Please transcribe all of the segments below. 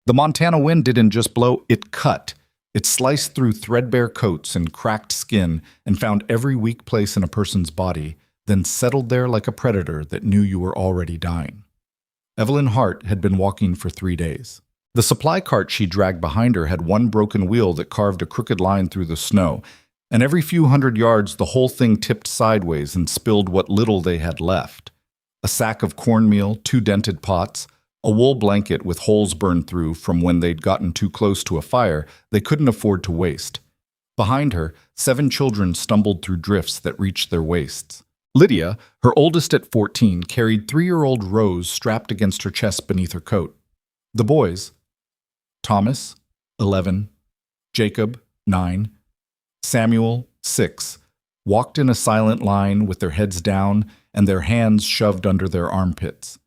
The Montana wind didn't just blow, it cut. It sliced through threadbare coats and cracked skin and found every weak place in a person's body, then settled there like a predator that knew you were already dying. Evelyn Hart had been walking for 3 days. The supply cart she dragged behind her had one broken wheel that carved a crooked line through the snow, and every few hundred yards the whole thing tipped sideways and spilled what little they had left. A sack of cornmeal, 2 dented pots, a wool blanket with holes burned through from when they'd gotten too close to a fire they couldn't afford to waste. Behind her, 7 children stumbled through drifts that reached their waists. Lydia, her oldest at 14, carried 3-year-old Rose strapped against her chest beneath her coat. The boys, Thomas, 11, Jacob, 9, Samuel, 6, walked in a silent line with their heads down and their hands shoved under their armpits.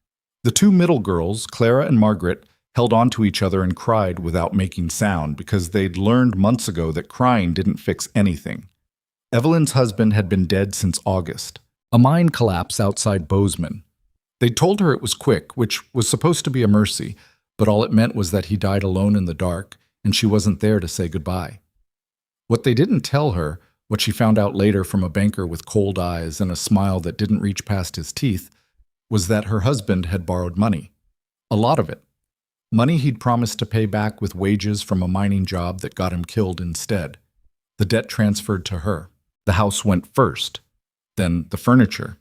The 2 middle girls, Clara and Margaret, held on to each other and cried without making sound because they'd learned months ago that crying didn't fix anything. Evelyn's husband had been dead since August. A mine collapse outside Bozeman. They'd told her it was quick, which was supposed to be a mercy, but all it meant was that he died alone in the dark, and she wasn't there to say goodbye. What they didn't tell her, what she found out later from a banker with cold eyes and a smile that didn't reach past his teeth, was that her husband had borrowed money. A lot of it. Money he'd promised to pay back with wages from a mining job that got him killed instead. The debt transferred to her. The house went first. Then the furniture,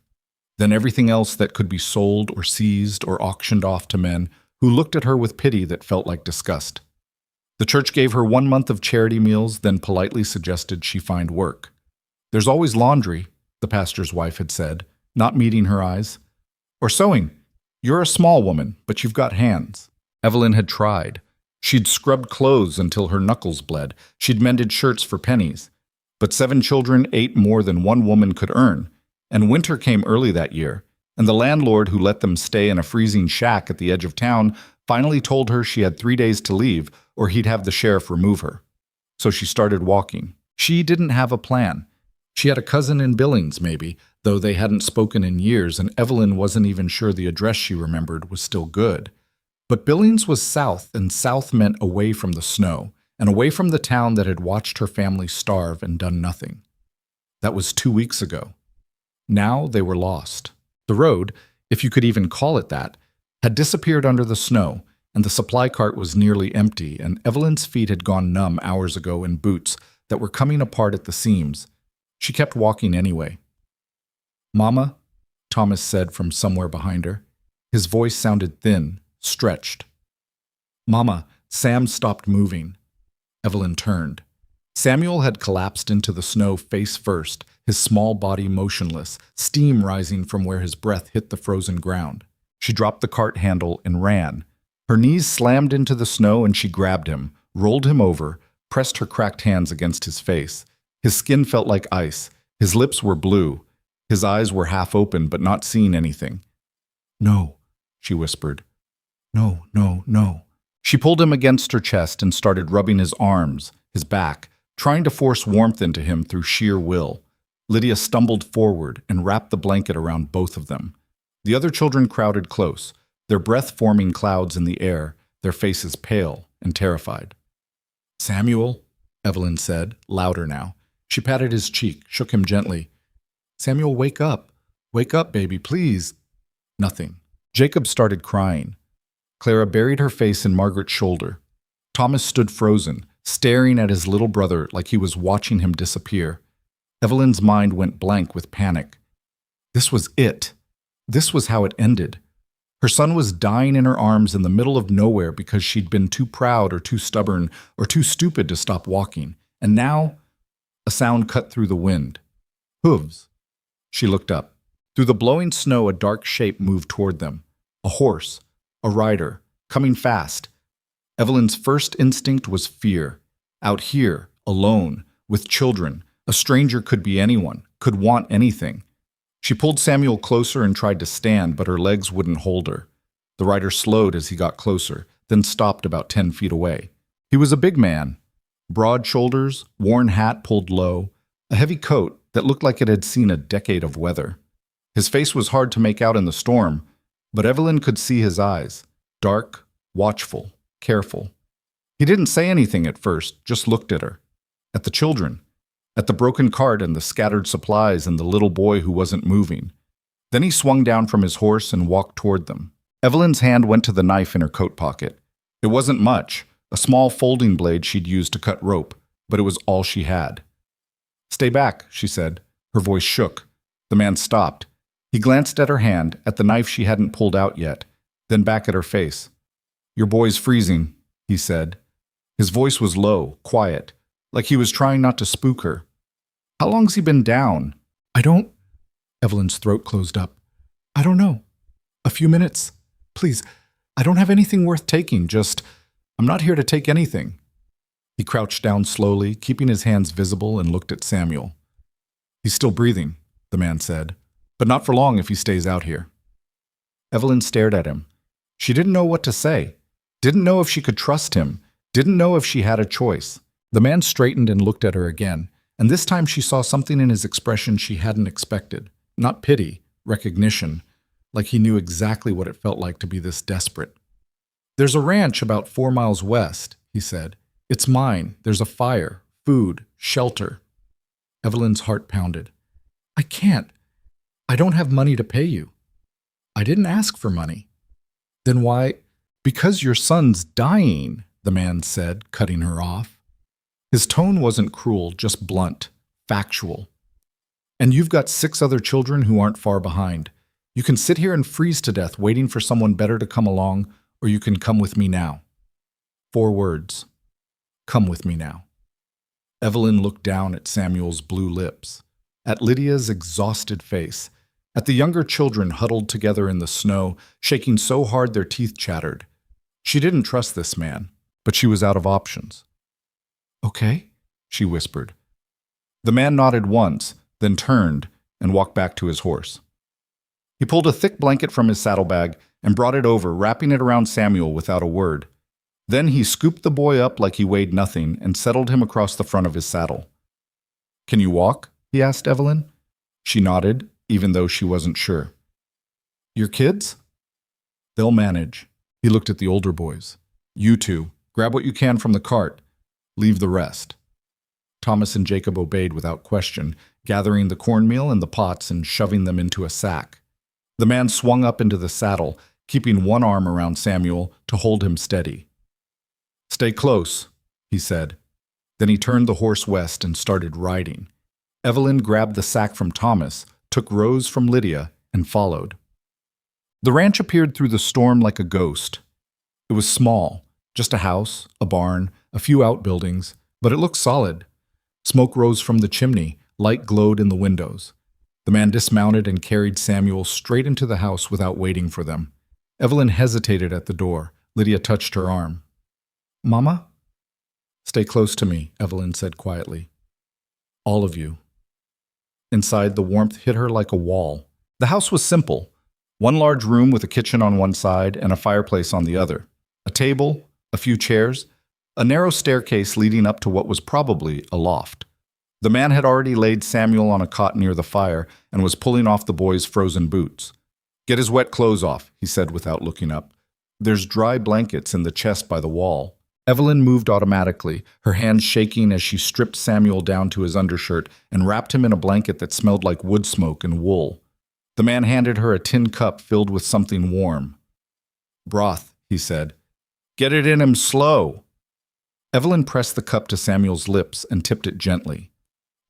then everything else that could be sold or seized or auctioned off to men who looked at her with pity that felt like disgust. The church gave her 1 month of charity meals, then politely suggested she find work. There's always laundry, the pastor's wife had said, not meeting her eyes. Or sewing. You're a small woman, but you've got hands. Evelyn had tried. She'd scrubbed clothes until her knuckles bled. She'd mended shirts for pennies. But 7 children ate more than one woman could earn, and winter came early that year, and the landlord who let them stay in a freezing shack at the edge of town finally told her she had 3 days to leave or he'd have the sheriff remove her. So she started walking. She didn't have a plan. She had a cousin in Billings, maybe, though they hadn't spoken in years, and Evelyn wasn't even sure the address she remembered was still good. But Billings was south, and south meant away from the snow, and away from the town that had watched her family starve and done nothing. That was 2 weeks ago. Now they were lost. The road, if you could even call it that, had disappeared under the snow, and the supply cart was nearly empty, and Evelyn's feet had gone numb hours ago in boots that were coming apart at the seams. She kept walking anyway. "Mama," Thomas said from somewhere behind her. His voice sounded thin, stretched. "Mama," Sam stopped moving. Evelyn turned. Samuel had collapsed into the snow face first, his small body motionless, steam rising from where his breath hit the frozen ground. She dropped the cart handle and ran. Her knees slammed into the snow and she grabbed him, rolled him over, pressed her cracked hands against his face. His skin felt like ice. His lips were blue. His eyes were half open but not seeing anything. "No," she whispered. "No, no, no." She pulled him against her chest and started rubbing his arms, his back, trying to force warmth into him through sheer will. Lydia stumbled forward and wrapped the blanket around both of them. The other children crowded close, their breath forming clouds in the air, their faces pale and terrified. "Samuel," Evelyn said, louder now. She patted his cheek, shook him gently. "Samuel, wake up. Wake up, baby, please." Nothing. Jacob started crying. Clara buried her face in Margaret's shoulder. Thomas stood frozen, staring at his little brother like he was watching him disappear. Evelyn's mind went blank with panic. This was it. This was how it ended. Her son was dying in her arms in the middle of nowhere because she'd been too proud or too stubborn or too stupid to stop walking. And now, a sound cut through the wind. Hooves. She looked up. Through the blowing snow, a dark shape moved toward them. A horse. A rider. Coming fast. Evelyn's first instinct was fear. Out here, alone, with children. A stranger could be anyone, could want anything. She pulled Samuel closer and tried to stand, but her legs wouldn't hold her. The rider slowed as he got closer, then stopped about 10 feet away. He was a big man. Broad shoulders, worn hat pulled low, a heavy coat that looked like it had seen a decade of weather. His face was hard to make out in the storm, but Evelyn could see his eyes, dark, watchful, careful. He didn't say anything at first, just looked at her. At the children. At the broken cart and the scattered supplies and the little boy who wasn't moving. Then he swung down from his horse and walked toward them. Evelyn's hand went to the knife in her coat pocket. It wasn't much, a small folding blade she'd used to cut rope, but it was all she had. "Stay back," she said. Her voice shook. The man stopped. He glanced at her hand, at the knife she hadn't pulled out yet, then back at her face. "Your boy's freezing," he said. His voice was low, quiet, like he was trying not to spook her. "How long's he been down?" "I don't—" Evelyn's throat closed up. "I don't know. A few minutes. Please, I don't have anything worth taking, I'm not here to take anything." He crouched down slowly, keeping his hands visible, and looked at Samuel. "He's still breathing," the man said, "but not for long if he stays out here." Evelyn stared at him. She didn't know what to say, didn't know if she could trust him, didn't know if she had a choice. The man straightened and looked at her again, and this time she saw something in his expression she hadn't expected. Not pity, recognition, like he knew exactly what it felt like to be this desperate. "There's a ranch about 4 miles west," he said. "It's mine. There's a fire, food, shelter." Evelyn's heart pounded. "I can't. I don't have money to pay you." "I didn't ask for money." "Then why—" "Because your son's dying," the man said, cutting her off. His tone wasn't cruel, just blunt, factual. "And you've got 6 other children who aren't far behind. You can sit here and freeze to death waiting for someone better to come along, or you can come with me now." 4 words. Come with me now. Evelyn looked down at Samuel's blue lips, at Lydia's exhausted face, at the younger children huddled together in the snow, shaking so hard their teeth chattered. She didn't trust this man, but she was out of options. "Okay," she whispered. The man nodded once, then turned and walked back to his horse. He pulled a thick blanket from his saddlebag and brought it over, wrapping it around Samuel without a word. Then he scooped the boy up like he weighed nothing and settled him across the front of his saddle. "Can you walk?" he asked Evelyn. She nodded, even though she wasn't sure. "Your kids?" "They'll manage." He looked at the older boys. "You two, grab what you can from the cart. Leave the rest." Thomas and Jacob obeyed without question, gathering the cornmeal and the pots and shoving them into a sack. The man swung up into the saddle, keeping one arm around Samuel to hold him steady. "Stay close," he said. Then he turned the horse west and started riding. Evelyn grabbed the sack from Thomas, took Rose from Lydia, and followed. The ranch appeared through the storm like a ghost. It was small, just a house, a barn, a few outbuildings, but it looked solid. Smoke rose from the chimney, light glowed in the windows. The man dismounted and carried Samuel straight into the house without waiting for them. Evelyn hesitated at the door. Lydia touched her arm. "Mama?" "Stay close to me," Evelyn said quietly. "All of you." Inside, the warmth hit her like a wall. The house was simple. One large room with a kitchen on one side and a fireplace on the other. A table, a few chairs, a narrow staircase leading up to what was probably a loft. The man had already laid Samuel on a cot near the fire and was pulling off the boy's frozen boots. "Get his wet clothes off," he said without looking up. "There's dry blankets in the chest by the wall." Evelyn moved automatically, her hands shaking as she stripped Samuel down to his undershirt and wrapped him in a blanket that smelled like wood smoke and wool. The man handed her a tin cup filled with something warm. "Broth," he said. "Get it in him slow." Evelyn pressed the cup to Samuel's lips and tipped it gently.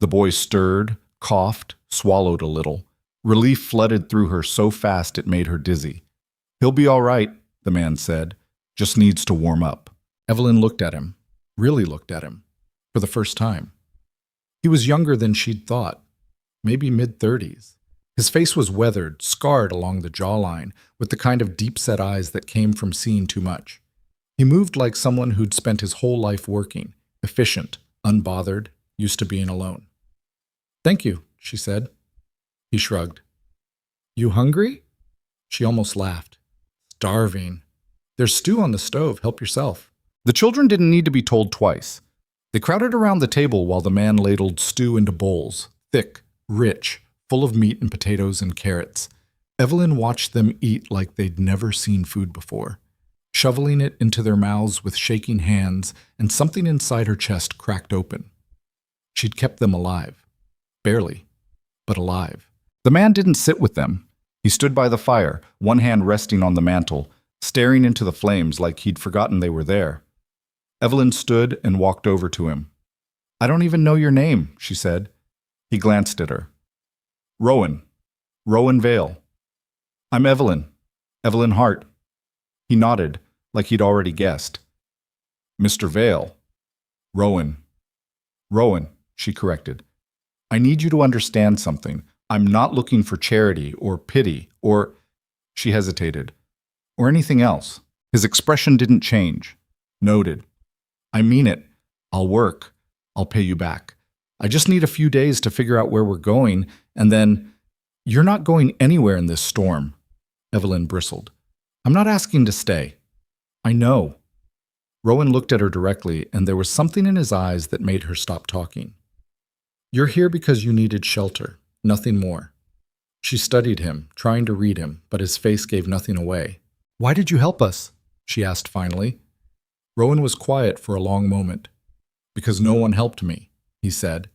The boy stirred, coughed, swallowed a little. Relief flooded through her so fast it made her dizzy. "He'll be all right," the man said. "Just needs to warm up." Evelyn looked at him, really looked at him, for the first time. He was younger than she'd thought, maybe mid-30s. His face was weathered, scarred along the jawline, with the kind of deep-set eyes that came from seeing too much. He moved like someone who'd spent his whole life working, efficient, unbothered, used to being alone. "Thank you," she said. He shrugged. "You hungry?" She almost laughed. "Starving. There's stew on the stove. Help yourself." The children didn't need to be told twice. They crowded around the table while the man ladled stew into bowls, thick, rich, full of meat and potatoes and carrots. Evelyn watched them eat like they'd never seen food before. shoveling it into their mouths with shaking hands, and something inside her chest cracked open. She'd kept them alive. Barely, but alive. The man didn't sit with them. He stood by the fire, one hand resting on the mantel, staring into the flames like he'd forgotten they were there. Evelyn stood and walked over to him. "I don't even know your name," she said. He glanced at her. "Rowan. Rowan Vale." "I'm Evelyn. Evelyn Hart." He nodded, like he'd already guessed. "Mr. Vale." "Rowan." "Rowan," she corrected. "I need you to understand something. I'm not looking for charity or pity or—" She hesitated. "Or anything else." His expression didn't change. Noted. "I mean it. I'll work. I'll pay you back. I just need a few days to figure out where we're going, and then—" "You're not going anywhere in this storm." Evelyn bristled. "I'm not asking to stay." "I know." Rowan looked at her directly, and there was something in his eyes that made her stop talking. "You're here because you needed shelter, nothing more." She studied him, trying to read him, but his face gave nothing away. "Why did you help us?" she asked finally. Rowan was quiet for a long moment. "Because no one helped me," he said.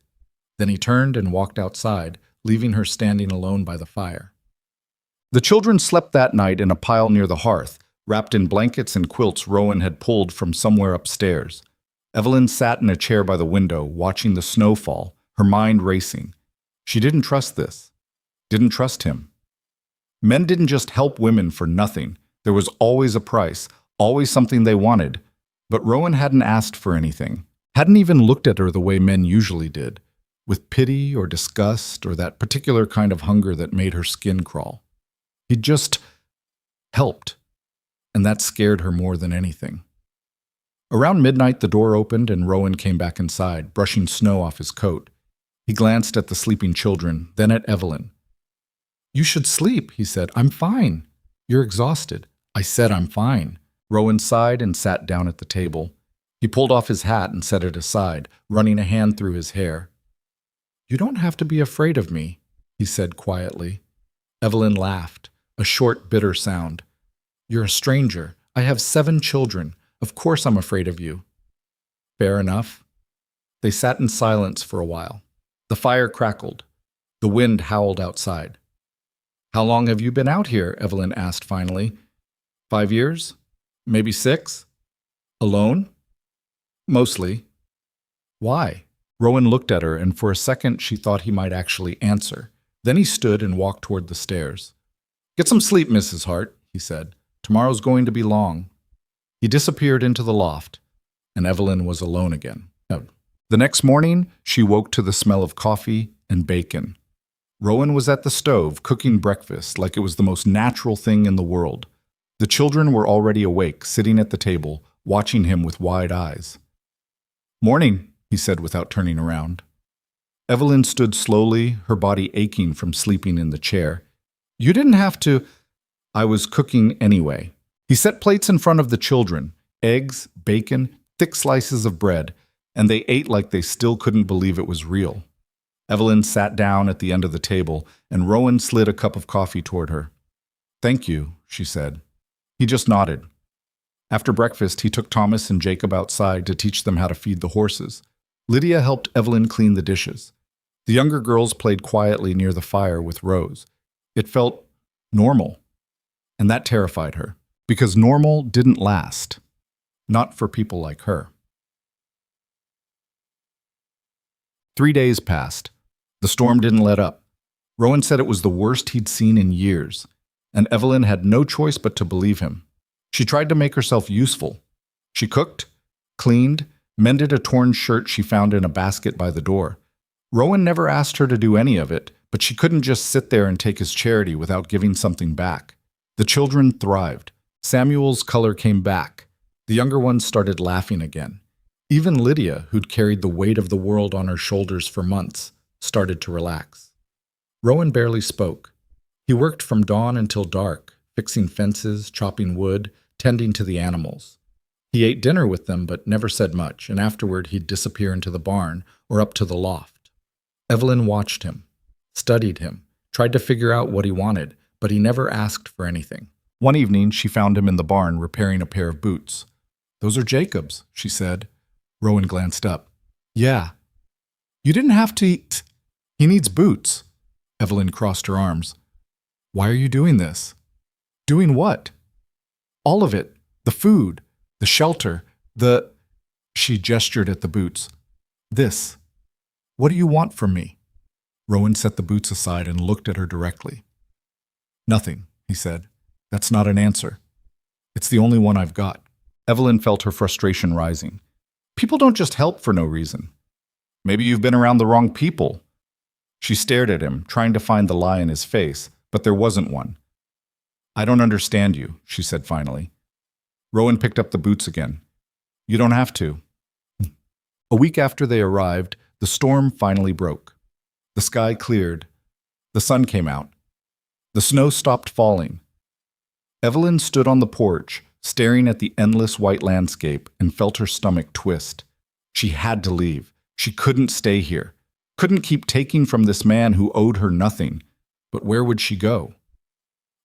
Then he turned and walked outside, leaving her standing alone by the fire. The children slept that night in a pile near the hearth, wrapped in blankets and quilts Rowan had pulled from somewhere upstairs. Evelyn sat in a chair by the window, watching the snow fall, her mind racing. She didn't trust this. Didn't trust him. Men didn't just help women for nothing. There was always a price, always something they wanted. But Rowan hadn't asked for anything, hadn't even looked at her the way men usually did, with pity or disgust or that particular kind of hunger that made her skin crawl. He'd just helped, and that scared her more than anything. Around midnight, the door opened and Rowan came back inside, brushing snow off his coat. He glanced at the sleeping children, then at Evelyn. "You should sleep," he said. "I'm fine." "You're exhausted." "I said I'm fine." Rowan sighed and sat down at the table. He pulled off his hat and set it aside, running a hand through his hair. "You don't have to be afraid of me," he said quietly. Evelyn laughed, a short, bitter sound. "You're a stranger. I have 7 children. Of course I'm afraid of you." "Fair enough." They sat in silence for a while. The fire crackled. The wind howled outside. "How long have you been out here?" Evelyn asked finally. 5 years? Maybe 6? Alone?" "Mostly." "Why?" Rowan looked at her, and for a second she thought he might actually answer. Then he stood and walked toward the stairs. "Get some sleep, Mrs. Hart," he said. "Tomorrow's going to be long." He disappeared into the loft, and Evelyn was alone again. The next morning, she woke to the smell of coffee and bacon. Rowan was at the stove, cooking breakfast like it was the most natural thing in the world. The children were already awake, sitting at the table, watching him with wide eyes. "Morning," he said without turning around. Evelyn stood slowly, her body aching from sleeping in the chair. "You didn't have to—" "I was cooking anyway." He set plates in front of the children, eggs, bacon, thick slices of bread, and they ate like they still couldn't believe it was real. Evelyn sat down at the end of the table, and Rowan slid a cup of coffee toward her. "Thank you," she said. He just nodded. After breakfast, he took Thomas and Jacob outside to teach them how to feed the horses. Lydia helped Evelyn clean the dishes. The younger girls played quietly near the fire with Rose. It felt normal, and that terrified her, because normal didn't last. Not for people like her. 3 days passed. The storm didn't let up. Rowan said it was the worst he'd seen in years, and Evelyn had no choice but to believe him. She tried to make herself useful. She cooked, cleaned, mended a torn shirt she found in a basket by the door. Rowan never asked her to do any of it, but she couldn't just sit there and take his charity without giving something back. The children thrived. Samuel's color came back. The younger ones started laughing again. Even Lydia, who'd carried the weight of the world on her shoulders for months, started to relax. Rowan barely spoke. He worked from dawn until dark, fixing fences, chopping wood, tending to the animals. He ate dinner with them but never said much, and afterward he'd disappear into the barn or up to the loft. Evelyn watched him, studied him, tried to figure out what he wanted, but he never asked for anything. One evening, she found him in the barn repairing a pair of boots. "Those are Jacob's," she said. Rowan glanced up. "Yeah." "You didn't have to eat. He needs boots." Evelyn crossed her arms. "Why are you doing this?" "Doing what?" "All of it. The food, the shelter, the—" She gestured at the boots. "This. What do you want from me?" Rowan set the boots aside and looked at her directly. "Nothing," he said. "That's not an answer. It's the only one I've got." Evelyn felt her frustration rising. People don't just help for no reason. "Maybe you've been around the wrong people." She stared at him, trying to find the lie in his face, but there wasn't one. "I don't understand you," she said finally. Rowan picked up the boots again. "You don't have to." A week after they arrived, the storm finally broke. The sky cleared. The sun came out. The snow stopped falling. Evelyn stood on the porch, staring at the endless white landscape, and felt her stomach twist. She had to leave. She couldn't stay here. Couldn't keep taking from this man who owed her nothing. But where would she go?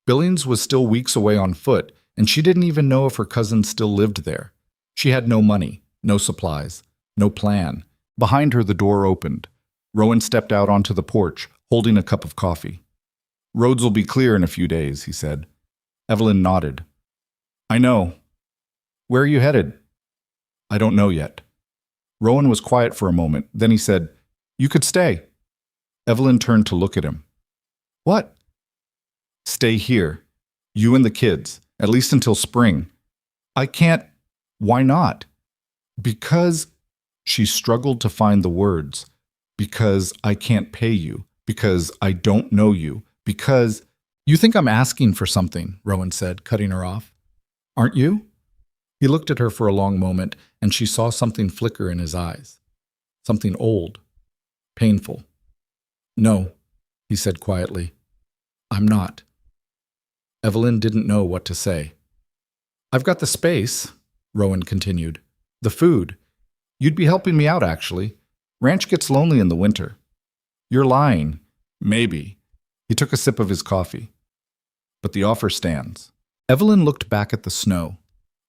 Billings was still weeks away on foot, and she didn't even know if her cousin still lived there. She had no money, no supplies, no plan. Behind her, the door opened. Rowan stepped out onto the porch, holding a cup of coffee. "Roads will be clear in a few days," he said. Evelyn nodded. "I know. Where are you headed?" "I don't know yet." Rowan was quiet for a moment. Then he said, "You could stay." Evelyn turned to look at him. "What?" "Stay here. You and the kids, at least until spring." "I can't." "Why not?" "Because—" She struggled to find the words. "Because I can't pay you. Because I don't know you. Because—" "You think I'm asking for something," Rowan said, cutting her off. "Aren't you?" He looked at her for a long moment, and she saw something flicker in his eyes. Something old. Painful. "No," he said quietly. "I'm not." Evelyn didn't know what to say. "I've got the space," Rowan continued. "The food. You'd be helping me out, actually. Ranch gets lonely in the winter." "You're lying." "Maybe." He took a sip of his coffee. "But the offer stands." Evelyn looked back at the snow,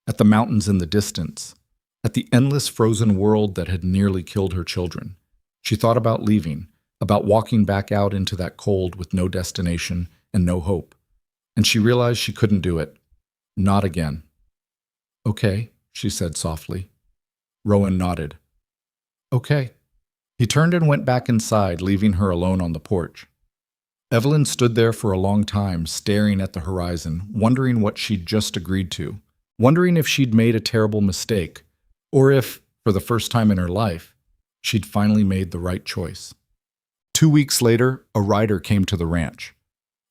at the mountains in the distance, at the endless frozen world that had nearly killed her children. She thought about leaving, about walking back out into that cold with no destination and no hope. And she realized she couldn't do it. Not again. "Okay," she said softly. Rowan nodded. "Okay." He turned and went back inside, leaving her alone on the porch. Evelyn stood there for a long time, staring at the horizon, wondering what she'd just agreed to, wondering if she'd made a terrible mistake, or if, for the first time in her life, she'd finally made the right choice. 2 weeks later, a rider came to the ranch.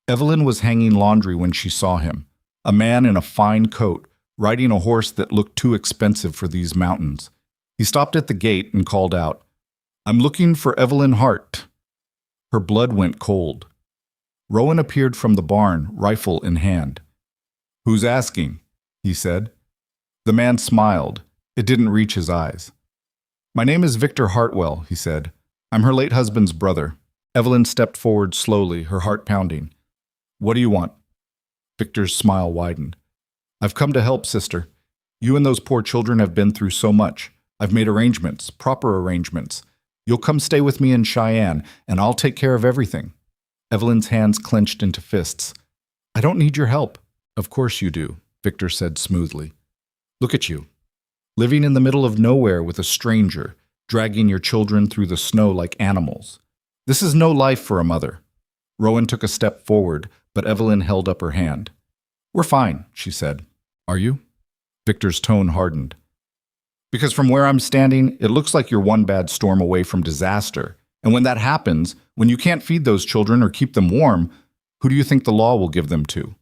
Evelyn was hanging laundry when she saw him, a man in a fine coat, riding a horse that looked too expensive for these mountains. He stopped at the gate and called out, "I'm looking for Evelyn Hart." Her blood went cold. Rowan appeared from the barn, rifle in hand. "Who's asking?" he said. The man smiled. It didn't reach his eyes. "My name is Victor Hartwell," he said. "I'm her late husband's brother." Evelyn stepped forward slowly, her heart pounding. "What do you want?" Victor's smile widened. "I've come to help, sister. You and those poor children have been through so much. I've made arrangements, proper arrangements. You'll come stay with me in Cheyenne, and I'll take care of everything." Evelyn's hands clenched into fists. "I don't need your help." "Of course you do," Victor said smoothly. "Look at you, living in the middle of nowhere with a stranger, dragging your children through the snow like animals. This is no life for a mother." Rowan took a step forward, but Evelyn held up her hand. "We're fine," she said. "Are you?" Victor's tone hardened. "Because from where I'm standing, it looks like you're one bad storm away from disaster. And when that happens, when you can't feed those children or keep them warm, who do you think the law will give them to?"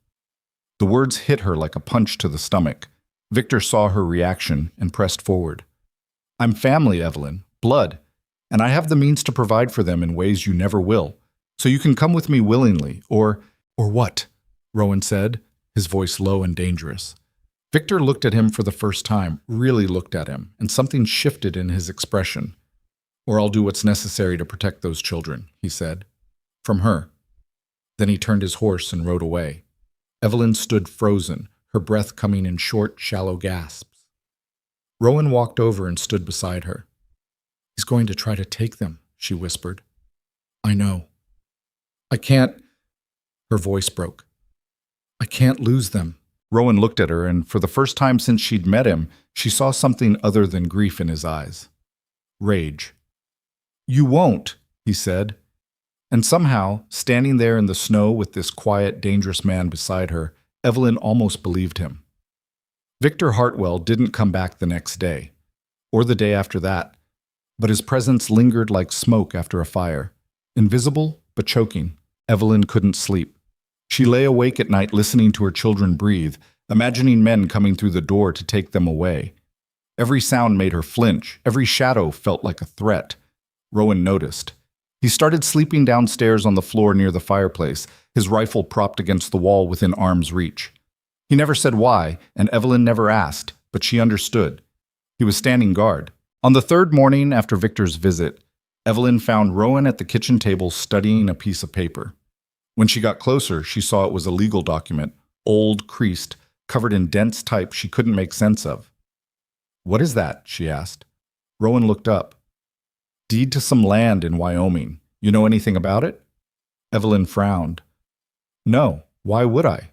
The words hit her like a punch to the stomach. Victor saw her reaction and pressed forward. "I'm family, Evelyn, blood, and I have the means to provide for them in ways you never will. So you can come with me willingly, or—" "Or what?" Rowan said, his voice low and dangerous. Victor looked at him for the first time, really looked at him, and something shifted in his expression. "Or I'll do what's necessary to protect those children," he said. "From her." Then he turned his horse and rode away. Evelyn stood frozen, her breath coming in short, shallow gasps. Rowan walked over and stood beside her. "He's going to try to take them," she whispered. "I know. I can't—" Her voice broke. "I can't lose them." Rowan looked at her, and for the first time since she'd met him, she saw something other than grief in his eyes. Rage. "You won't," he said. And somehow, standing there in the snow with this quiet, dangerous man beside her, Evelyn almost believed him. Victor Hartwell didn't come back the next day, or the day after that, but his presence lingered like smoke after a fire. Invisible, but choking. Evelyn couldn't sleep. She lay awake at night listening to her children breathe, imagining men coming through the door to take them away. Every sound made her flinch. Every shadow felt like a threat. Rowan noticed. He started sleeping downstairs on the floor near the fireplace, his rifle propped against the wall within arm's reach. He never said why, and Evelyn never asked, but she understood. He was standing guard. On the third morning after Victor's visit, Evelyn found Rowan at the kitchen table studying a piece of paper. When she got closer, she saw it was a legal document, old, creased, covered in dense type she couldn't make sense of. "What is that?" she asked. Rowan looked up. "Deed to some land in Wyoming. You know anything about it?" Evelyn frowned. "No, why would I?"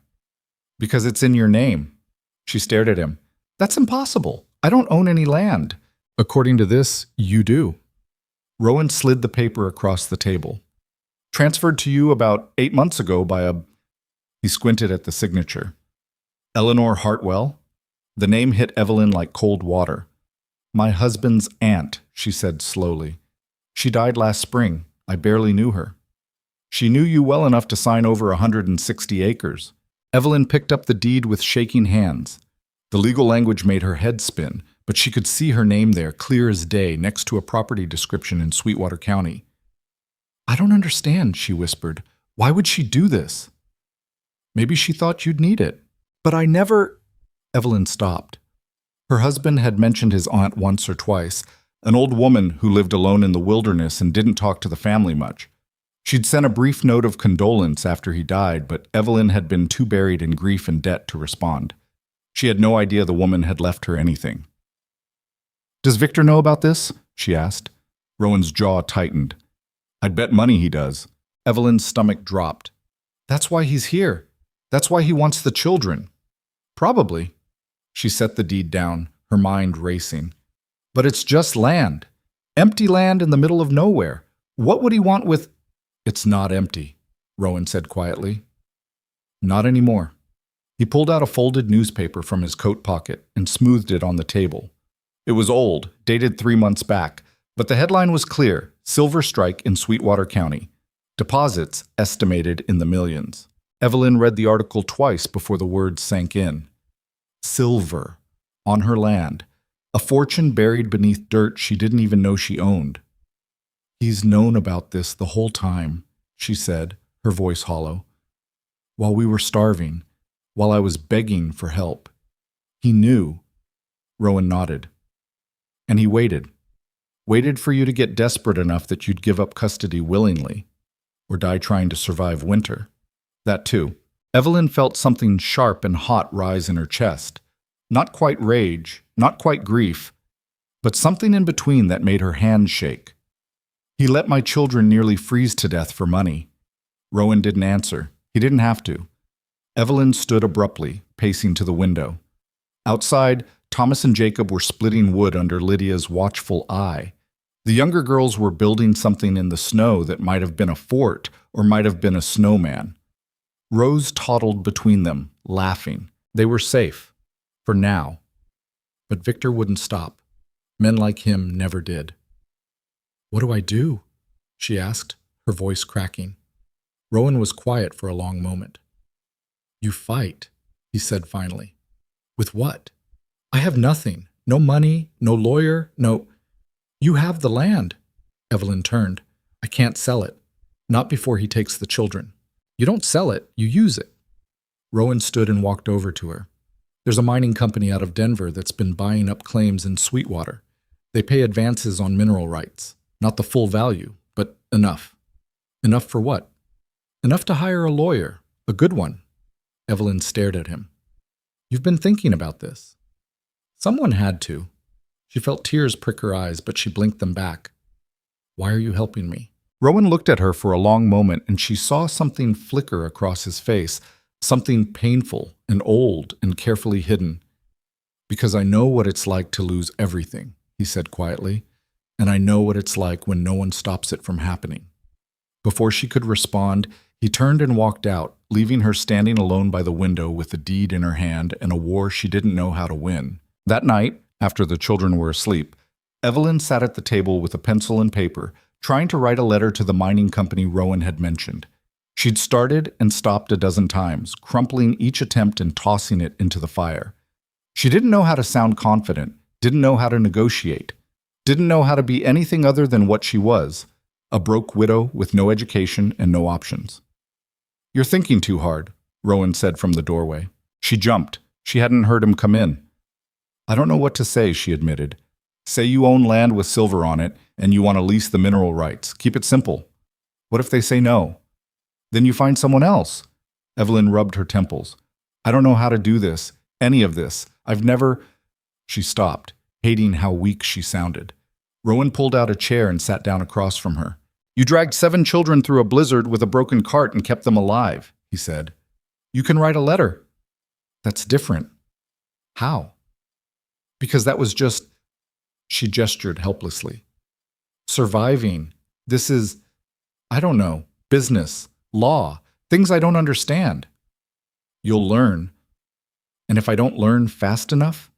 "Because it's in your name." She stared at him. "That's impossible. I don't own any land." "According to this, you do." Rowan slid the paper across the table. "Transferred to you about 8 months ago by a—" He squinted at the signature. "Eleanor Hartwell?" The name hit Evelyn like cold water. "My husband's aunt," she said slowly. "She died last spring. I barely knew her." "She knew you well enough to sign over 160 acres. Evelyn picked up the deed with shaking hands. The legal language made her head spin, but she could see her name there, clear as day, next to a property description in Sweetwater County. "I don't understand," she whispered. "Why would she do this?" "Maybe she thought you'd need it." "But I never—" Evelyn stopped. Her husband had mentioned his aunt once or twice, an old woman who lived alone in the wilderness and didn't talk to the family much. She'd sent a brief note of condolence after he died, but Evelyn had been too buried in grief and debt to respond. She had no idea the woman had left her anything. "Does Victor know about this?" she asked. Rowan's jaw tightened. "I'd bet money he does." Evelyn's stomach dropped. "That's why he's here. That's why he wants the children." "Probably." She set the deed down, her mind racing. "But it's just land. Empty land in the middle of nowhere. What would he want with—" "It's not empty," Rowan said quietly. "Not anymore." He pulled out a folded newspaper from his coat pocket and smoothed it on the table. It was old, dated 3 months back, but the headline was clear: Silver Strike in Sweetwater County. Deposits estimated in the millions. Evelyn read the article twice before the words sank in. Silver. On her land. A fortune buried beneath dirt she didn't even know she owned. "He's known about this the whole time," she said, her voice hollow. "While we were starving, while I was begging for help. He knew." Rowan nodded. "And he waited. Waited for you to get desperate enough that you'd give up custody willingly, or die trying to survive winter." That too. Evelyn felt something sharp and hot rise in her chest. Not quite rage, not quite grief, but something in between that made her hands shake. "He let my children nearly freeze to death for money." Rowan didn't answer. He didn't have to. Evelyn stood abruptly, pacing to the window. Outside, Thomas and Jacob were splitting wood under Lydia's watchful eye. The younger girls were building something in the snow that might have been a fort or might have been a snowman. Rose toddled between them, laughing. They were safe. For now. But Victor wouldn't stop. Men like him never did. "What do I do?" she asked, her voice cracking. Rowan was quiet for a long moment. "You fight," he said finally. "With what? I have nothing. No money, no lawyer, no—" "You have the land." Evelyn turned. "I can't sell it. Not before he takes the children." "You don't sell it, you use it." Rowan stood and walked over to her. "There's a mining company out of Denver that's been buying up claims in Sweetwater. They pay advances on mineral rights. Not the full value, but enough." "Enough for what?" "Enough to hire a lawyer. A good one." Evelyn stared at him. You've been thinking about this. Someone had to. She felt tears prick her eyes, but she blinked them back. Why are you helping me? Rowan looked at her for a long moment, and she saw something flicker across his face, something painful and old and carefully hidden. Because I know what it's like to lose everything, he said quietly, and I know what it's like when no one stops it from happening. Before she could respond, he turned and walked out, leaving her standing alone by the window with a deed in her hand and a war she didn't know how to win. That night, after the children were asleep, Evelyn sat at the table with a pencil and paper, trying to write a letter to the mining company Rowan had mentioned. She'd started and stopped a dozen times, crumpling each attempt and tossing it into the fire. She didn't know how to sound confident, didn't know how to negotiate, didn't know how to be anything other than what she was, a broke widow with no education and no options. You're thinking too hard, Rowan said from the doorway. She jumped. She hadn't heard him come in. I don't know what to say, she admitted. Say you own land with silver on it and you want to lease the mineral rights. Keep it simple. What if they say no? Then you find someone else. Evelyn rubbed her temples. I don't know how to do this, any of this. I've never... She stopped, hating how weak she sounded. Rowan pulled out a chair and sat down across from her. You dragged 7 children through a blizzard with a broken cart and kept them alive, he said. You can write a letter. That's different. How? Because that was just... She gestured helplessly. Surviving. This is, I don't know, business, law, things I don't understand. You'll learn. And if I don't learn fast enough?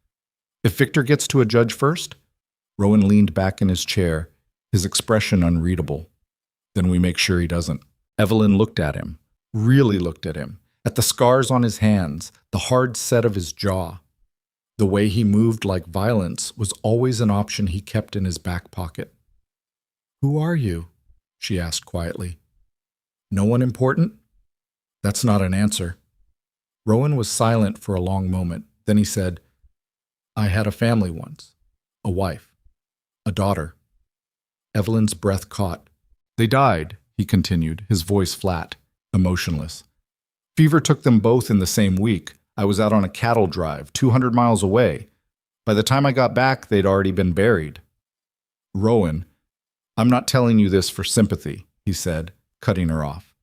If Victor gets to a judge first? Rowan leaned back in his chair, his expression unreadable. Then we make sure he doesn't. Evelyn looked at him, really looked at him, at the scars on his hands, the hard set of his jaw. The way he moved like violence was always an option he kept in his back pocket. Who are you? She asked quietly. No one important? That's not an answer. Rowan was silent for a long moment. Then he said, I had a family once, a wife, a daughter. Evelyn's breath caught. They died, he continued, his voice flat, emotionless. Fever took them both in the same week. I was out on a cattle drive, 200 miles away. By the time I got back, they'd already been buried. Rowan, I'm not telling you this for sympathy, he said, cutting her off.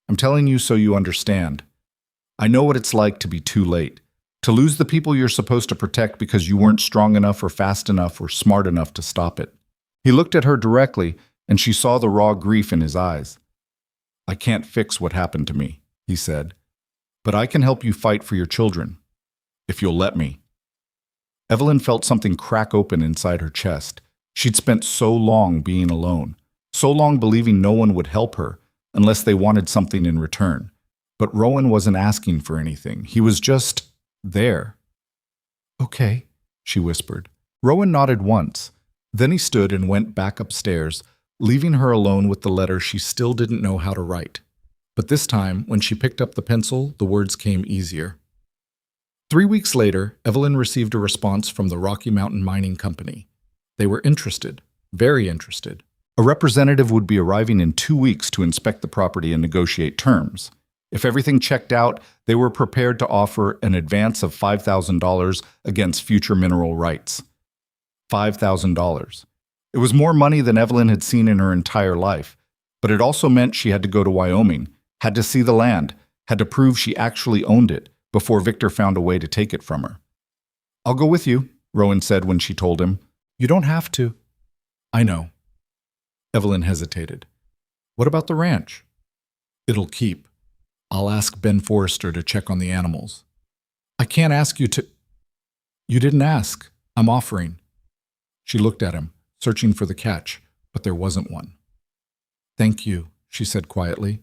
I'm telling you so you understand. I know what it's like to be too late, to lose the people you're supposed to protect because you weren't strong enough or fast enough or smart enough to stop it. He looked at her directly, and she saw the raw grief in his eyes. I can't fix what happened to me, he said. But I can help you fight for your children, if you'll let me. Evelyn felt something crack open inside her chest. She'd spent so long being alone, so long believing no one would help her unless they wanted something in return. But Rowan wasn't asking for anything. He was just there. Okay, she whispered. Rowan nodded once. Then he stood and went back upstairs, leaving her alone with the letter she still didn't know how to write. But this time, when she picked up the pencil, the words came easier. 3 weeks later, Evelyn received a response from the Rocky Mountain Mining Company. They were interested, very interested. A representative would be arriving in 2 weeks to inspect the property and negotiate terms. If everything checked out, they were prepared to offer an advance of $5,000 against future mineral rights. $5,000. It was more money than Evelyn had seen in her entire life, but it also meant she had to go to Wyoming, had to see the land, had to prove she actually owned it before Victor found a way to take it from her. I'll go with you, Rowan said when she told him. You don't have to. I know. Evelyn hesitated. What about the ranch? It'll keep. I'll ask Ben Forrester to check on the animals. I can't ask you to... You didn't ask. I'm offering. She looked at him, searching for the catch, but there wasn't one. Thank you, she said quietly.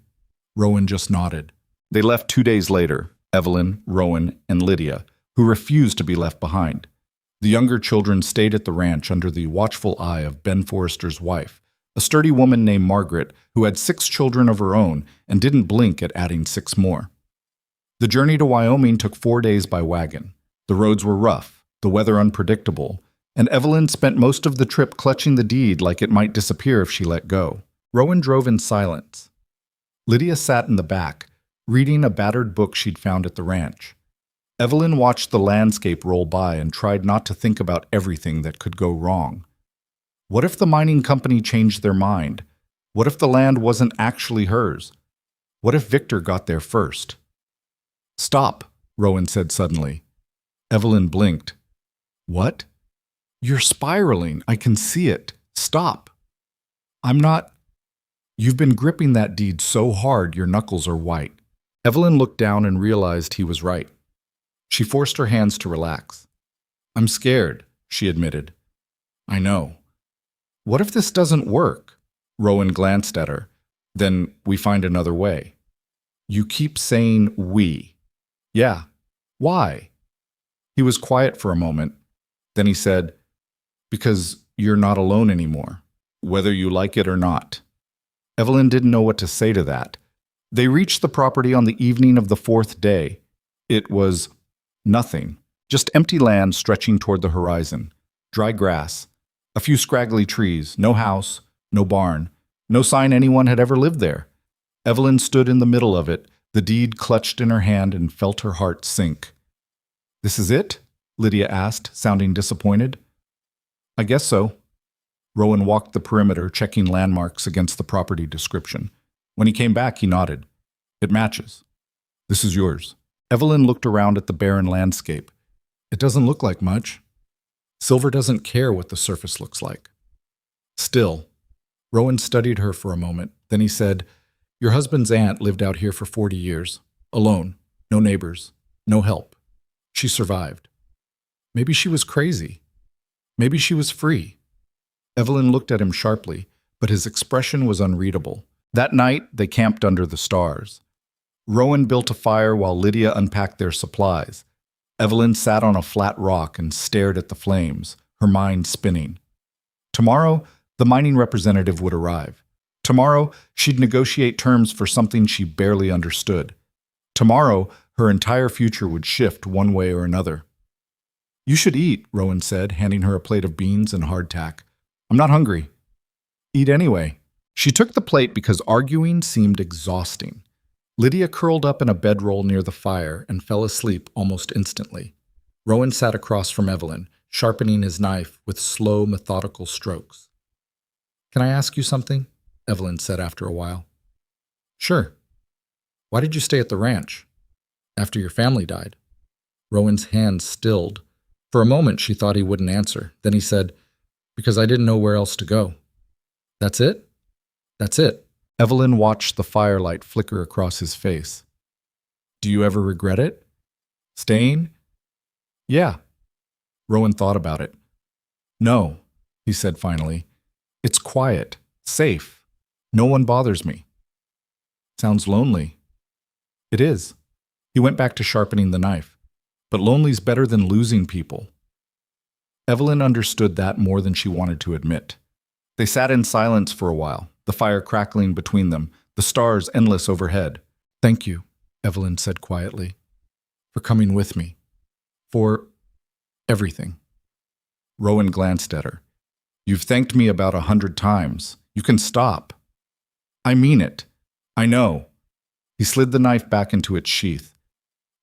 Rowan just nodded. They left 2 days later, Evelyn, Rowan, and Lydia, who refused to be left behind. The younger children stayed at the ranch under the watchful eye of Ben Forrester's wife, a sturdy woman named Margaret who had 6 children of her own and didn't blink at adding 6 more. The journey to Wyoming took 4 days by wagon. The roads were rough, the weather unpredictable, and Evelyn spent most of the trip clutching the deed like it might disappear if she let go. Rowan drove in silence. Lydia sat in the back, reading a battered book she'd found at the ranch. Evelyn watched the landscape roll by and tried not to think about everything that could go wrong. What if the mining company changed their mind? What if the land wasn't actually hers? What if Victor got there first? "Stop," Rowan said suddenly. Evelyn blinked. "What?" "You're spiraling. I can see it. Stop." "I'm not." "You've been gripping that deed so hard your knuckles are white." Evelyn looked down and realized he was right. She forced her hands to relax. "I'm scared," she admitted. "I know." "What if this doesn't work?" Rowan glanced at her. "Then we find another way." "You keep saying we." "Yeah. Why?" He was quiet for a moment. Then he said, "Because you're not alone anymore, whether you like it or not." Evelyn didn't know what to say to that. They reached the property on the evening of the fourth day. It was nothing, just empty land stretching toward the horizon, dry grass, a few scraggly trees, no house, no barn, no sign anyone had ever lived there. Evelyn stood in the middle of it, the deed clutched in her hand, and felt her heart sink. "This is it?" Lydia asked, sounding disappointed. "I guess so." Rowan walked the perimeter, checking landmarks against the property description. When he came back, he nodded. "It matches. This is yours." Evelyn looked around at the barren landscape. "It doesn't look like much. Silver doesn't care what the surface looks like." Still, Rowan studied her for a moment. Then he said, "Your husband's aunt lived out here for 40 years, alone, no neighbors, no help. She survived. Maybe she was crazy. Maybe she was free." Evelyn looked at him sharply, but his expression was unreadable. That night, they camped under the stars. Rowan built a fire while Lydia unpacked their supplies. Evelyn sat on a flat rock and stared at the flames, her mind spinning. Tomorrow, the mining representative would arrive. Tomorrow, she'd negotiate terms for something she barely understood. Tomorrow, her entire future would shift one way or another. "You should eat," Rowan said, handing her a plate of beans and hardtack. "I'm not hungry." "Eat anyway." She took the plate because arguing seemed exhausting. Lydia curled up in a bedroll near the fire and fell asleep almost instantly. Rowan sat across from Evelyn, sharpening his knife with slow, methodical strokes. "Can I ask you something?" Evelyn said after a while. "Sure." "Why did you stay at the ranch? After your family died?" Rowan's hands stilled. For a moment she thought he wouldn't answer. Then he said, "Because I didn't know where else to go." "That's it?" "That's it." Evelyn watched the firelight flicker across his face. "Do you ever regret it? Staying?" "Yeah." Rowan thought about it. "No," he said finally. "It's quiet, safe. No one bothers me." "Sounds lonely." "It is." He went back to sharpening the knife. "But lonely's better than losing people." Evelyn understood that more than she wanted to admit. They sat in silence for a while, the fire crackling between them, the stars endless overhead. "Thank you," Evelyn said quietly, "for coming with me. For everything." Rowan glanced at her. "You've thanked me about 100 times. You can stop." "I mean it. I know." He slid the knife back into its sheath.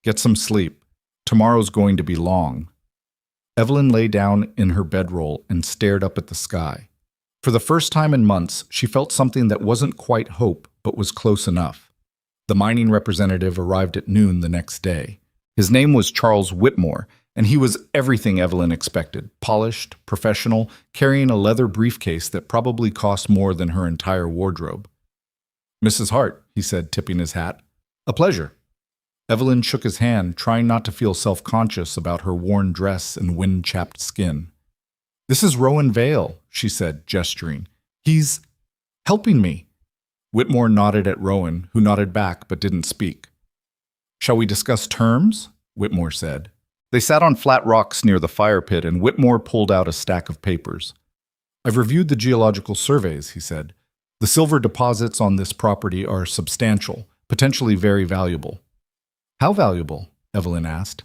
"Get some sleep. Tomorrow's going to be long." Evelyn lay down in her bedroll and stared up at the sky. For the first time in months, she felt something that wasn't quite hope, but was close enough. The mining representative arrived at noon the next day. His name was Charles Whitmore, and he was everything Evelyn expected: polished, professional, carrying a leather briefcase that probably cost more than her entire wardrobe. "Mrs. Hart," he said, tipping his hat. "A pleasure." Evelyn shook his hand, trying not to feel self-conscious about her worn dress and wind-chapped skin. "This is Rowan Vale," she said, gesturing. "He's helping me." Whitmore nodded at Rowan, who nodded back but didn't speak. "Shall we discuss terms?" Whitmore said. They sat on flat rocks near the fire pit, and Whitmore pulled out a stack of papers. "I've reviewed the geological surveys," he said. "The silver deposits on this property are substantial, potentially very valuable." "How valuable?" Evelyn asked.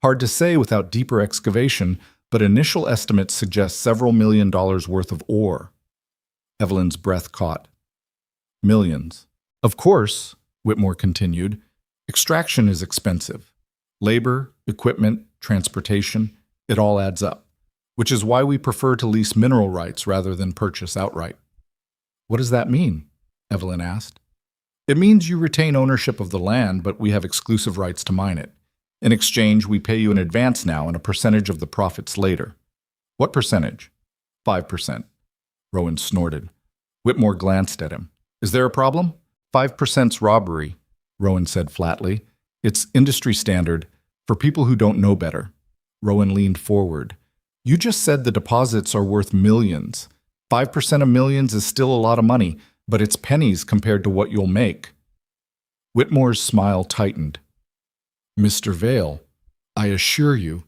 "Hard to say without deeper excavation, but initial estimates suggest several $1 million worth of ore." Evelyn's breath caught. "Millions." "Of course," Whitmore continued. Extraction is expensive. Labor, equipment, transportation, it all adds up, which is why we prefer to lease mineral rights rather than purchase outright. What does that mean? Evelyn asked. It means you retain ownership of the land, but we have exclusive rights to mine it. In exchange, we pay you in advance now and a percentage of the profits later. What percentage? 5%. Rowan snorted. Whitmore glanced at him. Is there a problem? 5%'s robbery, Rowan said flatly. It's industry standard for people who don't know better. Rowan leaned forward. You just said the deposits are worth millions. 5% of millions is still a lot of money, but it's pennies compared to what you'll make. Whitmore's smile tightened. Mr. Vale, I assure you,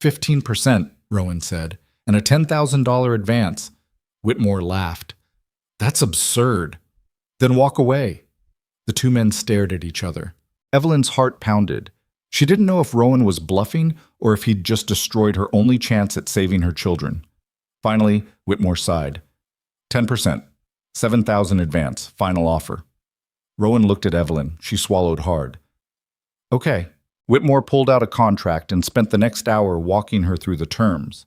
15%, Rowan said, and a $10,000 advance. Whitmore laughed. That's absurd. Then walk away. The two men stared at each other. Evelyn's heart pounded. She didn't know if Rowan was bluffing or if he'd just destroyed her only chance at saving her children. Finally, Whitmore sighed. 10%. 7,000 advance. Final offer. Rowan looked at Evelyn. She swallowed hard. Okay. Whitmore pulled out a contract and spent the next hour walking her through the terms.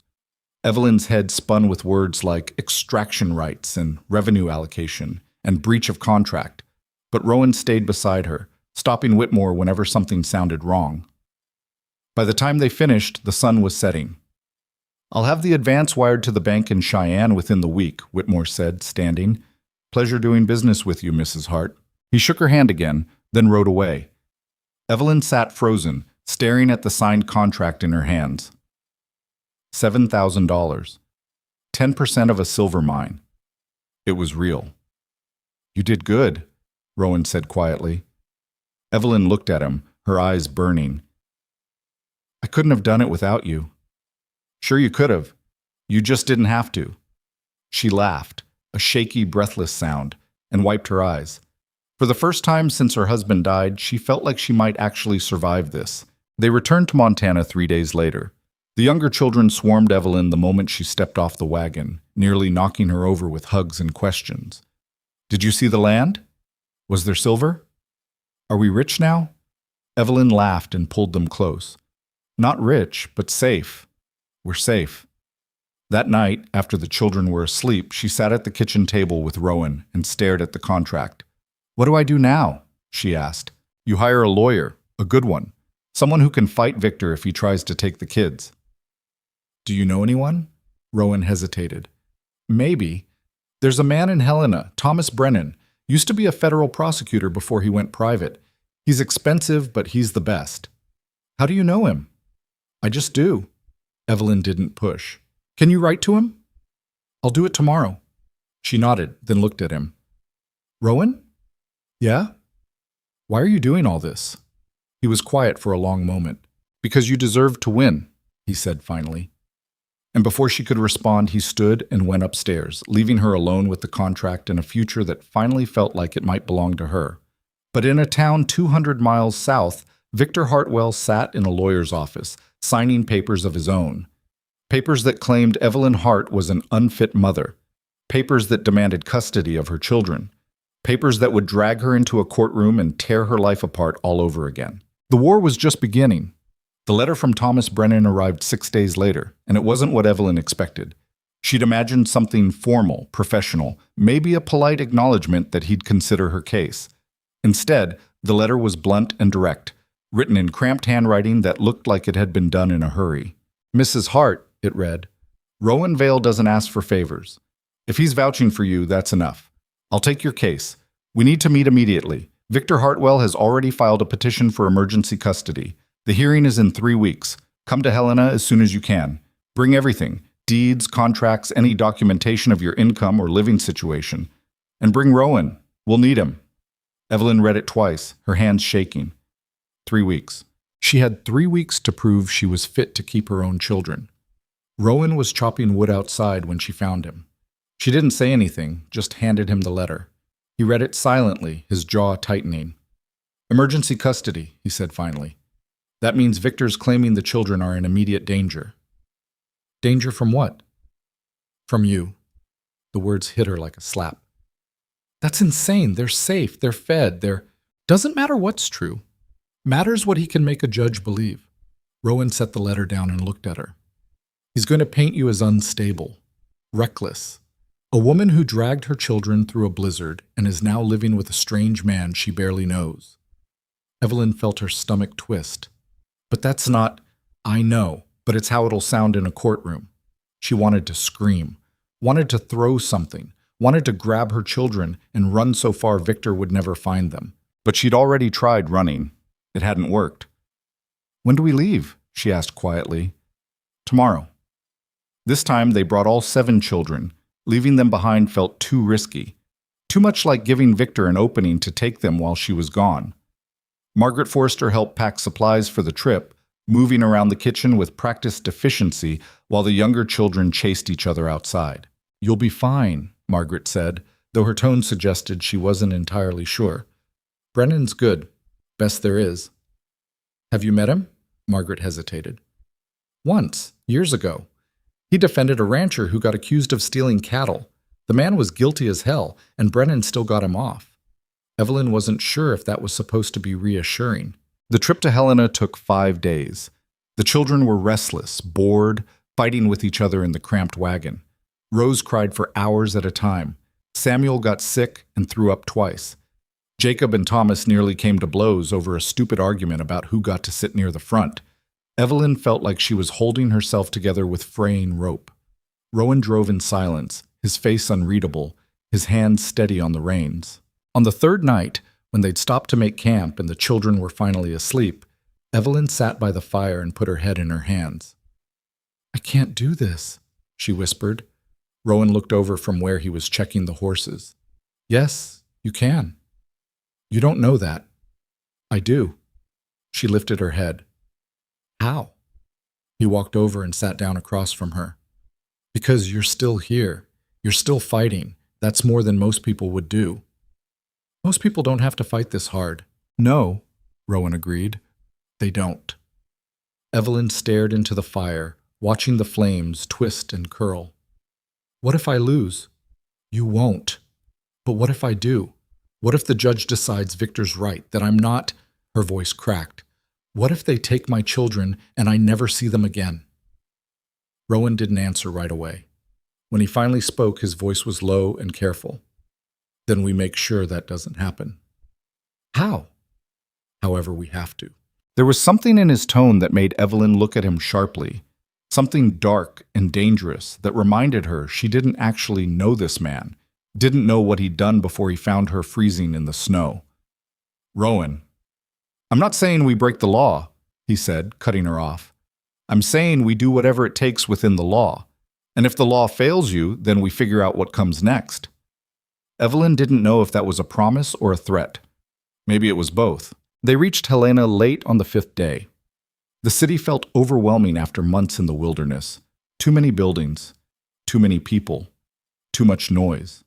Evelyn's head spun with words like extraction rights and revenue allocation and breach of contract, but Rowan stayed beside her, stopping Whitmore whenever something sounded wrong. By the time they finished, the sun was setting. I'll have the advance wired to the bank in Cheyenne within the week, Whitmore said, standing. Pleasure doing business with you, Mrs. Hart. He shook her hand again, then rode away. Evelyn sat frozen, staring at the signed contract in her hands. $7,000. 10% of a silver mine. It was real. You did good, Rowan said quietly. Evelyn looked at him, her eyes burning. I couldn't have done it without you. Sure you could have. You just didn't have to. She laughed, a shaky, breathless sound, and wiped her eyes. For the first time since her husband died, she felt like she might actually survive this. They returned to Montana 3 days later. The younger children swarmed Evelyn the moment she stepped off the wagon, nearly knocking her over with hugs and questions. Did you see the land? Was there silver? Are we rich now? Evelyn laughed and pulled them close. Not rich, but safe. We're safe. That night, after the children were asleep, she sat at the kitchen table with Rowan and stared at the contract. What do I do now? She asked. You hire a lawyer, a good one, someone who can fight Victor if he tries to take the kids. Do you know anyone? Rowan hesitated. Maybe. There's a man in Helena, Thomas Brennan. Used to be a federal prosecutor before he went private. He's expensive, but he's the best. How do you know him? I just do. Evelyn didn't push. Can you write to him? I'll do it tomorrow. She nodded, then looked at him. Rowan? Yeah? Why are you doing all this? He was quiet for a long moment. Because you deserve to win, he said finally. And before she could respond, he stood and went upstairs, leaving her alone with the contract and a future that finally felt like it might belong to her. But in a town 200 miles south, Victor Hartwell sat in a lawyer's office, signing papers of his own. Papers that claimed Evelyn Hart was an unfit mother. Papers that demanded custody of her children. Papers that would drag her into a courtroom and tear her life apart all over again. The war was just beginning. The letter from Thomas Brennan arrived 6 days later, and it wasn't what Evelyn expected. She'd imagined something formal, professional, maybe a polite acknowledgement that he'd consider her case. Instead, the letter was blunt and direct, written in cramped handwriting that looked like it had been done in a hurry. Mrs. Hart, it read, Rowan Vale doesn't ask for favors. If he's vouching for you, that's enough. I'll take your case. We need to meet immediately. Victor Hartwell has already filed a petition for emergency custody. The hearing is in 3 weeks. Come to Helena as soon as you can. Bring everything, deeds, contracts, any documentation of your income or living situation. And bring Rowan. We'll need him. Evelyn read it twice, her hands shaking. 3 weeks. She had 3 weeks to prove she was fit to keep her own children. Rowan was chopping wood outside when she found him. She didn't say anything, just handed him the letter. He read it silently, his jaw tightening. Emergency custody, he said finally. That means Victor's claiming the children are in immediate danger. Danger from what? From you. The words hit her like a slap. That's insane. They're safe. They're fed. They're Doesn't matter what's true. Matters what he can make a judge believe. Rowan set the letter down and looked at her. He's going to paint you as unstable, reckless, a woman who dragged her children through a blizzard and is now living with a strange man she barely knows. Evelyn felt her stomach twist. But that's not, I know, but it's how it'll sound in a courtroom. She wanted to scream, wanted to throw something, wanted to grab her children and run so far Victor would never find them. But she'd already tried running. It hadn't worked. When do we leave? She asked quietly. Tomorrow. This time they brought all 7 children. Leaving them behind felt too risky. Too much like giving Victor an opening to take them while she was gone. Margaret Forrester helped pack supplies for the trip, moving around the kitchen with practiced efficiency while the younger children chased each other outside. You'll be fine, Margaret said, though her tone suggested she wasn't entirely sure. Brennan's good. Best there is. Have you met him? Margaret hesitated. Once, years ago. He defended a rancher who got accused of stealing cattle. The man was guilty as hell, and Brennan still got him off. Evelyn wasn't sure if that was supposed to be reassuring. The trip to Helena took 5 days. The children were restless, bored, fighting with each other in the cramped wagon. Rose cried for hours at a time. Samuel got sick and threw up twice. Jacob and Thomas nearly came to blows over a stupid argument about who got to sit near the front. Evelyn felt like she was holding herself together with fraying rope. Rowan drove in silence, his face unreadable, his hands steady on the reins. On the 3rd night, when they'd stopped to make camp and the children were finally asleep, Evelyn sat by the fire and put her head in her hands. I can't do this, she whispered. Rowan looked over from where he was checking the horses. Yes, you can. You don't know that. I do. She lifted her head. How? He walked over and sat down across from her. Because you're still here. You're still fighting. That's more than most people would do. Most people don't have to fight this hard. No, Rowan agreed. They don't. Evelyn stared into the fire, watching the flames twist and curl. What if I lose? You won't. But what if I do? What if the judge decides Victor's right, that I'm not? Her voice cracked. What if they take my children and I never see them again? Rowan didn't answer right away. When he finally spoke, his voice was low and careful. Then we make sure that doesn't happen. How? However, we have to. There was something in his tone that made Evelyn look at him sharply, something dark and dangerous that reminded her she didn't actually know this man, didn't know what he'd done before he found her freezing in the snow. Rowan, I'm not saying we break the law, he said, cutting her off. I'm saying we do whatever it takes within the law. And if the law fails you, then we figure out what comes next. Evelyn didn't know if that was a promise or a threat. Maybe it was both. They reached Helena late on the 5th day. The city felt overwhelming after months in the wilderness. Too many buildings, too many people, too much noise.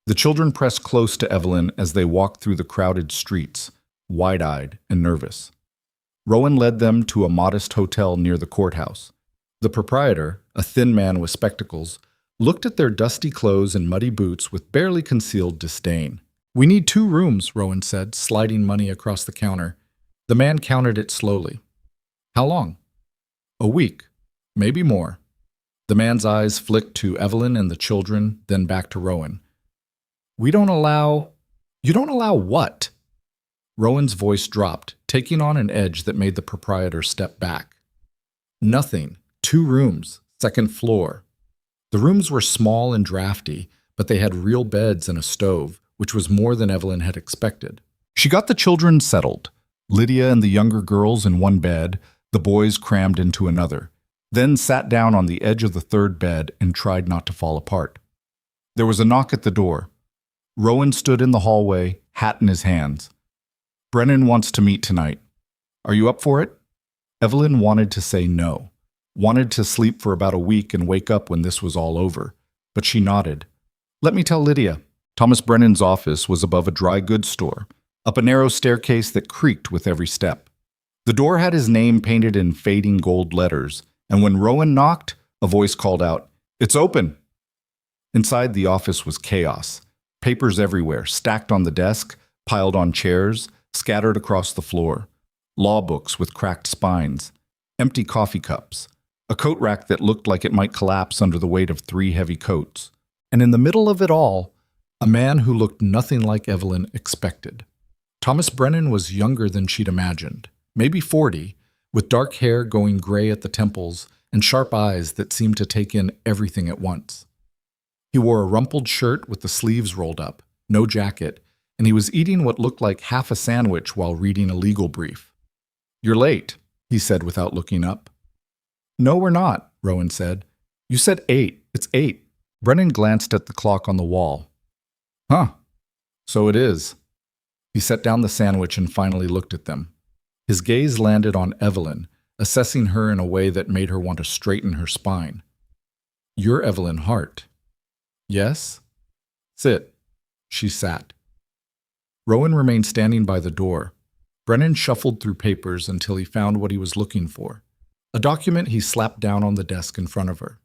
The children pressed close to Evelyn as they walked through the crowded streets, wide-eyed and nervous. Rowan led them to a modest hotel near the courthouse. The proprietor, a thin man with spectacles, looked at their dusty clothes and muddy boots with barely concealed disdain. We need 2 rooms, Rowan said, sliding money across the counter. The man counted it slowly. How long? A week, maybe more. The man's eyes flicked to Evelyn and the children, then back to Rowan. You don't allow what? Rowan's voice dropped, taking on an edge that made the proprietor step back. Nothing. 2 rooms, 2nd floor. The rooms were small and drafty, but they had real beds and a stove, which was more than Evelyn had expected. She got the children settled, Lydia and the younger girls in one bed, the boys crammed into another, then sat down on the edge of the 3rd bed and tried not to fall apart. There was a knock at the door. Rowan stood in the hallway, hat in his hands. Brennan wants to meet tonight. Are you up for it? Evelyn wanted to say no, wanted to sleep for about a week and wake up when this was all over, but she nodded. Let me tell Lydia. Thomas Brennan's office was above a dry goods store, up a narrow staircase that creaked with every step. The door had his name painted in fading gold letters, and when Rowan knocked, a voice called out, "It's open!" Inside the office was chaos. Papers everywhere, stacked on the desk, piled on chairs, scattered across the floor, law books with cracked spines, empty coffee cups, a coat rack that looked like it might collapse under the weight of 3 heavy coats, and in the middle of it all, a man who looked nothing like Evelyn expected. Thomas Brennan was younger than she'd imagined, maybe 40, with dark hair going gray at the temples and sharp eyes that seemed to take in everything at once. He wore a rumpled shirt with the sleeves rolled up, no jacket, and he was eating what looked like half a sandwich while reading a legal brief. "You're late," he said without looking up. "No, we're not," Rowan said. "You said 8. It's 8. Brennan glanced at the clock on the wall. "Huh. So it is." He set down the sandwich and finally looked at them. His gaze landed on Evelyn, assessing her in a way that made her want to straighten her spine. "You're Evelyn Hart." "Yes?" "Sit." She sat. Rowan remained standing by the door. Brennan shuffled through papers until he found what he was looking for. A document he slapped down on the desk in front of her.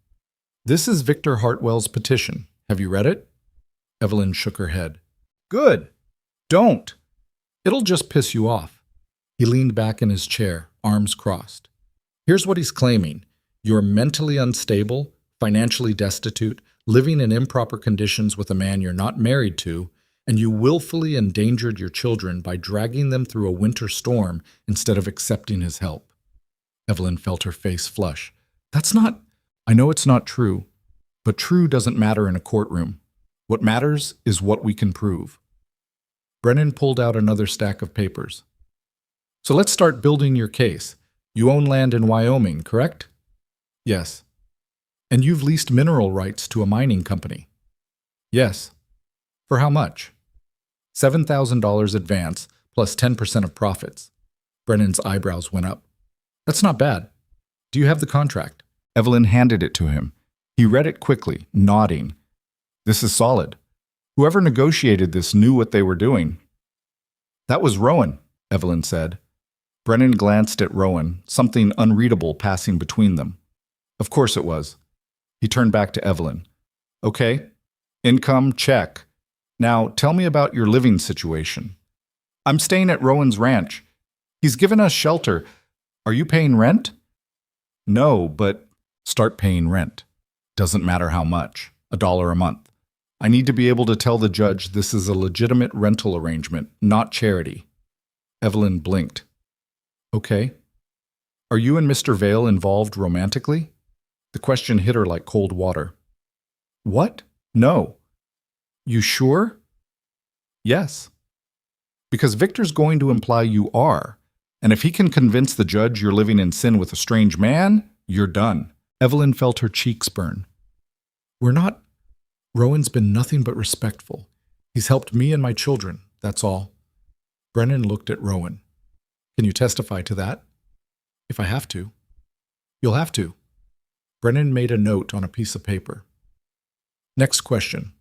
"This is Victor Hartwell's petition. Have you read it?" Evelyn shook her head. "Good. Don't. It'll just piss you off." He leaned back in his chair, arms crossed. "Here's what he's claiming. You're mentally unstable, financially destitute, living in improper conditions with a man you're not married to, and you willfully endangered your children by dragging them through a winter storm instead of accepting his help." Evelyn felt her face flush. "That's not—" "I know it's not true, but true doesn't matter in a courtroom. What matters is what we can prove." Brennan pulled out another stack of papers. "So let's start building your case. You own land in Wyoming, correct?" "Yes." "And you've leased mineral rights to a mining company?" "Yes." "For how much?" $7,000 advance plus 10% of profits. Brennan's eyebrows went up. "That's not bad. Do you have the contract?" Evelyn handed it to him. He read it quickly, nodding. "This is solid. Whoever negotiated this knew what they were doing." "That was Rowan," Evelyn said. Brennan glanced at Rowan, something unreadable passing between them. "Of course it was." He turned back to Evelyn. "Okay. Income, check. Now tell me about your living situation." "I'm staying at Rowan's ranch. He's given us shelter. Are you paying rent?" "No, but—" "Start paying rent. Doesn't matter how much. $1 a month. I need to be able to tell the judge this is a legitimate rental arrangement, not charity." Evelyn blinked. "Okay. Are you and Mr. Vale involved romantically?" The question hit her like cold water. "What? No." "You sure?" "Yes." "Because Victor's going to imply you are. And if he can convince the judge you're living in sin with a strange man, you're done." Evelyn felt her cheeks burn. "We're not. Rowan's been nothing but respectful. He's helped me and my children, that's all." Brennan looked at Rowan. "Can you testify to that?" "If I have to." "You'll have to." Brennan made a note on a piece of paper. "Next question.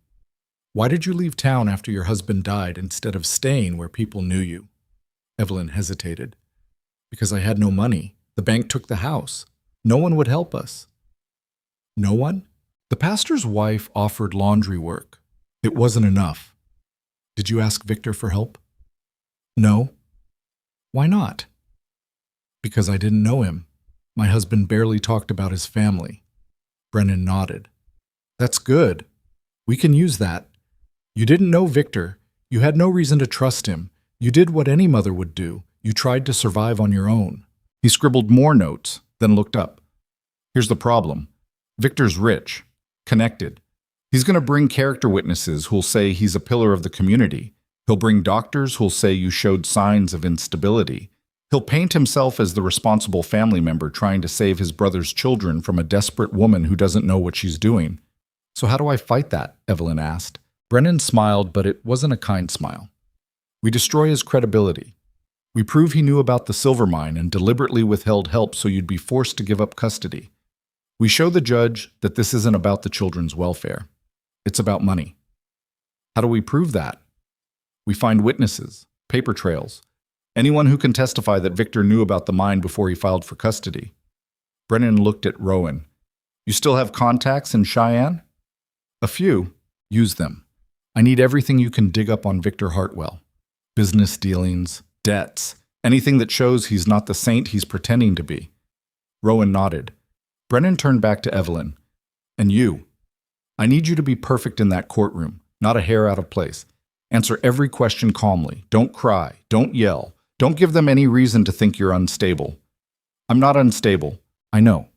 Why did you leave town after your husband died instead of staying where people knew you?" Evelyn hesitated. "Because I had no money. The bank took the house. No one would help us." "No one?" "The pastor's wife offered laundry work. It wasn't enough." "Did you ask Victor for help?" "No." "Why not?" "Because I didn't know him. My husband barely talked about his family." Brennan nodded. "That's good. We can use that. You didn't know Victor. You had no reason to trust him. You did what any mother would do. You tried to survive on your own." He scribbled more notes, then looked up. "Here's the problem. Victor's rich, connected. He's going to bring character witnesses who'll say he's a pillar of the community. He'll bring doctors who'll say you showed signs of instability. He'll paint himself as the responsible family member trying to save his brother's children from a desperate woman who doesn't know what she's doing." "So how do I fight that?" Evelyn asked. Brennan smiled, but it wasn't a kind smile. "We destroy his credibility. We prove he knew about the silver mine and deliberately withheld help so you'd be forced to give up custody. We show the judge that this isn't about the children's welfare. It's about money." "How do we prove that?" "We find witnesses, paper trails, anyone who can testify that Victor knew about the mine before he filed for custody." Brennan looked at Rowan. "You still have contacts in Cheyenne?" "A few. Use them. I need everything you can dig up on Victor Hartwell. business dealings, debts, anything that shows he's not the saint he's pretending to be. Rowan nodded. Brennan turned back to Evelyn. And you. I need you to be perfect in that courtroom, not a hair out of place. Answer every question calmly. Don't cry. Don't yell. Don't give them any reason to think you're unstable. I'm not unstable. I know.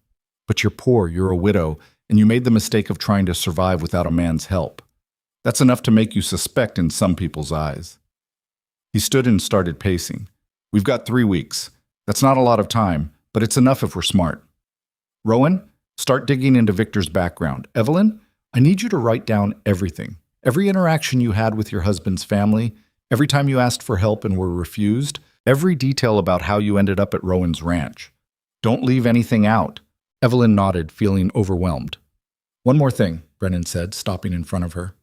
But you're poor, you're a widow, and you made the mistake of trying to survive without a man's help. That's enough to make you suspect in some people's eyes. He stood and started pacing. We've got 3 weeks. That's not a lot of time, but it's enough if we're smart. Rowan, start digging into Victor's background. Evelyn, I need you to write down everything. Every interaction you had with your husband's family, every time you asked for help and were refused, every detail about how you ended up at Rowan's ranch. Don't leave anything out. Evelyn nodded, feeling overwhelmed. One more thing, Brennan said, stopping in front of her.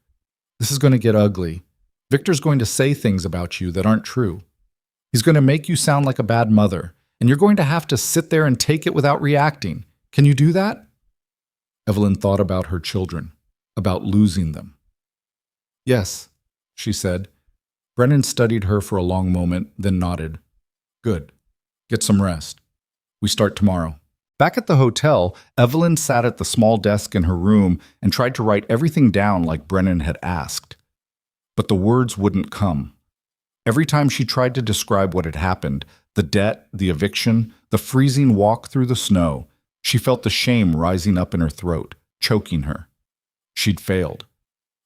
This is going to get ugly. Victor's going to say things about you that aren't true. He's going to make you sound like a bad mother, and you're going to have to sit there and take it without reacting. Can you do that? Evelyn thought about her children, about losing them. Yes, she said. Brennan studied her for a long moment, then nodded. Good. Get some rest. We start tomorrow. Back at the hotel, Evelyn sat at the small desk in her room and tried to write everything down like Brennan had asked. But the words wouldn't come. Every time she tried to describe what had happened, the debt, the eviction, the freezing walk through the snow, she felt the shame rising up in her throat, choking her. She'd failed.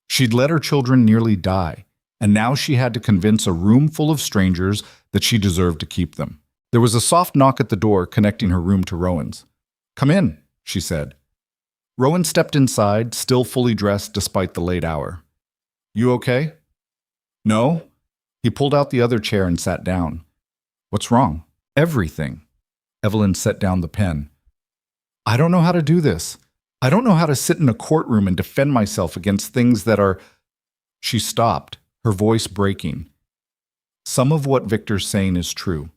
She'd let her children nearly die, and now she had to convince a room full of strangers that she deserved to keep them. There was a soft knock at the door connecting her room to Rowan's. Come in, she said. Rowan stepped inside, still fully dressed despite the late hour. You okay? No? He pulled out the other chair and sat down. What's wrong? Everything. Evelyn set down the pen. I don't know how to do this. I don't know how to sit in a courtroom and defend myself against things that are... She stopped, her voice breaking. Some of what Victor's saying is true.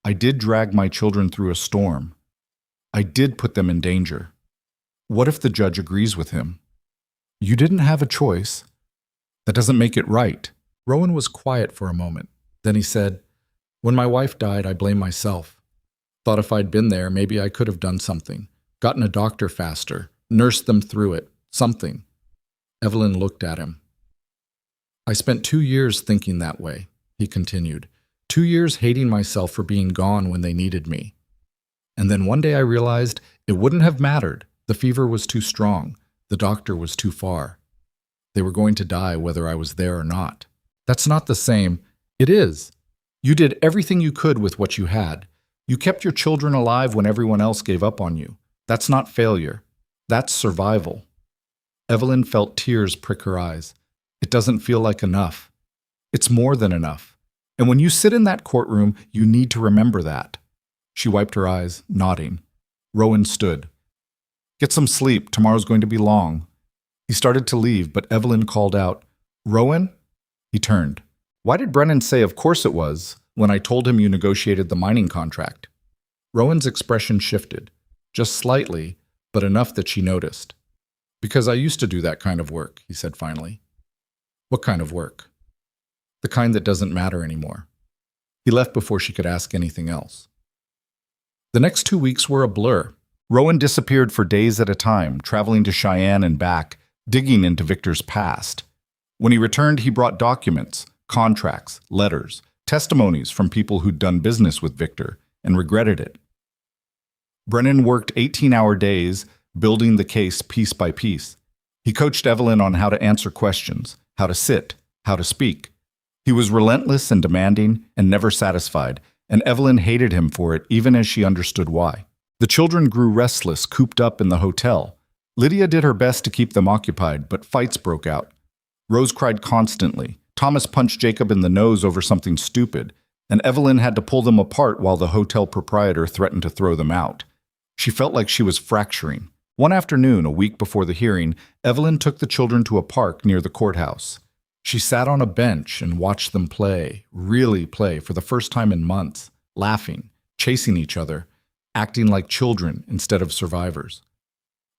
I did drag my children through a storm. I did put them in danger. What if the judge agrees with him? You didn't have a choice. That doesn't make it right. Rowan was quiet for a moment. Then he said, When my wife died, I blamed myself. Thought if I'd been there, maybe I could have done something. Gotten a doctor faster. Nursed them through it. Something. Evelyn looked at him. I spent 2 years thinking that way, he continued. 2 years hating myself for being gone when they needed me. And then one day I realized it wouldn't have mattered. The fever was too strong. The doctor was too far. They were going to die whether I was there or not. That's not the same. It is. You did everything you could with what you had. You kept your children alive when everyone else gave up on you. That's not failure. That's survival. Evelyn felt tears prick her eyes. It doesn't feel like enough. It's more than enough. And when you sit in that courtroom, you need to remember that. She wiped her eyes, nodding. Rowan stood. Get some sleep. Tomorrow's going to be long. He started to leave, but Evelyn called out, Rowan? He turned. Why did Brennan say of course it was when I told him you negotiated the mining contract? Rowan's expression shifted, just slightly, but enough that she noticed. Because I used to do that kind of work, he said finally. What kind of work? The kind that doesn't matter anymore. He left before she could ask anything else. The next 2 weeks were a blur. Rowan disappeared for days at a time, traveling to Cheyenne and back, digging into Victor's past. When he returned, he brought documents, contracts, letters, testimonies from people who'd done business with Victor and regretted it. Brennan worked 18-hour days, building the case piece by piece. He coached Evelyn on how to answer questions, how to sit, how to speak. He was relentless and demanding and never satisfied, and Evelyn hated him for it even as she understood why. The children grew restless, cooped up in the hotel. Lydia did her best to keep them occupied, but fights broke out. Rose cried constantly. Thomas punched Jacob in the nose over something stupid, and Evelyn had to pull them apart while the hotel proprietor threatened to throw them out. She felt like she was fracturing. One afternoon, a week before the hearing, Evelyn took the children to a park near the courthouse. She sat on a bench and watched them play, really play, for the first time in months, laughing, chasing each other, acting like children instead of survivors.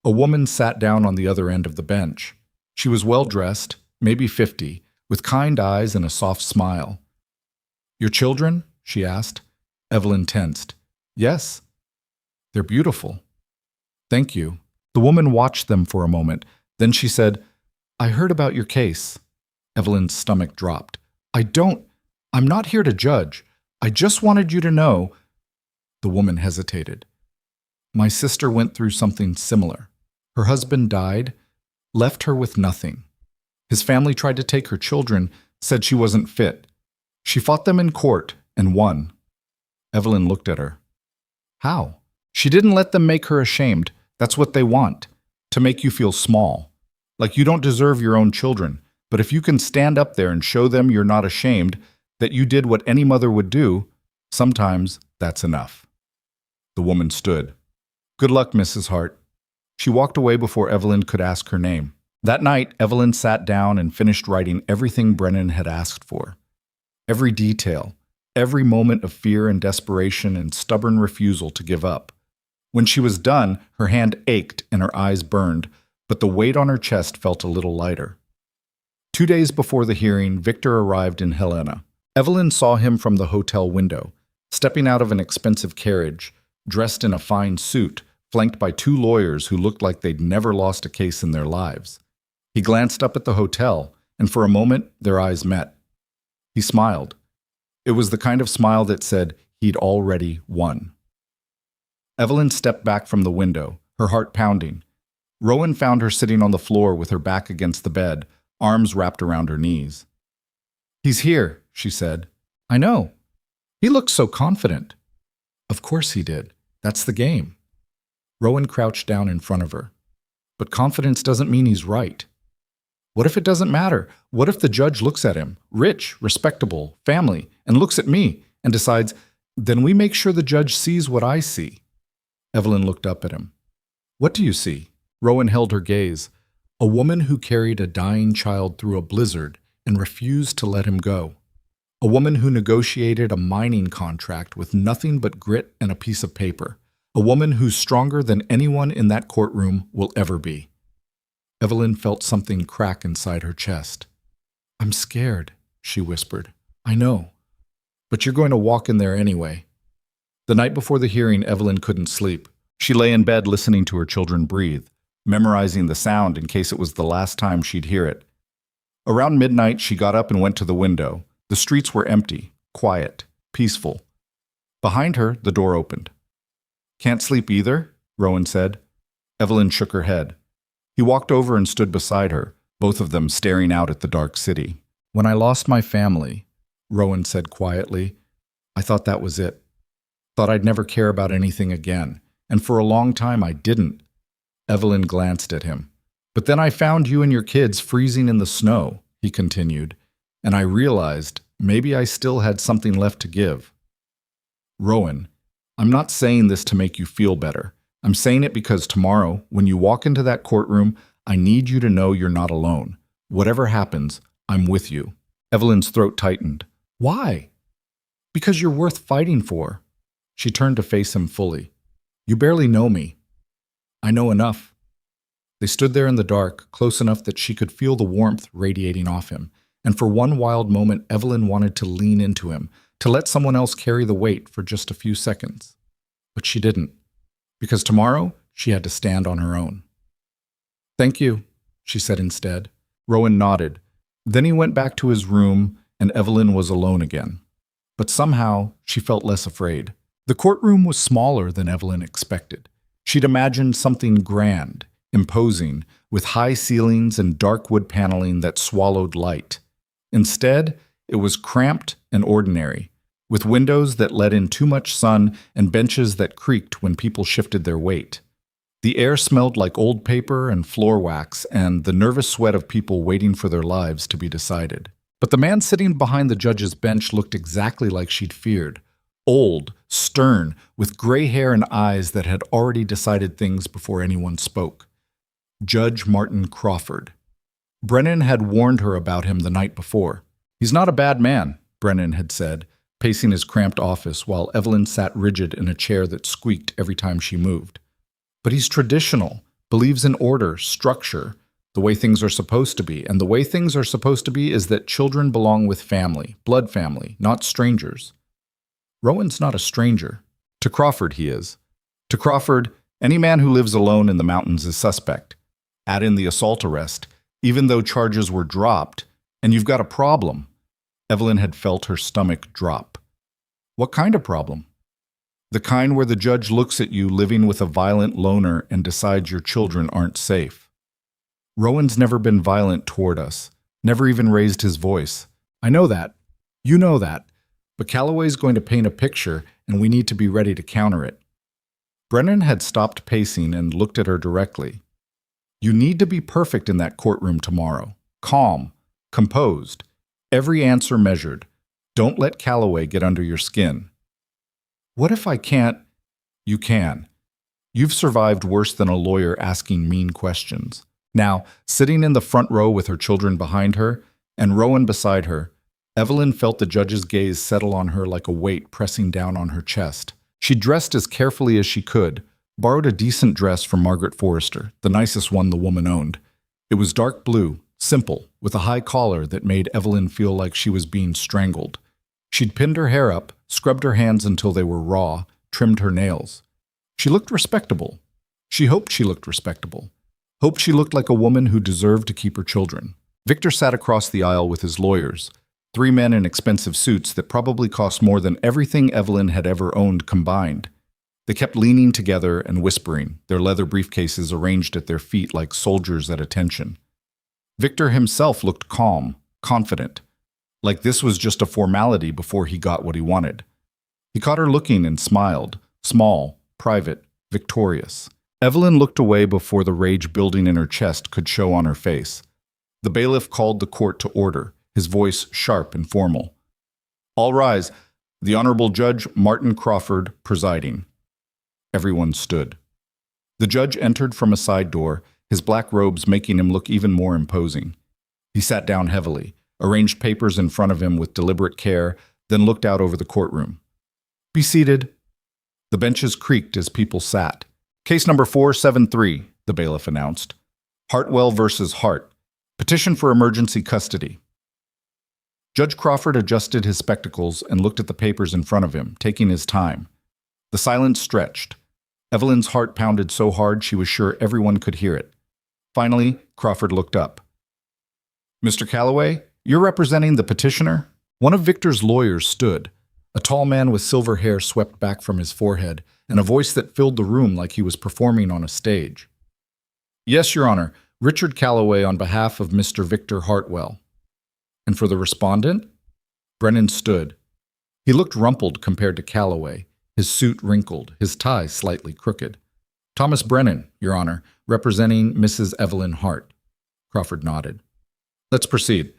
A woman sat down on the other end of the bench. She was well-dressed, maybe 50, with kind eyes and a soft smile. Your children? She asked. Evelyn tensed. Yes. They're beautiful. Thank you. The woman watched them for a moment. Then she said, I heard about your case. Evelyn's stomach dropped. I'm not here to judge. I just wanted you to know. The woman hesitated. My sister went through something similar. Her husband died, left her with nothing. His family tried to take her children, said she wasn't fit. She fought them in court and won. Evelyn looked at her. How? She didn't let them make her ashamed. That's what they want, to make you feel small, like you don't deserve your own children. But if you can stand up there and show them you're not ashamed, that you did what any mother would do, sometimes that's enough. The woman stood. Good luck, Mrs. Hart. She walked away before Evelyn could ask her name. That night, Evelyn sat down and finished writing everything Brennan had asked for. Every detail, every moment of fear and desperation and stubborn refusal to give up. When she was done, her hand ached and her eyes burned, but the weight on her chest felt a little lighter. 2 days before the hearing, Victor arrived in Helena. Evelyn saw him from the hotel window, stepping out of an expensive carriage, dressed in a fine suit, flanked by 2 lawyers who looked like they'd never lost a case in their lives. He glanced up at the hotel, and for a moment, their eyes met. He smiled. It was the kind of smile that said he'd already won. Evelyn stepped back from the window, her heart pounding. Rowan found her sitting on the floor with her back against the bed, arms wrapped around her knees. He's here, she said. I know. He looked so confident. Of course he did. That's the game. Rowan crouched down in front of her. But confidence doesn't mean he's right. What if it doesn't matter? What if the judge looks at him, rich, respectable, family, and looks at me and decides, then we make sure the judge sees what I see. Evelyn looked up at him. What do you see? Rowan held her gaze. A woman who carried a dying child through a blizzard and refused to let him go. A woman who negotiated a mining contract with nothing but grit and a piece of paper. A woman who's stronger than anyone in that courtroom will ever be. Evelyn felt something crack inside her chest. I'm scared, she whispered. I know. But you're going to walk in there anyway. The night before the hearing, Evelyn couldn't sleep. She lay in bed listening to her children breathe, memorizing the sound in case it was the last time she'd hear it. Around midnight, she got up and went to the window. The streets were empty, quiet, peaceful. Behind her, the door opened. Can't sleep either? Rowan said. Evelyn shook her head. He walked over and stood beside her, both of them staring out at the dark city. When I lost my family, Rowan said quietly, I thought that was it. Thought I'd never care about anything again, and for a long time I didn't. Evelyn glanced at him. But then I found you and your kids freezing in the snow, he continued, and I realized maybe I still had something left to give. Rowan, I'm not saying this to make you feel better. I'm saying it because tomorrow, when you walk into that courtroom, I need you to know you're not alone. Whatever happens, I'm with you. Evelyn's throat tightened. Why? Because you're worth fighting for. She turned to face him fully. You barely know me. I know enough. They stood there in the dark, close enough that she could feel the warmth radiating off him, and for one wild moment Evelyn wanted to lean into him, to let someone else carry the weight for just a few seconds. But she didn't, because tomorrow she had to stand on her own. Thank you, she said instead. Rowan nodded. Then he went back to his room, and Evelyn was alone again. But somehow she felt less afraid. The courtroom was smaller than Evelyn expected. She'd imagined something grand, imposing, with high ceilings and dark wood paneling that swallowed light. Instead, it was cramped and ordinary, with windows that let in too much sun and benches that creaked when people shifted their weight. The air smelled like old paper and floor wax and the nervous sweat of people waiting for their lives to be decided. But the man sitting behind the judge's bench looked exactly like she'd feared. Old, stern, with gray hair and eyes that had already decided things before anyone spoke. Judge Martin Crawford. Brennan had warned her about him the night before. He's not a bad man, Brennan had said, pacing his cramped office while Evelyn sat rigid in a chair that squeaked every time she moved. But he's traditional, believes in order, structure, the way things are supposed to be. And the way things are supposed to be is that children belong with family, blood family, not strangers. Rowan's not a stranger. To Crawford, he is. To Crawford, any man who lives alone in the mountains is suspect. Add in the assault arrest, even though charges were dropped, and you've got a problem. Evelyn had felt her stomach drop. What kind of problem? The kind where the judge looks at you living with a violent loner and decides your children aren't safe. Rowan's never been violent toward us, never even raised his voice. I know that. You know that. But Calloway's going to paint a picture, and we need to be ready to counter it. Brennan had stopped pacing and looked at her directly. You need to be perfect in that courtroom tomorrow. Calm, composed, every answer measured. Don't let Calloway get under your skin. What if I can't? You can. You've survived worse than a lawyer asking mean questions. Now, sitting in the front row with her children behind her and Rowan beside her, Evelyn felt the judge's gaze settle on her like a weight pressing down on her chest. She dressed as carefully as she could, borrowed a decent dress from Margaret Forrester, the nicest one the woman owned. It was dark blue, simple, with a high collar that made Evelyn feel like she was being strangled. She'd pinned her hair up, scrubbed her hands until they were raw, trimmed her nails. She looked respectable. She hoped she looked respectable. Hoped she looked like a woman who deserved to keep her children. Victor sat across the aisle with his lawyers, 3 men in expensive suits that probably cost more than everything Evelyn had ever owned combined. They kept leaning together and whispering, their leather briefcases arranged at their feet like soldiers at attention. Victor himself looked calm, confident, like this was just a formality before he got what he wanted. He caught her looking and smiled, small, private, victorious. Evelyn looked away before the rage building in her chest could show on her face. The bailiff called the court to order, his voice sharp and formal. All rise. The Honorable Judge Martin Crawford presiding. Everyone stood. The judge entered from a side door, his black robes making him look even more imposing. He sat down heavily, arranged papers in front of him with deliberate care, then looked out over the courtroom. Be seated. The benches creaked as people sat. Case number 473, the bailiff announced. Hartwell versus Hart. Petition for emergency custody. Judge Crawford adjusted his spectacles and looked at the papers in front of him, taking his time. The silence stretched. Evelyn's heart pounded so hard she was sure everyone could hear it. Finally, Crawford looked up. Mr. Calloway, you're representing the petitioner? One of Victor's lawyers stood, a tall man with silver hair swept back from his forehead, and a voice that filled the room like he was performing on a stage. Yes, Your Honor, Richard Calloway on behalf of Mr. Victor Hartwell. And for the respondent? Brennan stood. He looked rumpled compared to Calloway, his suit wrinkled, his tie slightly crooked. Thomas Brennan, Your Honor, representing Mrs. Evelyn Hart. Crawford nodded. Let's proceed.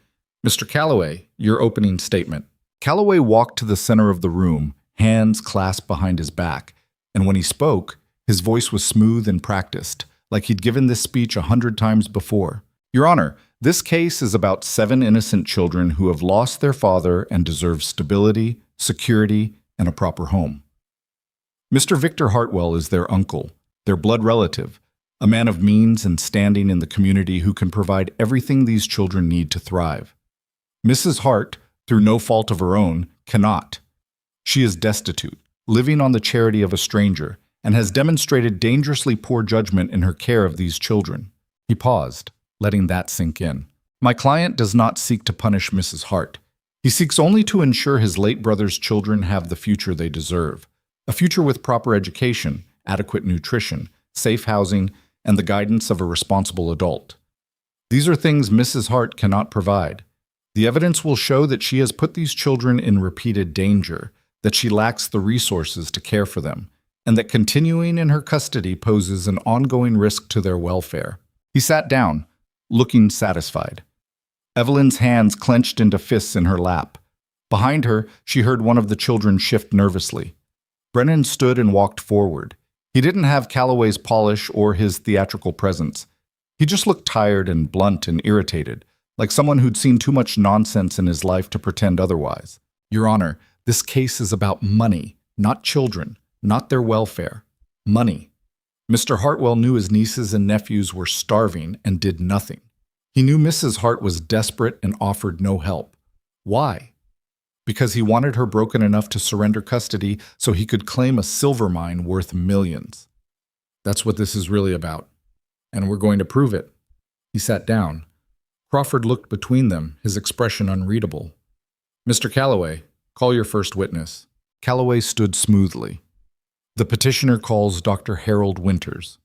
Mr. Calloway, your opening statement. Calloway walked to the center of the room, hands clasped behind his back, and when he spoke, his voice was smooth and practiced, like he'd given this speech 100 times before. Your Honor, this case is about 7 innocent children who have lost their father and deserve stability, security, and a proper home. Mr. Victor Hartwell is their uncle, their blood relative, a man of means and standing in the community who can provide everything these children need to thrive. Mrs. Hart, through no fault of her own, cannot. She is destitute, living on the charity of a stranger, and has demonstrated dangerously poor judgment in her care of these children. He paused, letting that sink in. My client does not seek to punish Mrs. Hart. He seeks only to ensure his late brother's children have the future they deserve, a future with proper education, adequate nutrition, safe housing, and the guidance of a responsible adult. These are things Mrs. Hart cannot provide. The evidence will show that she has put these children in repeated danger, that she lacks the resources to care for them, and that continuing in her custody poses an ongoing risk to their welfare. He sat down, looking satisfied. Evelyn's hands clenched into fists in her lap. Behind her, she heard one of the children shift nervously. Brennan stood and walked forward. He didn't have Calloway's polish or his theatrical presence. He just looked tired and blunt and irritated, like someone who'd seen too much nonsense in his life to pretend otherwise. Your Honor, this case is about money, not children, not their welfare. Money. Mr. Hartwell knew his nieces and nephews were starving and did nothing. He knew Mrs. Hart was desperate and offered no help. Why? Because he wanted her broken enough to surrender custody so he could claim a silver mine worth millions. That's what this is really about, and we're going to prove it. He sat down. Crawford looked between them, his expression unreadable. Mr. Calloway, call your first witness. Calloway stood smoothly. The petitioner calls Dr. Harold Winters.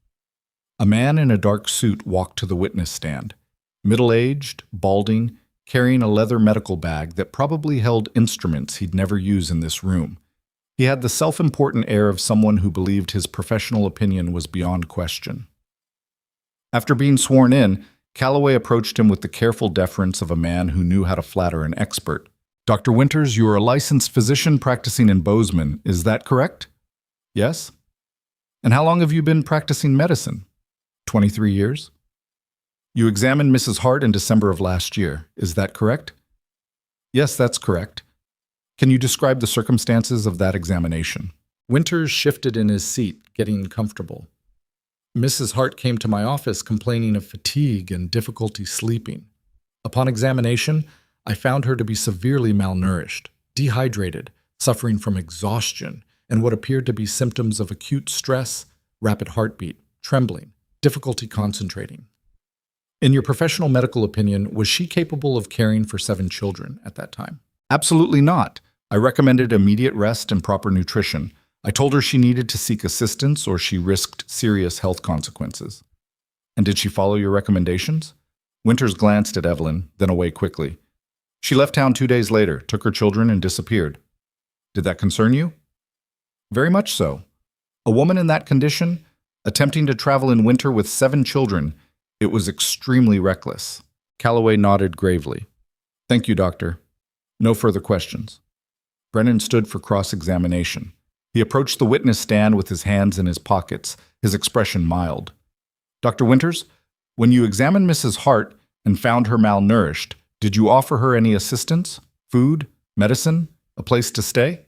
A man in a dark suit walked to the witness stand. Middle-aged, balding, carrying a leather medical bag that probably held instruments he'd never use in this room. He had the self-important air of someone who believed his professional opinion was beyond question. After being sworn in, Calloway approached him with the careful deference of a man who knew how to flatter an expert. Dr. Winters, you are a licensed physician practicing in Bozeman, is that correct? Yes? And how long have you been practicing medicine? 23 years? You examined Mrs. Hart in December of last year, is that correct? Yes, that's correct. Can you describe the circumstances of that examination? Winters shifted in his seat, getting comfortable. Mrs. Hart came to my office complaining of fatigue and difficulty sleeping. Upon examination, I found her to be severely malnourished, dehydrated, suffering from exhaustion, and what appeared to be symptoms of acute stress, rapid heartbeat, trembling, difficulty concentrating. In your professional medical opinion, was she capable of caring for 7 children at that time? Absolutely not. I recommended immediate rest and proper nutrition. I told her she needed to seek assistance or she risked serious health consequences. And did she follow your recommendations? Winters glanced at Evelyn, then away quickly. She left town 2 days later, took her children, and disappeared. Did that concern you? Very much so. A woman in that condition, attempting to travel in winter with 7 children, it was extremely reckless. Calloway nodded gravely. Thank you, doctor. No further questions. Brennan stood for cross-examination. He approached the witness stand with his hands in his pockets, his expression mild. Dr. Winters, when you examined Mrs. Hart and found her malnourished, did you offer her any assistance, food, medicine, a place to stay?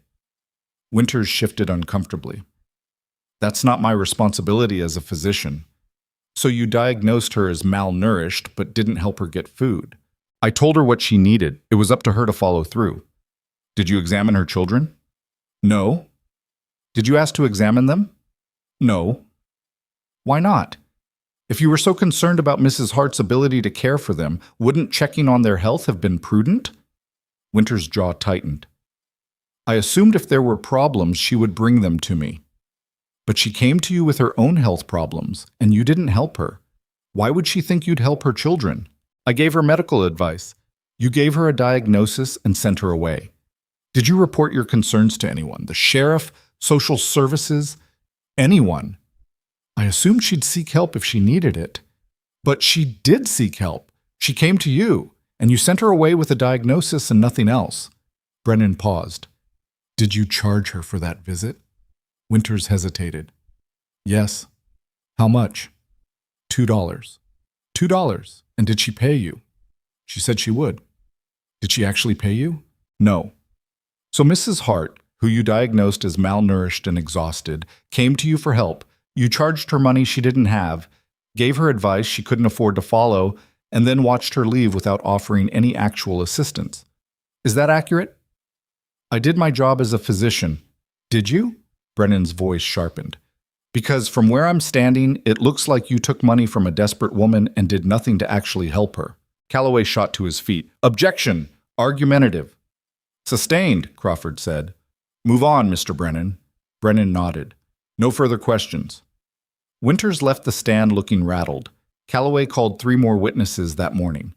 Winters shifted uncomfortably. That's not my responsibility as a physician. So you diagnosed her as malnourished but didn't help her get food. I told her what she needed. It was up to her to follow through. Did you examine her children? No. Did you ask to examine them? No. Why not? If you were so concerned about Mrs. Hart's ability to care for them, wouldn't checking on their health have been prudent? Winters' jaw tightened. I assumed if there were problems, she would bring them to me. But she came to you with her own health problems, and you didn't help her. Why would she think you'd help her children? I gave her medical advice. You gave her a diagnosis and sent her away. Did you report your concerns to anyone? The sheriff, social services, anyone? I assumed she'd seek help if she needed it. But she did seek help. She came to you, and you sent her away with a diagnosis and nothing else. Brennan paused. Did you charge her for that visit? Winters hesitated. Yes. How much? $2. $2. And did she pay you? She said she would. Did she actually pay you? No. So Mrs. Hart, who you diagnosed as malnourished and exhausted, came to you for help. You charged her money she didn't have, gave her advice she couldn't afford to follow, and then watched her leave without offering any actual assistance. Is that accurate? I did my job as a physician. Did you? Brennan's voice sharpened. Because from where I'm standing, it looks like you took money from a desperate woman and did nothing to actually help her. Calloway shot to his feet. Objection! Argumentative. Sustained, Crawford said. Move on, Mr. Brennan. Brennan nodded. No further questions. Winters left the stand looking rattled. Calloway called 3 more witnesses that morning.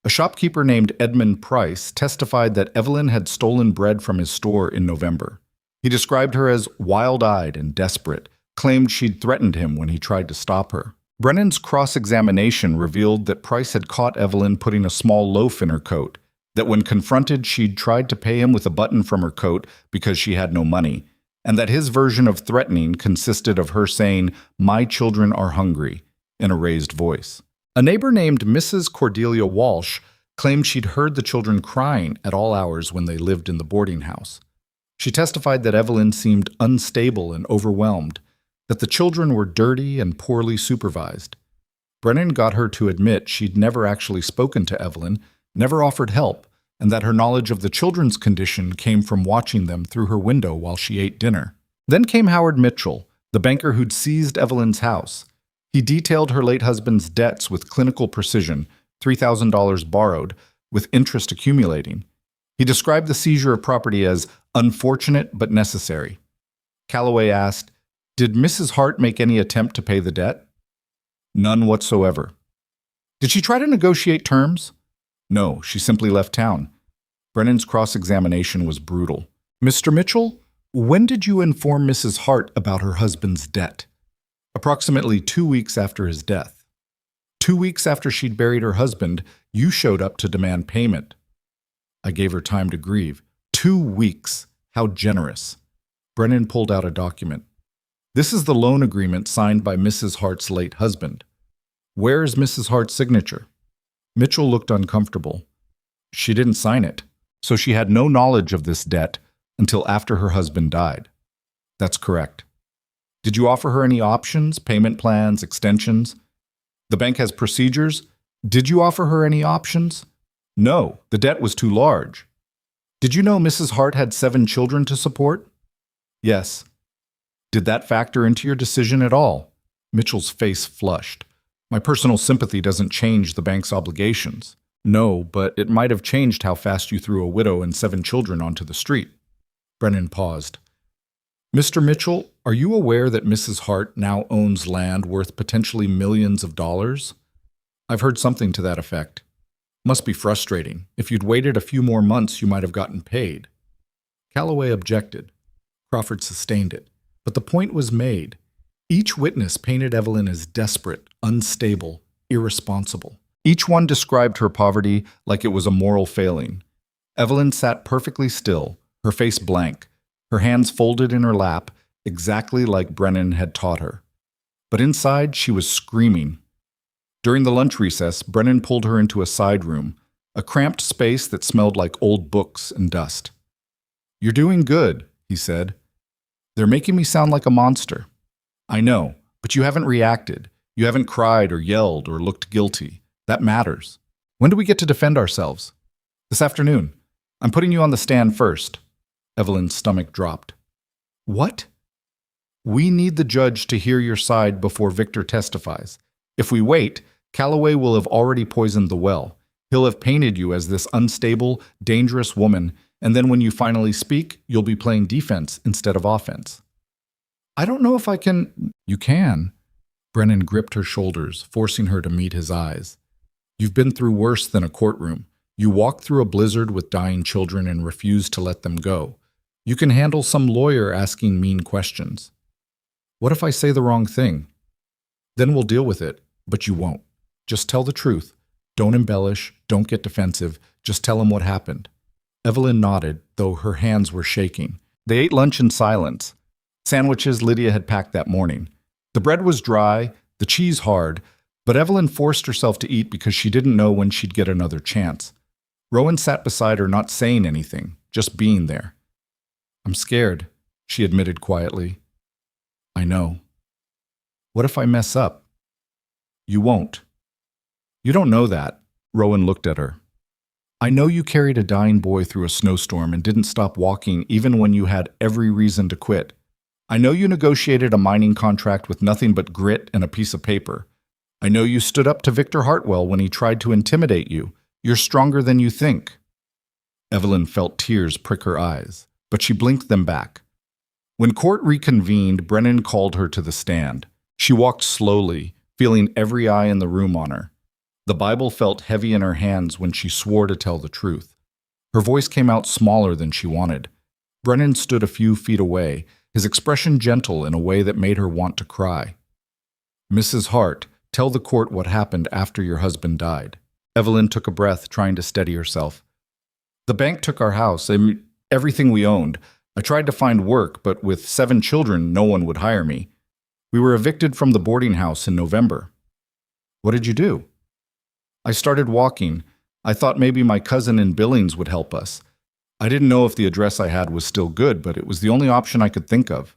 A shopkeeper named Edmund Price testified that Evelyn had stolen bread from his store in November. He described her as wild-eyed and desperate, claimed she'd threatened him when he tried to stop her. Brennan's cross-examination revealed that Price had caught Evelyn putting a small loaf in her coat, that when confronted she'd tried to pay him with a button from her coat because she had no money, and that his version of threatening consisted of her saying, "My children are hungry," in a raised voice. A neighbor named Mrs. Cordelia Walsh claimed she'd heard the children crying at all hours when they lived in the boarding house. She testified that Evelyn seemed unstable and overwhelmed, that the children were dirty and poorly supervised. Brennan got her to admit she'd never actually spoken to Evelyn, never offered help, and that her knowledge of the children's condition came from watching them through her window while she ate dinner. Then came Howard Mitchell, the banker who'd seized Evelyn's house. He detailed her late husband's debts with clinical precision, $3,000 borrowed, with interest accumulating. He described the seizure of property as unfortunate but necessary. Calloway asked, "Did Mrs. Hart make any attempt to pay the debt?" "None whatsoever." "Did she try to negotiate terms?" "No, she simply left town." Brennan's cross-examination was brutal. "Mr. Mitchell, when did you inform Mrs. Hart about her husband's debt?" "Approximately 2 weeks after his death." 2 weeks after she'd buried her husband, you showed up to demand payment." "I gave her time to grieve." 2 weeks. How generous." Brennan pulled out a document. "This is the loan agreement signed by Mrs. Hart's late husband." "Where is Mrs. Hart's signature?" Mitchell looked uncomfortable. "She didn't sign it, so she had no knowledge of this debt until after her husband died." "That's correct." "Did you offer her any options, payment plans, extensions?" "The bank has procedures." "Did you offer her any options?" "No, the debt was too large." "Did you know Mrs. Hart had 7 children to support?" "Yes." "Did that factor into your decision at all?" Mitchell's face flushed. "My personal sympathy doesn't change the bank's obligations." "No, but it might have changed how fast you threw a widow and 7 children onto the street." Brennan paused. "Mr. Mitchell, are you aware that Mrs. Hart now owns land worth potentially millions of dollars?" "I've heard something to that effect." "Must be frustrating. If you'd waited a few more months, you might have gotten paid." Calloway objected. Crawford sustained it. But the point was made. Each witness painted Evelyn as desperate, unstable, irresponsible. Each one described her poverty like it was a moral failing. Evelyn sat perfectly still, her face blank, her hands folded in her lap, exactly like Brennan had taught her. But inside, she was screaming. During the lunch recess, Brennan pulled her into a side room, a cramped space that smelled like old books and dust. "You're doing good," he said. "They're making me sound like a monster." "I know, but you haven't reacted. You haven't cried or yelled or looked guilty. That matters. When do we get to defend ourselves?" "This afternoon. I'm putting you on the stand first." Evelyn's stomach dropped. "What?" "We need the judge to hear your side before Victor testifies. If we wait, Calloway will have already poisoned the well. He'll have painted you as this unstable, dangerous woman, and then when you finally speak, you'll be playing defense instead of offense." "I don't know if I can—" "You can." Brennan gripped her shoulders, forcing her to meet his eyes. "You've been through worse than a courtroom. You walked through a blizzard with dying children and refused to let them go. You can handle some lawyer asking mean questions. What if I say the wrong thing? Then we'll deal with it, but you won't. Just tell the truth. Don't embellish, don't get defensive, just tell him what happened." Evelyn nodded, though her hands were shaking. They ate lunch in silence. Sandwiches Lydia had packed that morning. The bread was dry, the cheese hard, but Evelyn forced herself to eat because she didn't know when she'd get another chance. Rowan sat beside her, not saying anything, just being there. "I'm scared," she admitted quietly. "I know." "What if I mess up?" "You won't." "You don't know that." Rowan looked at her. "I know you carried a dying boy through a snowstorm and didn't stop walking even when you had every reason to quit. I know you negotiated a mining contract with nothing but grit and a piece of paper. I know you stood up to Victor Hartwell when he tried to intimidate you. You're stronger than you think." Evelyn felt tears prick her eyes, but she blinked them back. When court reconvened, Brennan called her to the stand. She walked slowly, feeling every eye in the room on her. The Bible felt heavy in her hands when she swore to tell the truth. Her voice came out smaller than she wanted. Brennan stood a few feet away, his expression gentle in a way that made her want to cry. "Mrs. Hart, tell the court what happened after your husband died." Evelyn took a breath, trying to steady herself. "The bank took our house, everything we owned. I tried to find work, but with 7 children, no one would hire me. We were evicted from the boarding house in November." "What did you do?" "I started walking. I thought maybe my cousin in Billings would help us. I didn't know if the address I had was still good, but it was the only option I could think of."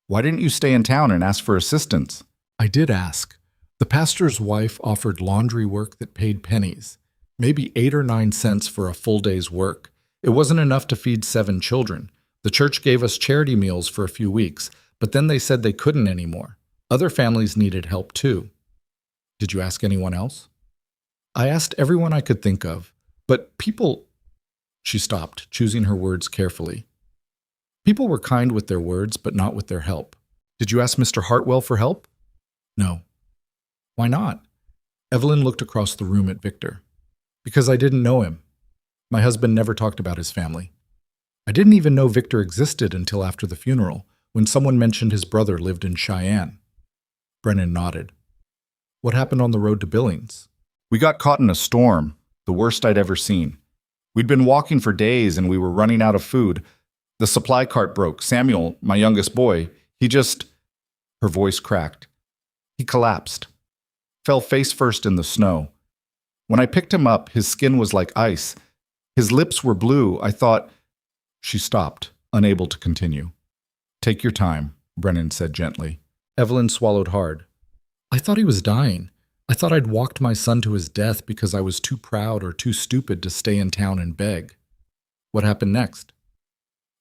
Why didn't you stay in town and ask for assistance? I did ask. The pastor's wife offered laundry work that paid pennies, maybe 8 or 9 cents for a full day's work. It wasn't enough to feed 7 children. The church gave us charity meals for a few weeks, but then they said they couldn't anymore. Other families needed help too. Did you ask anyone else? I asked everyone I could think of, but people... She stopped, choosing her words carefully. People were kind with their words, but not with their help. Did you ask Mr. Hartwell for help? No. Why not? Evelyn looked across the room at Victor. Because I didn't know him. My husband never talked about his family. I didn't even know Victor existed until after the funeral, when someone mentioned his brother lived in Cheyenne. Brennan nodded. What happened on the road to Billings? We got caught in a storm, the worst I'd ever seen. We'd been walking for days and we were running out of food. The supply cart broke. Samuel, my youngest boy, he just... Her voice cracked. He collapsed. Fell face first in the snow. When I picked him up, his skin was like ice. His lips were blue. I thought... She stopped, unable to continue. Take your time, Brennan said gently. Evelyn swallowed hard. I thought he was dying. I thought I'd walked my son to his death because I was too proud or too stupid to stay in town and beg. What happened next?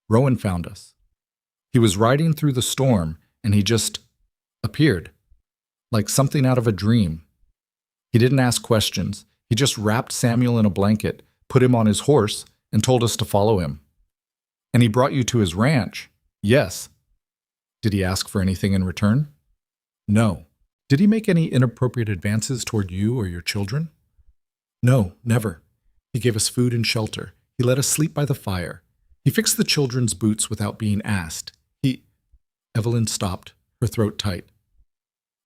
Rowan found us. He was riding through the storm, and he just appeared, like something out of a dream. He didn't ask questions. He just wrapped Samuel in a blanket, put him on his horse, and told us to follow him. And he brought you to his ranch. Yes. Did he ask for anything in return? No. Did he make any inappropriate advances toward you or your children? No, never. He gave us food and shelter. He let us sleep by the fire. He fixed the children's boots without being asked. Evelyn stopped, her throat tight.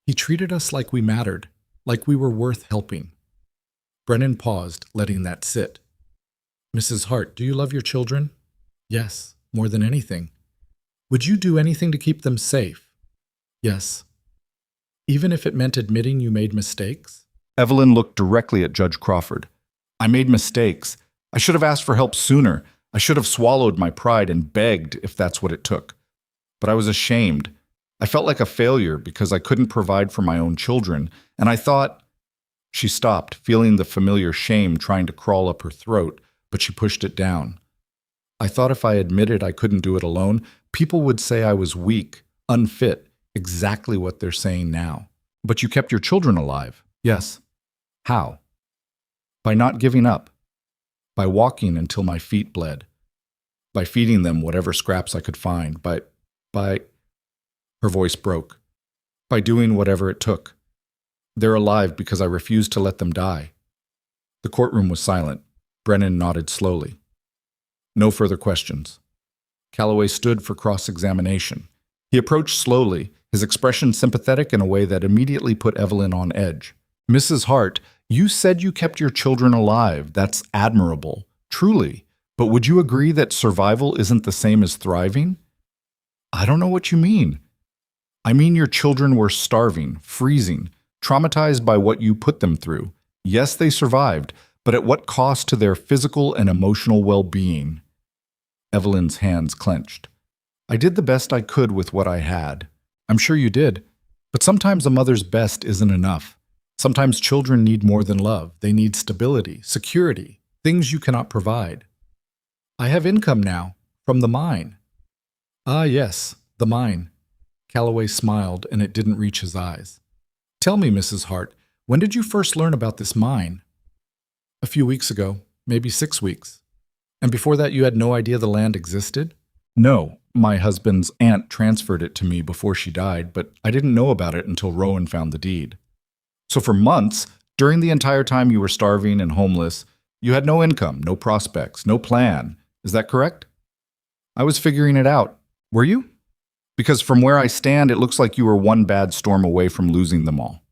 He treated us like we mattered, like we were worth helping. Brennan paused, letting that sit. Mrs. Hart, do you love your children? Yes, more than anything. Would you do anything to keep them safe? Yes. Even if it meant admitting you made mistakes? Evelyn looked directly at Judge Crawford. I made mistakes. I should have asked for help sooner. I should have swallowed my pride and begged if that's what it took. But I was ashamed. I felt like a failure because I couldn't provide for my own children, and I thought... She stopped, feeling the familiar shame trying to crawl up her throat, but she pushed it down. I thought if I admitted I couldn't do it alone, people would say I was weak, unfit, exactly what they're saying now. But you kept your children alive. Yes. How? By not giving up. By walking until my feet bled. By feeding them whatever scraps I could find. By... Her voice broke. By doing whatever it took. They're alive because I refused to let them die. The courtroom was silent. Brennan nodded slowly. No further questions. Calloway stood for cross-examination. He approached slowly, his expression sympathetic in a way that immediately put Evelyn on edge. Mrs. Hart, you said you kept your children alive. That's admirable. Truly. But would you agree that survival isn't the same as thriving? I don't know what you mean. I mean your children were starving, freezing, traumatized by what you put them through. Yes, they survived, but at what cost to their physical and emotional well-being? Evelyn's hands clenched. I did the best I could with what I had. I'm sure you did. But sometimes a mother's best isn't enough. Sometimes children need more than love. They need stability, security, things you cannot provide. I have income now, from the mine. Ah, yes, the mine. Calloway smiled, and it didn't reach his eyes. Tell me, Mrs. Hart, when did you first learn about this mine? A few weeks ago, maybe 6 weeks. And before that you had no idea the land existed? No, my husband's aunt transferred it to me before she died, but I didn't know about it until Rowan found the deed. So for months, during the entire time you were starving and homeless, you had no income, no prospects, no plan. Is that correct? I was figuring it out. Were you? Because from where I stand, it looks like you were one bad storm away from losing them all.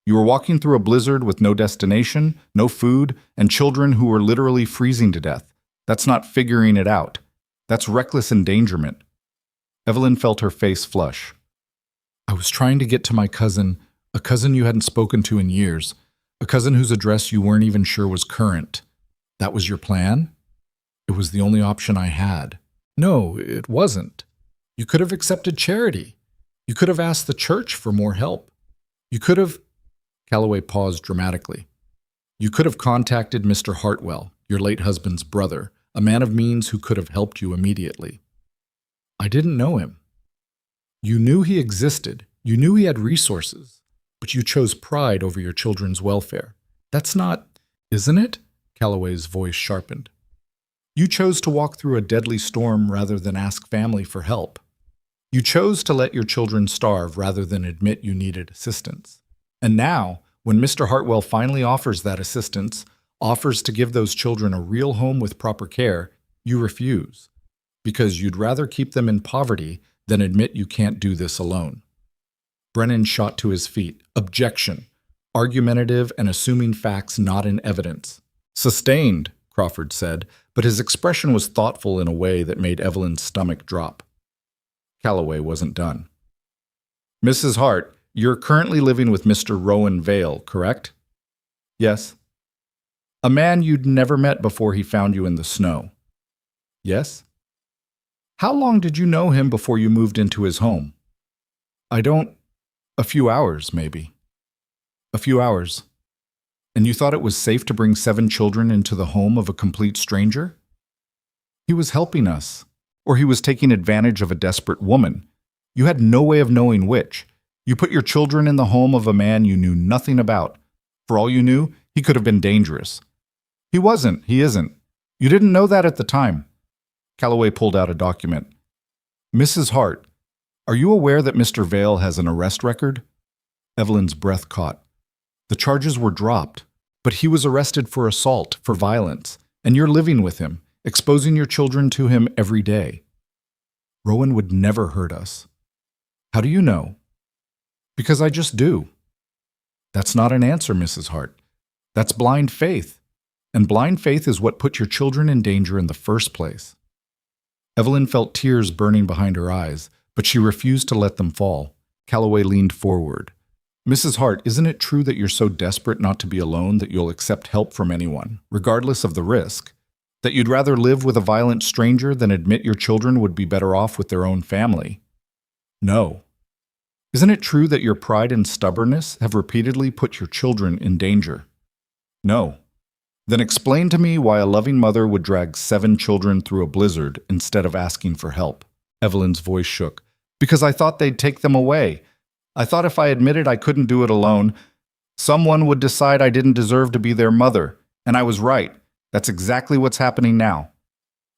You were walking through a blizzard with no destination, no food, and children who were literally freezing to death. That's not figuring it out. That's reckless endangerment. Evelyn felt her face flush. I was trying to get to my cousin, a cousin you hadn't spoken to in years, a cousin whose address you weren't even sure was current. That was your plan? It was the only option I had. No, it wasn't. You could have accepted charity. You could have asked the church for more help. You could have... Calloway paused dramatically. You could have contacted Mr. Hartwell, your late husband's brother, a man of means who could have helped you immediately. I didn't know him. You knew he existed. You knew he had resources, but you chose pride over your children's welfare. That's not, isn't it? Calloway's voice sharpened. You chose to walk through a deadly storm rather than ask family for help. You chose to let your children starve rather than admit you needed assistance. And now, when Mr. Hartwell finally offers that assistance, offers to give those children a real home with proper care, you refuse, because you'd rather keep them in poverty than admit you can't do this alone. Brennan shot to his feet. Objection. Argumentative and assuming facts not in evidence. Sustained, Crawford said, but his expression was thoughtful in a way that made Evelyn's stomach drop. Calloway wasn't done. Mrs. Hart, you're currently living with Mr. Rowan Vale, correct? Yes. A man you'd never met before he found you in the snow. Yes. How long did you know him before you moved into his home? A few hours, maybe. A few hours. And you thought it was safe to bring 7 children into the home of a complete stranger? He was helping us, or he was taking advantage of a desperate woman. You had no way of knowing which. You put your children in the home of a man you knew nothing about. For all you knew, he could have been dangerous. He wasn't. He isn't. You didn't know that at the time. Calloway pulled out a document. Mrs. Hart, are you aware that Mr. Vale has an arrest record? Evelyn's breath caught. The charges were dropped, but he was arrested for assault, for violence, and you're living with him, exposing your children to him every day. Rowan would never hurt us. How do you know? Because I just do. That's not an answer, Mrs. Hart. That's blind faith. And blind faith is what put your children in danger in the first place. Evelyn felt tears burning behind her eyes, but she refused to let them fall. Calloway leaned forward. Mrs. Hart, isn't it true that you're so desperate not to be alone that you'll accept help from anyone, regardless of the risk? That you'd rather live with a violent stranger than admit your children would be better off with their own family? No. Isn't it true that your pride and stubbornness have repeatedly put your children in danger? No. Then explain to me why a loving mother would drag 7 children through a blizzard instead of asking for help. Evelyn's voice shook. Because I thought they'd take them away. I thought if I admitted I couldn't do it alone, someone would decide I didn't deserve to be their mother. And I was right. That's exactly what's happening now.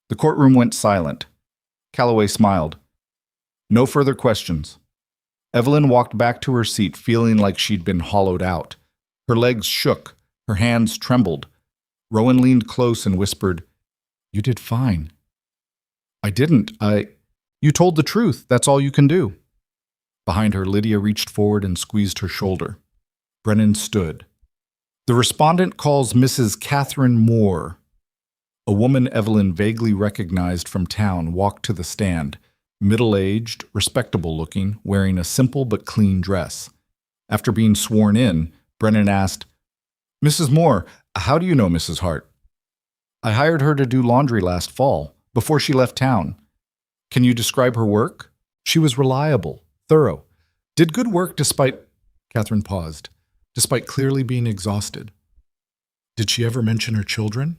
The courtroom went silent. Calloway smiled. No further questions. Evelyn walked back to her seat feeling like she'd been hollowed out. Her legs shook. Her hands trembled. Rowan leaned close and whispered, You did fine. I didn't. You told the truth. That's all you can do. Behind her, Lydia reached forward and squeezed her shoulder. Brennan stood. The respondent calls Mrs. Catherine Moore. A woman Evelyn vaguely recognized from town walked to the stand, middle-aged, respectable-looking, wearing a simple but clean dress. After being sworn in, Brennan asked, Mrs. Moore, how do you know Mrs. Hart? I hired her to do laundry last fall, before she left town. Can you describe her work? She was reliable, thorough, did good work despite... Catherine paused. Despite clearly being exhausted. Did she ever mention her children?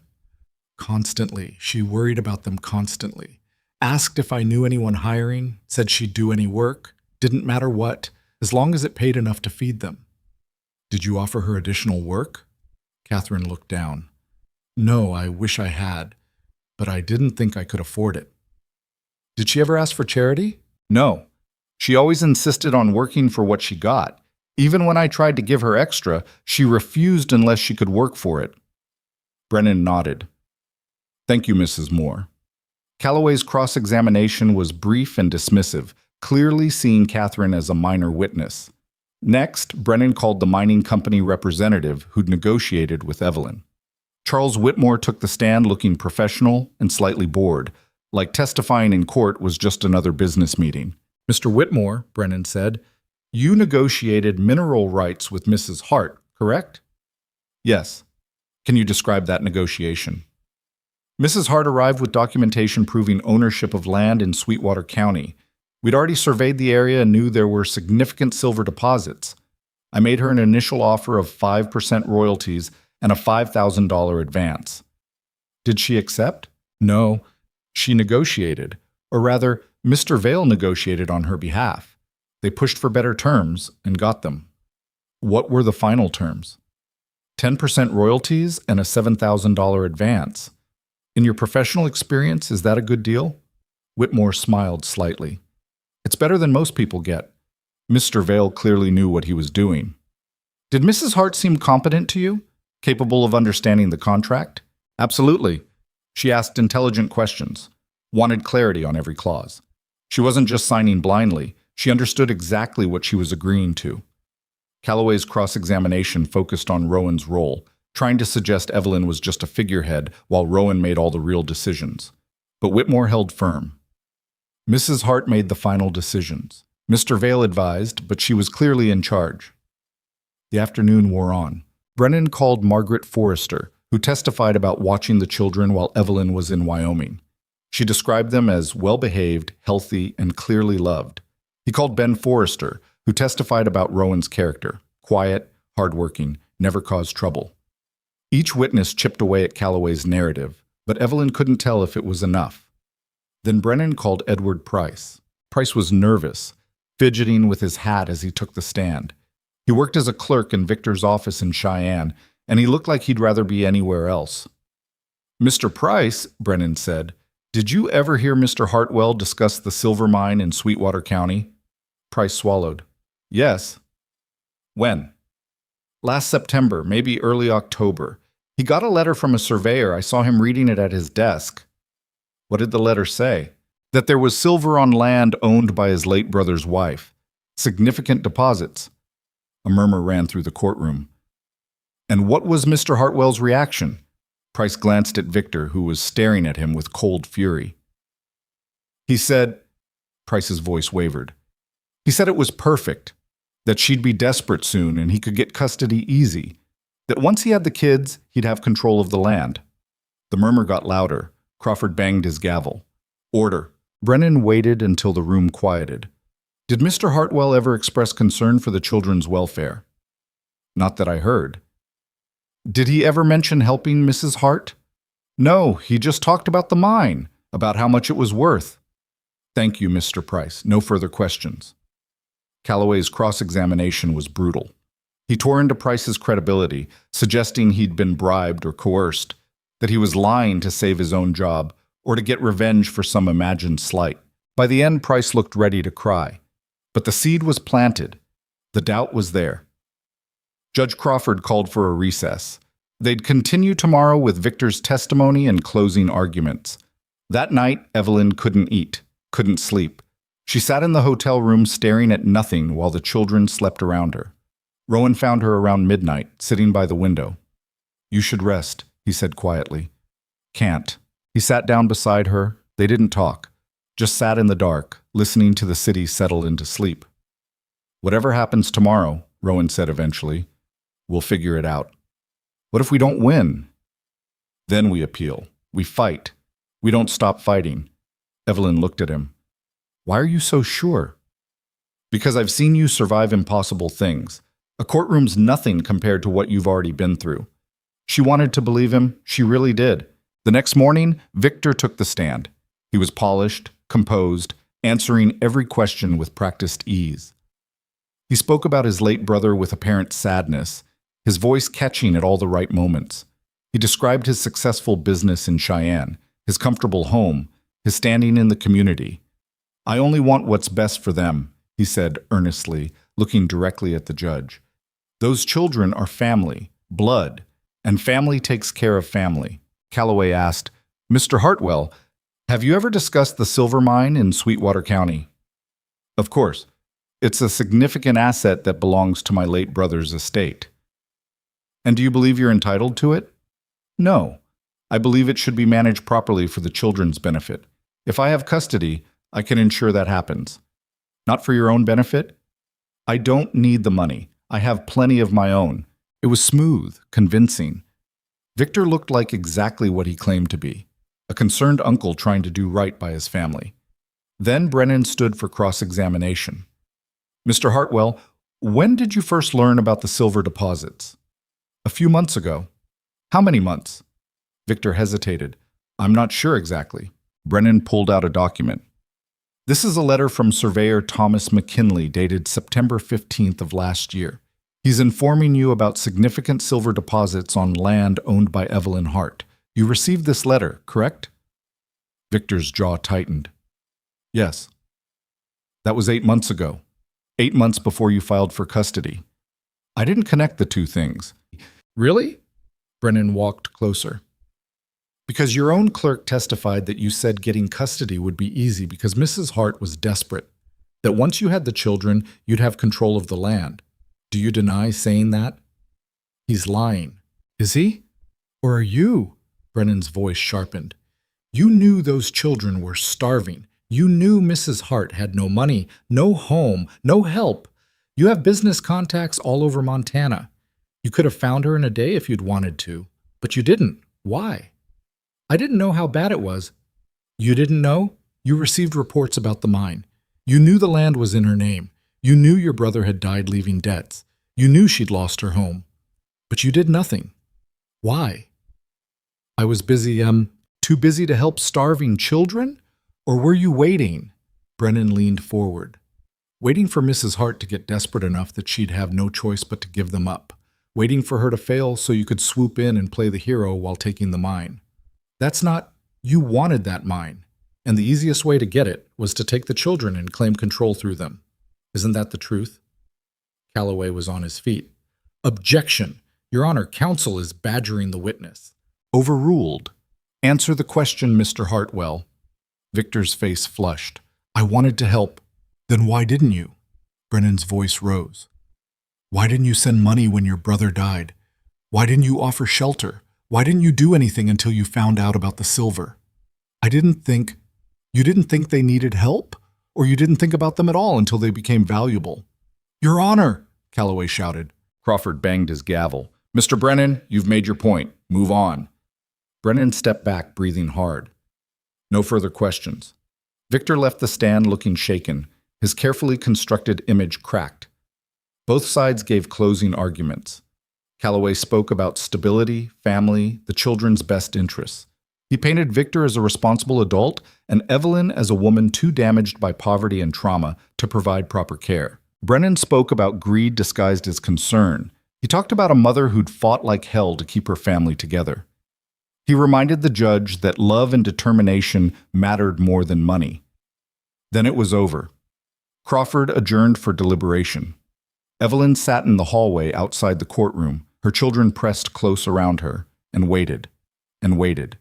Constantly. She worried about them constantly. Asked if I knew anyone hiring, said she'd do any work, didn't matter what, as long as it paid enough to feed them. Did you offer her additional work? Catherine looked down. No, I wish I had, but I didn't think I could afford it. Did she ever ask for charity? No. She always insisted on working for what she got. Even when I tried to give her extra, she refused unless she could work for it. Brennan nodded. Thank you, Mrs. Moore. Calloway's cross-examination was brief and dismissive, clearly seeing Catherine as a minor witness. Next, Brennan called the mining company representative who'd negotiated with Evelyn. Charles Whitmore took the stand looking professional and slightly bored, like testifying in court was just another business meeting. Mr. Whitmore, Brennan said, you negotiated mineral rights with Mrs. Hart, correct? Yes. Can you describe that negotiation? Mrs. Hart arrived with documentation proving ownership of land in Sweetwater County. We'd already surveyed the area and knew there were significant silver deposits. I made her an initial offer of 5% royalties and a $5,000 advance. Did she accept? No. She negotiated. Or rather, Mr. Vale negotiated on her behalf. They pushed for better terms and got them. What were the final terms? 10% royalties and a $7,000 advance. In your professional experience, is that a good deal? Whitmore smiled slightly. It's better than most people get. Mr. Vale clearly knew what he was doing. Did Mrs. Hart seem competent to you? Capable of understanding the contract? Absolutely. She asked intelligent questions, wanted clarity on every clause. She wasn't just signing blindly. She understood exactly what she was agreeing to. Calloway's cross-examination focused on Rowan's role, trying to suggest Evelyn was just a figurehead while Rowan made all the real decisions. But Whitmore held firm. Mrs. Hart made the final decisions. Mr. Vale advised, but she was clearly in charge. The afternoon wore on. Brennan called Margaret Forrester, who testified about watching the children while Evelyn was in Wyoming. She described them as well-behaved, healthy, and clearly loved. He called Ben Forrester, who testified about Rowan's character, quiet, hardworking, never caused trouble. Each witness chipped away at Calloway's narrative, but Evelyn couldn't tell if it was enough. Then Brennan called Edward Price. Price was nervous, fidgeting with his hat as he took the stand. He worked as a clerk in Victor's office in Cheyenne, and he looked like he'd rather be anywhere else. "Mr. Price," Brennan said, "did you ever hear Mr. Hartwell discuss the silver mine in Sweetwater County?" Price swallowed. "Yes." "When?" "Last September, maybe early October. He got a letter from a surveyor. I saw him reading it at his desk." "What did the letter say?" "That there was silver on land owned by his late brother's wife. Significant deposits." A murmur ran through the courtroom. "And what was Mr. Hartwell's reaction?" Price glanced at Victor, who was staring at him with cold fury. "He said," Price's voice wavered, "he said it was perfect, that she'd be desperate soon and he could get custody easy, that once he had the kids, he'd have control of the land." The murmur got louder. Crawford banged his gavel. "Order." Brennan waited until the room quieted. "Did Mr. Hartwell ever express concern for the children's welfare?" "Not that I heard." "Did he ever mention helping Mrs. Hart?" "No, he just talked about the mine, about how much it was worth." "Thank you, Mr. Price. No further questions." Calloway's cross-examination was brutal. He tore into Price's credibility, suggesting he'd been bribed or coerced, that he was lying to save his own job or to get revenge for some imagined slight. By the end, Price looked ready to cry. But the seed was planted. The doubt was there. Judge Crawford called for a recess. They'd continue tomorrow with Victor's testimony and closing arguments. That night, Evelyn couldn't eat, couldn't sleep. She sat in the hotel room staring at nothing while the children slept around her. Rowan found her around midnight, sitting by the window. "You should rest," he said quietly. "Can't." He sat down beside her. They didn't talk, just sat in the dark, listening to the city settle into sleep. "Whatever happens tomorrow," Rowan said eventually, "we'll figure it out." "What if we don't win?" "Then we appeal. We fight. We don't stop fighting." Evelyn looked at him. "Why are you so sure?" "Because I've seen you survive impossible things. A courtroom's nothing compared to what you've already been through." She wanted to believe him. She really did. The next morning, Victor took the stand. He was polished, composed, answering every question with practiced ease. He spoke about his late brother with apparent sadness, his voice catching at all the right moments. He described his successful business in Cheyenne, his comfortable home, his standing in the community. "I only want what's best for them," he said earnestly, looking directly at the judge. "Those children are family, blood, and family takes care of family." Calloway asked, "Mr. Hartwell, have you ever discussed the silver mine in Sweetwater County?" "Of course. It's a significant asset that belongs to my late brother's estate." "And do you believe you're entitled to it?" "No. I believe it should be managed properly for the children's benefit. If I have custody, I can ensure that happens." "Not for your own benefit?" "I don't need the money. I have plenty of my own." It was smooth, convincing. Victor looked like exactly what he claimed to be, a concerned uncle trying to do right by his family. Then Brennan stood for cross-examination. Mr. Hartwell, when did you first learn about the silver deposits? A few months ago. How many months? Victor hesitated. I'm not sure exactly. Brennan pulled out a document. This is a letter from Surveyor Thomas McKinley dated September 15th of last year. He's informing you about significant silver deposits on land owned by Evelyn Hart. You received this letter, correct? Victor's jaw tightened. Yes. That was 8 months ago. 8 months before you filed for custody. I didn't connect the two things. Really? Brennan walked closer. Because your own clerk testified that you said getting custody would be easy because Mrs. Hart was desperate, that once you had the children, you'd have control of the land. Do you deny saying that? He's lying. Is he? Or are you? Brennan's voice sharpened. You knew those children were starving. You knew Mrs. Hart had no money, no home, no help. You have business contacts all over Montana. You could have found her in a day if you'd wanted to, but you didn't. Why? I didn't know how bad it was. You didn't know? You received reports about the mine. You knew the land was in her name. You knew your brother had died leaving debts. You knew she'd lost her home. But you did nothing. Why? I was busy, too busy to help starving children? Or were you waiting? Brennan leaned forward. Waiting for Mrs. Hart to get desperate enough that she'd have no choice but to give them up. Waiting for her to fail so you could swoop in and play the hero while taking the mine. That's not, you wanted that mine, and the easiest way to get it was to take the children and claim control through them. Isn't that the truth? Calloway was on his feet. Objection! Your Honor, counsel is badgering the witness. Overruled. Answer the question, Mr. Hartwell. Victor's face flushed. I wanted to help. Then why didn't you? Brennan's voice rose. Why didn't you send money when your brother died? Why didn't you offer shelter? Why didn't you do anything until you found out about the silver? You didn't think they needed help? Or you didn't think about them at all until they became valuable? Your Honor, Calloway shouted. Crawford banged his gavel. Mr. Brennan, you've made your point. Move on. Brennan stepped back, breathing hard. No further questions. Victor left the stand looking shaken, his carefully constructed image cracked. Both sides gave closing arguments. Calloway spoke about stability, family, the children's best interests. He painted Victor as a responsible adult and Evelyn as a woman too damaged by poverty and trauma to provide proper care. Brennan spoke about greed disguised as concern. He talked about a mother who'd fought like hell to keep her family together. He reminded the judge that love and determination mattered more than money. Then it was over. Crawford adjourned for deliberation. Evelyn sat in the hallway outside the courtroom, her children pressed close around her, and waited, and waited.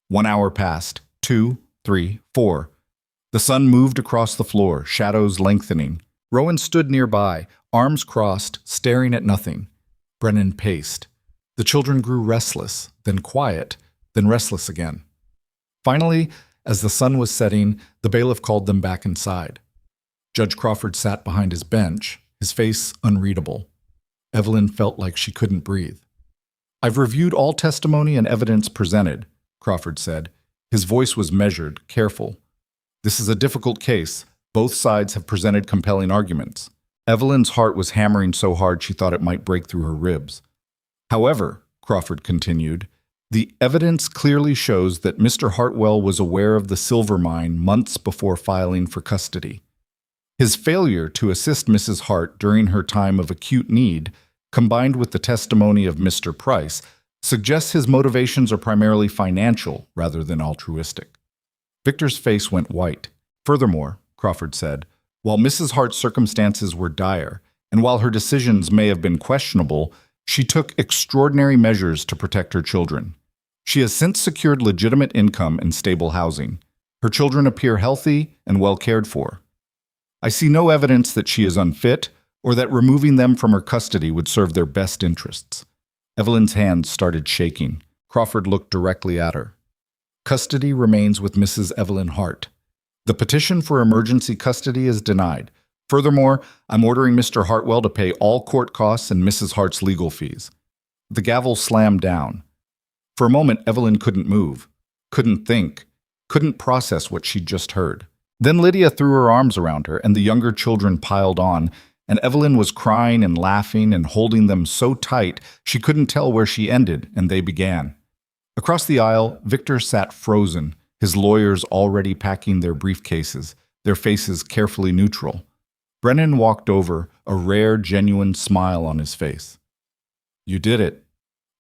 1 hour passed, 2, 3, 4. The sun moved across the floor, shadows lengthening. Rowan stood nearby, arms crossed, staring at nothing. Brennan paced. The children grew restless, then quiet, then restless again. Finally, as the sun was setting, the bailiff called them back inside. Judge Crawford sat behind his bench, his face unreadable. Evelyn felt like she couldn't breathe. I've reviewed all testimony and evidence presented, Crawford said. His voice was measured, careful. This is a difficult case. Both sides have presented compelling arguments. Evelyn's heart was hammering so hard she thought it might break through her ribs. However, Crawford continued, the evidence clearly shows that Mr. Hartwell was aware of the silver mine months before filing for custody. His failure to assist Mrs. Hart during her time of acute need, combined with the testimony of Mr. Price, suggests his motivations are primarily financial rather than altruistic. Victor's face went white. Furthermore, Crawford said, while Mrs. Hart's circumstances were dire, and while her decisions may have been questionable, she took extraordinary measures to protect her children. She has since secured legitimate income and stable housing. Her children appear healthy and well cared for. I see no evidence that she is unfit or that removing them from her custody would serve their best interests. Evelyn's hands started shaking. Crawford looked directly at her. Custody remains with Mrs. Evelyn Hart. The petition for emergency custody is denied. Furthermore, I'm ordering Mr. Hartwell to pay all court costs and Mrs. Hart's legal fees. The gavel slammed down. For a moment, Evelyn couldn't move, couldn't think, couldn't process what she'd just heard. Then Lydia threw her arms around her, and the younger children piled on, and Evelyn was crying and laughing and holding them so tight she couldn't tell where she ended and they began. Across the aisle, Victor sat frozen, his lawyers already packing their briefcases, their faces carefully neutral. Brennan walked over, a rare, genuine smile on his face. "You did it."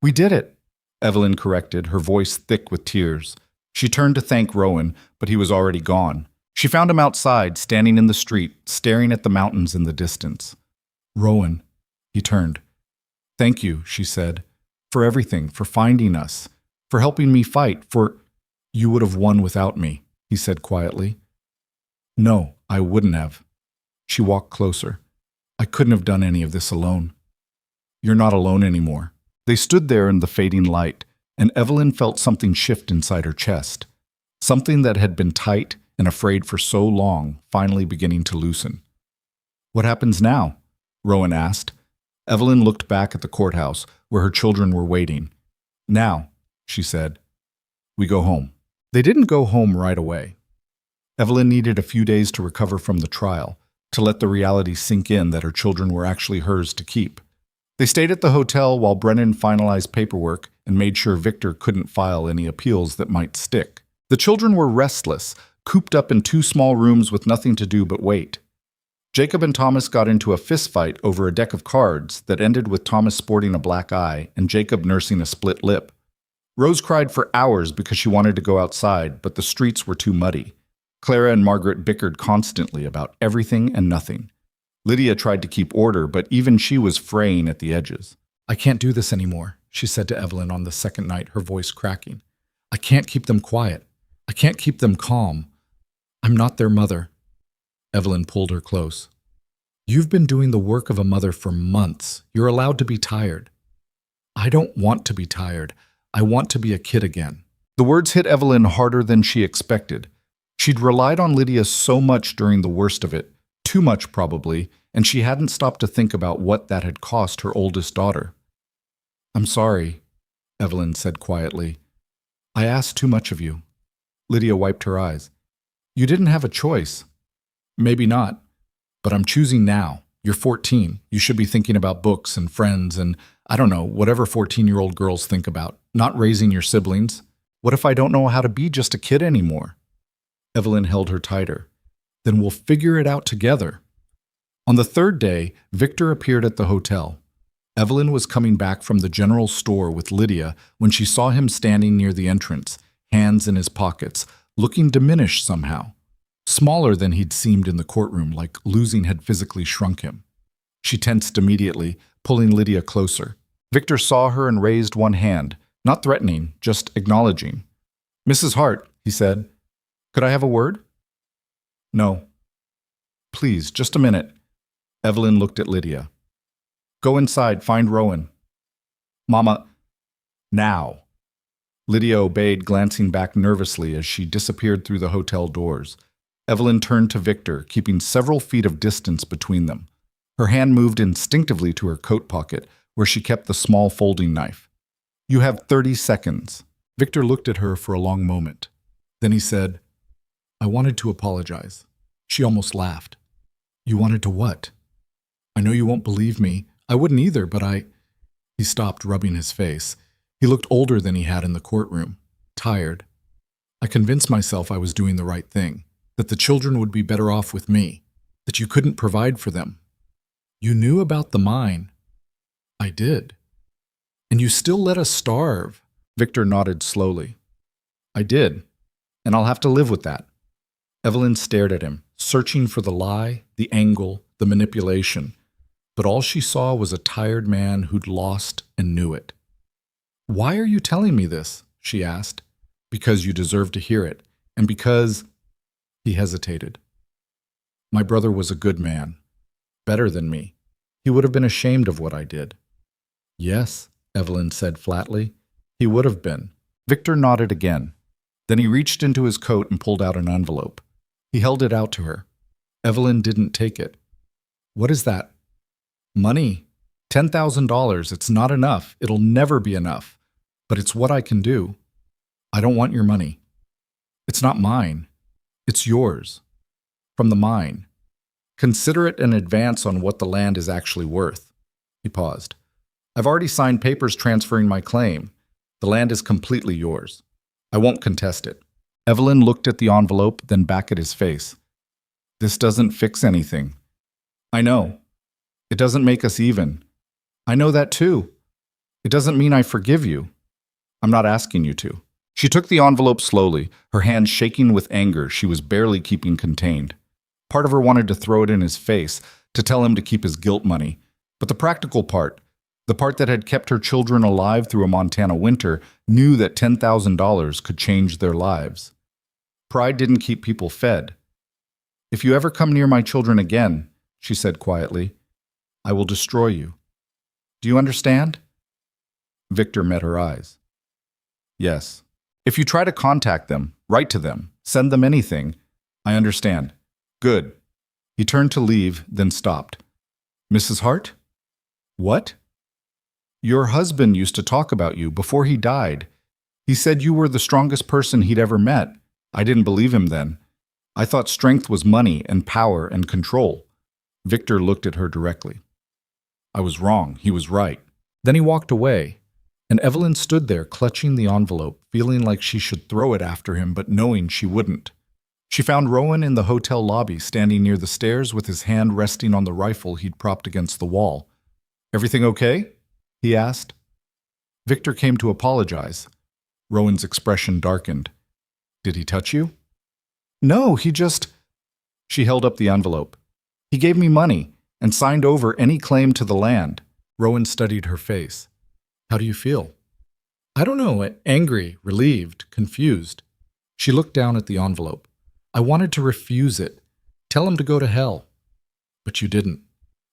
"We did it," Evelyn corrected, her voice thick with tears. She turned to thank Rowan, but he was already gone. She found him outside, standing in the street, staring at the mountains in the distance. "Rowan," he turned. "Thank you," she said, "for everything, for finding us, for helping me fight, for—" "You would have won without me," he said quietly. "No, I wouldn't have." She walked closer. "I couldn't have done any of this alone." "You're not alone anymore." They stood there in the fading light, and Evelyn felt something shift inside her chest. Something that had been tight and afraid for so long, finally beginning to loosen. "What happens now?" Rowan asked. Evelyn looked back at the courthouse, where her children were waiting. "Now," she said, "we go home." They didn't go home right away. Evelyn needed a few days to recover from the trial, to let the reality sink in that her children were actually hers to keep. They stayed at the hotel while Brennan finalized paperwork and made sure Victor couldn't file any appeals that might stick. The children were restless, cooped up in 2 small rooms with nothing to do but wait. Jacob and Thomas got into a fistfight over a deck of cards that ended with Thomas sporting a black eye and Jacob nursing a split lip. Rose cried for hours because she wanted to go outside, but the streets were too muddy. Clara and Margaret bickered constantly about everything and nothing. Lydia tried to keep order, but even she was fraying at the edges. "I can't do this anymore," she said to Evelyn on the second night, her voice cracking. "I can't keep them quiet. I can't keep them calm. I'm not their mother." Evelyn pulled her close. "You've been doing the work of a mother for months. You're allowed to be tired." "I don't want to be tired. I want to be a kid again." The words hit Evelyn harder than she expected. She'd relied on Lydia so much during the worst of it, too much probably, and she hadn't stopped to think about what that had cost her oldest daughter. "I'm sorry," Evelyn said quietly. "I asked too much of you." Lydia wiped her eyes. "You didn't have a choice." "Maybe not, but I'm choosing now. You're 14. You should be thinking about books and friends and, I don't know, whatever 14-year-old girls think about, not raising your siblings. What if I don't know how to be just a kid anymore?" Evelyn held her tighter. "Then we'll figure it out together." On the 3rd day, Victor appeared at the hotel. Evelyn was coming back from the general store with Lydia when she saw him standing near the entrance, hands in his pockets, looking diminished somehow. Smaller than he'd seemed in the courtroom, like losing had physically shrunk him. She tensed immediately, pulling Lydia closer. Victor saw her and raised one hand, not threatening, just acknowledging. "Mrs. Hart," he said, "could I have a word?" "No." "Please, just a minute." Evelyn looked at Lydia. "Go inside, find Rowan." "Mama." "Now." Lydia obeyed, glancing back nervously as she disappeared through the hotel doors. Evelyn turned to Victor, keeping several feet of distance between them. Her hand moved instinctively to her coat pocket, where she kept the small folding knife. "You have 30 seconds." Victor looked at her for a long moment. Then he said, "I wanted to apologize." She almost laughed. "You wanted to what?" "I know you won't believe me. I wouldn't either, but I—" He stopped, rubbing his face. He looked older than he had in the courtroom, tired. "I convinced myself I was doing the right thing, that the children would be better off with me, that you couldn't provide for them. You knew about the mine." "I did." "And you still let us starve." Victor nodded slowly. "I did, and I'll have to live with that." Evelyn stared at him, searching for the lie, the angle, the manipulation, but all she saw was a tired man who'd lost and knew it. "Why are you telling me this?" she asked. "Because you deserve to hear it, and because—" He hesitated. "My brother was a good man, better than me. He would have been ashamed of what I did." "Yes," Evelyn said flatly. "He would have been." Victor nodded again. Then he reached into his coat and pulled out an envelope. He held it out to her. Evelyn didn't take it. "What is that?" "Money. $10,000. It's not enough. It'll never be enough. But it's what I can do. I don't want your money. It's not mine. It's yours." From the mine. Consider it an advance on what the land is actually worth. He paused. I've already signed papers transferring my claim. The land is completely yours. I won't contest it. Evelyn looked at the envelope, then back at his face. This doesn't fix anything. I know. It doesn't make us even. I know that too. It doesn't mean I forgive you. I'm not asking you to. She took the envelope slowly, her hands shaking with anger she was barely keeping contained. Part of her wanted to throw it in his face, to tell him to keep his guilt money. But the practical part, the part that had kept her children alive through a Montana winter, knew that $10,000 could change their lives. Pride didn't keep people fed. If you ever come near my children again, she said quietly, I will destroy you. Do you understand? Victor met her eyes. Yes. If you try to contact them, write to them, send them anything, I understand. Good. He turned to leave, then stopped. Mrs. Hart? What? Your husband used to talk about you before he died. He said you were the strongest person he'd ever met. I didn't believe him then. I thought strength was money and power and control. Victor looked at her directly. I was wrong. He was right. Then he walked away, and Evelyn stood there clutching the envelope, feeling like she should throw it after him, but knowing she wouldn't. She found Rowan in the hotel lobby, standing near the stairs with his hand resting on the rifle he'd propped against the wall. Everything okay? He asked. Victor came to apologize. Rowan's expression darkened. Did he touch you? No, he just... She held up the envelope. He gave me money and signed over any claim to the land. Rowan studied her face. How do you feel? I don't know, angry, relieved, confused. She looked down at the envelope. I wanted to refuse it. Tell him to go to hell. But you didn't.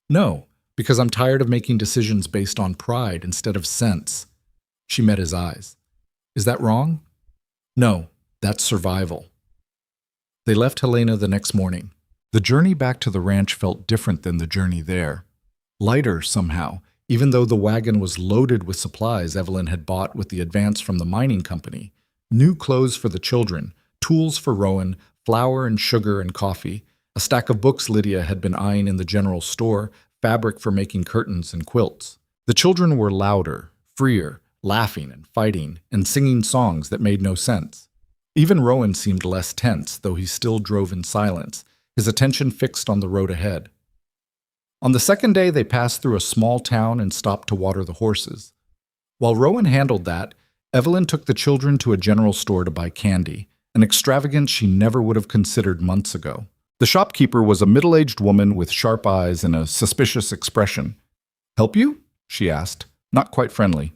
No, because I'm tired of making decisions based on pride instead of sense. She met his eyes. Is that wrong? No, that's survival. They left Helena the next morning. The journey back to the ranch felt different than the journey there. Lighter somehow, even though the wagon was loaded with supplies Evelyn had bought with the advance from the mining company. New clothes for the children, tools for Rowan, flour and sugar and coffee, a stack of books Lydia had been eyeing in the general store, fabric for making curtains and quilts. The children were louder, freer, laughing and fighting, and singing songs that made no sense. Even Rowan seemed less tense, though he still drove in silence, his attention fixed on the road ahead. On the second day, they passed through a small town and stopped to water the horses. While Rowan handled that, Evelyn took the children to a general store to buy candy, an extravagance she never would have considered months ago. The shopkeeper was a middle-aged woman with sharp eyes and a suspicious expression. Help you? She asked, not quite friendly.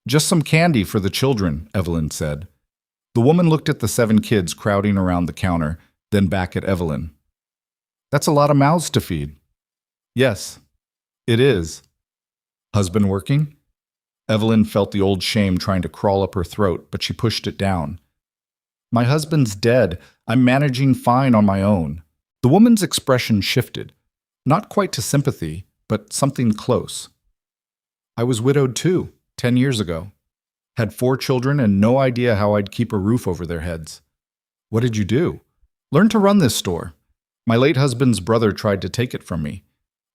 Just some candy for the children, Evelyn said. The woman looked at the 7 kids crowding around the counter, then back at Evelyn. That's a lot of mouths to feed. Yes, it is. Husband working? Evelyn felt the old shame trying to crawl up her throat, but she pushed it down. My husband's dead. I'm managing fine on my own. The woman's expression shifted, not quite to sympathy, but something close. I was widowed too, 10 years ago. Had 4 children and no idea how I'd keep a roof over their heads. What did you do? Learn to run this store. My late husband's brother tried to take it from me.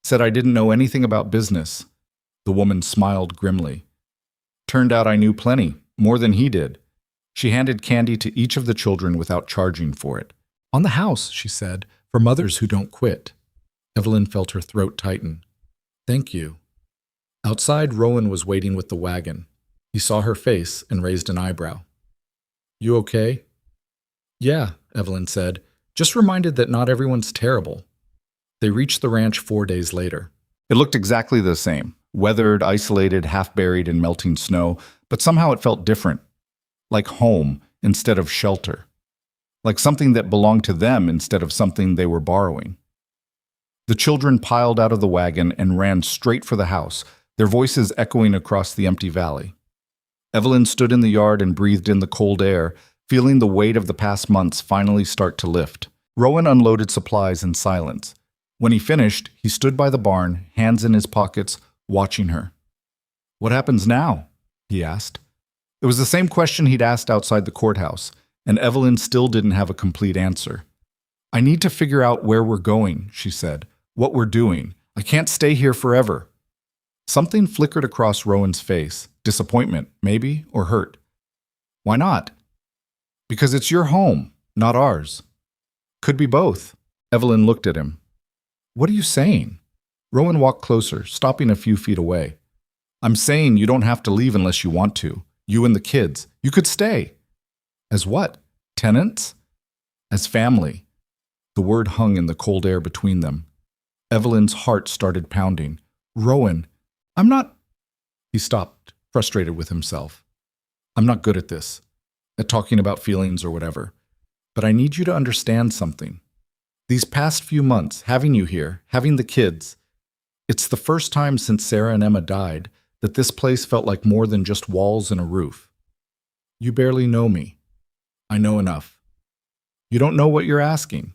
Said I didn't know anything about business. The woman smiled grimly. Turned out I knew plenty, more than he did. She handed candy to each of the children without charging for it. On the house, she said, for mothers who don't quit. Evelyn felt her throat tighten. Thank you. Outside, Rowan was waiting with the wagon. He saw her face and raised an eyebrow. You okay? Yeah, Evelyn said, just reminded that not everyone's terrible. They reached the ranch 4 days later. It looked exactly the same, weathered, isolated, half-buried in melting snow, but somehow it felt different. Like home instead of shelter. Like something that belonged to them instead of something they were borrowing. The children piled out of the wagon and ran straight for the house, their voices echoing across the empty valley. Evelyn stood in the yard and breathed in the cold air, feeling the weight of the past months finally start to lift. Rowan unloaded supplies in silence. When he finished, he stood by the barn, hands in his pockets, watching her. What happens now? He asked. It was the same question he'd asked outside the courthouse, and Evelyn still didn't have a complete answer. I need to figure out where we're going, she said. What we're doing. I can't stay here forever. Something flickered across Rowan's face. Disappointment, maybe, or hurt. Why not? Because it's your home, not ours. Could be both. Evelyn looked at him. What are you saying? Rowan walked closer, stopping a few feet away. I'm saying you don't have to leave unless you want to. You and the kids. You could stay. As what? Tenants? As family. The word hung in the cold air between them. Evelyn's heart started pounding. Rowan, I'm not... He stopped, frustrated with himself. I'm not good at this, at talking about feelings or whatever. But I need you to understand something. These past few months, having you here, having the kids, it's the first time since Sarah and Emma died that this place felt like more than just walls and a roof. You barely know me. I know enough. You don't know what you're asking.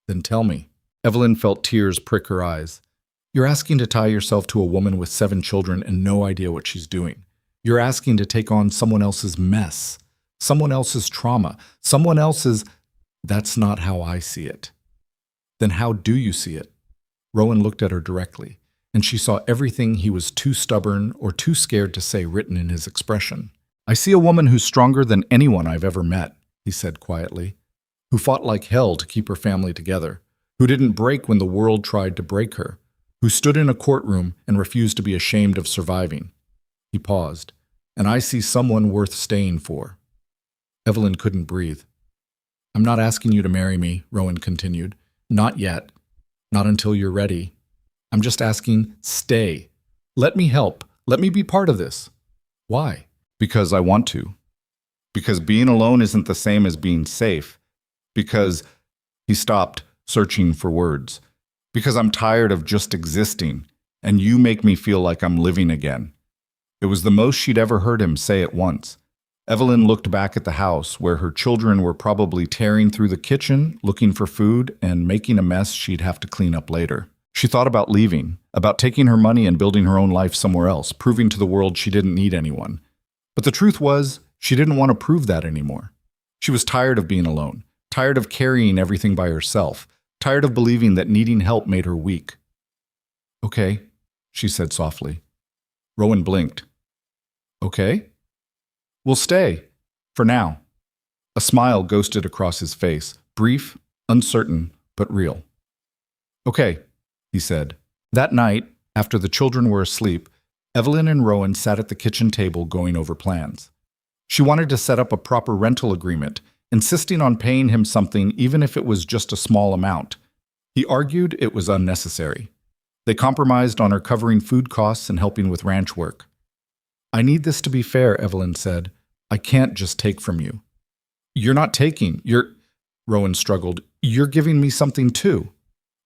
Then tell me. Evelyn felt tears prick her eyes. You're asking to tie yourself to a woman with 7 children and no idea what she's doing. You're asking to take on someone else's mess, someone else's trauma, someone else's... That's not how I see it. Then how do you see it? Rowan looked at her directly, and she saw everything he was too stubborn or too scared to say written in his expression. I see a woman who's stronger than anyone I've ever met, he said quietly, who fought like hell to keep her family together, who didn't break when the world tried to break her, who stood in a courtroom and refused to be ashamed of surviving. He paused. And I see someone worth staying for. Evelyn couldn't breathe. I'm not asking you to marry me, Rowan continued. Not yet. Not until you're ready. I'm just asking, stay. Let me help. Let me be part of this. Why? Because I want to. Because being alone isn't the same as being safe. Because... He stopped, searching for words. Because I'm tired of just existing, and you make me feel like I'm living again. It was the most she'd ever heard him say at once. Evelyn looked back at the house, where her children were probably tearing through the kitchen, looking for food, and making a mess she'd have to clean up later. She thought about leaving, about taking her money and building her own life somewhere else, proving to the world she didn't need anyone. But the truth was, she didn't want to prove that anymore. She was tired of being alone, tired of carrying everything by herself, tired of believing that needing help made her weak. Okay, she said softly. Rowan blinked. Okay? We'll stay. For now. A smile ghosted across his face, brief, uncertain, but real. Okay, he said. That night, after the children were asleep, Evelyn and Rowan sat at the kitchen table going over plans. She wanted to set up a proper rental agreement, insisting on paying him something even if it was just a small amount. He argued it was unnecessary. They compromised on her covering food costs and helping with ranch work. I need this to be fair, Evelyn said. I can't just take from you. You're not taking. Rowan struggled. You're giving me something too.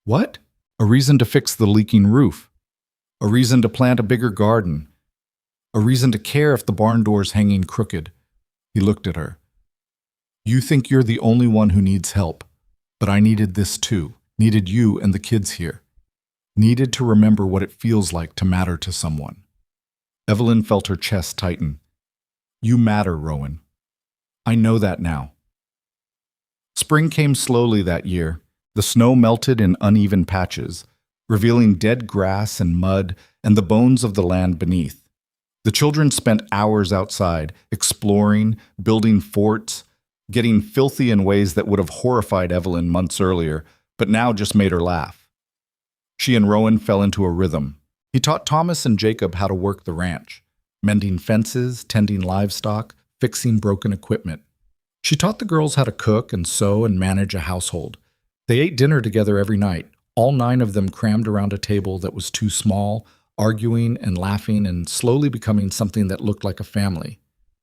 What? A reason to fix the leaking roof. A reason to plant a bigger garden. A reason to care if the barn door's hanging crooked. He looked at her. You think you're the only one who needs help, but I needed this too. Needed you and the kids here. Needed to remember what it feels like to matter to someone. Evelyn felt her chest tighten. You matter, Rowan. I know that now. Spring came slowly that year. The snow melted in uneven patches, revealing dead grass and mud and the bones of the land beneath. The children spent hours outside, exploring, building forts, getting filthy in ways that would have horrified Evelyn months earlier, but now just made her laugh. She and Rowan fell into a rhythm. He taught Thomas and Jacob how to work the ranch, mending fences, tending livestock, fixing broken equipment. She taught the girls how to cook and sew and manage a household. They ate dinner together every night, all 9 of them crammed around a table that was too small, arguing and laughing and slowly becoming something that looked like a family.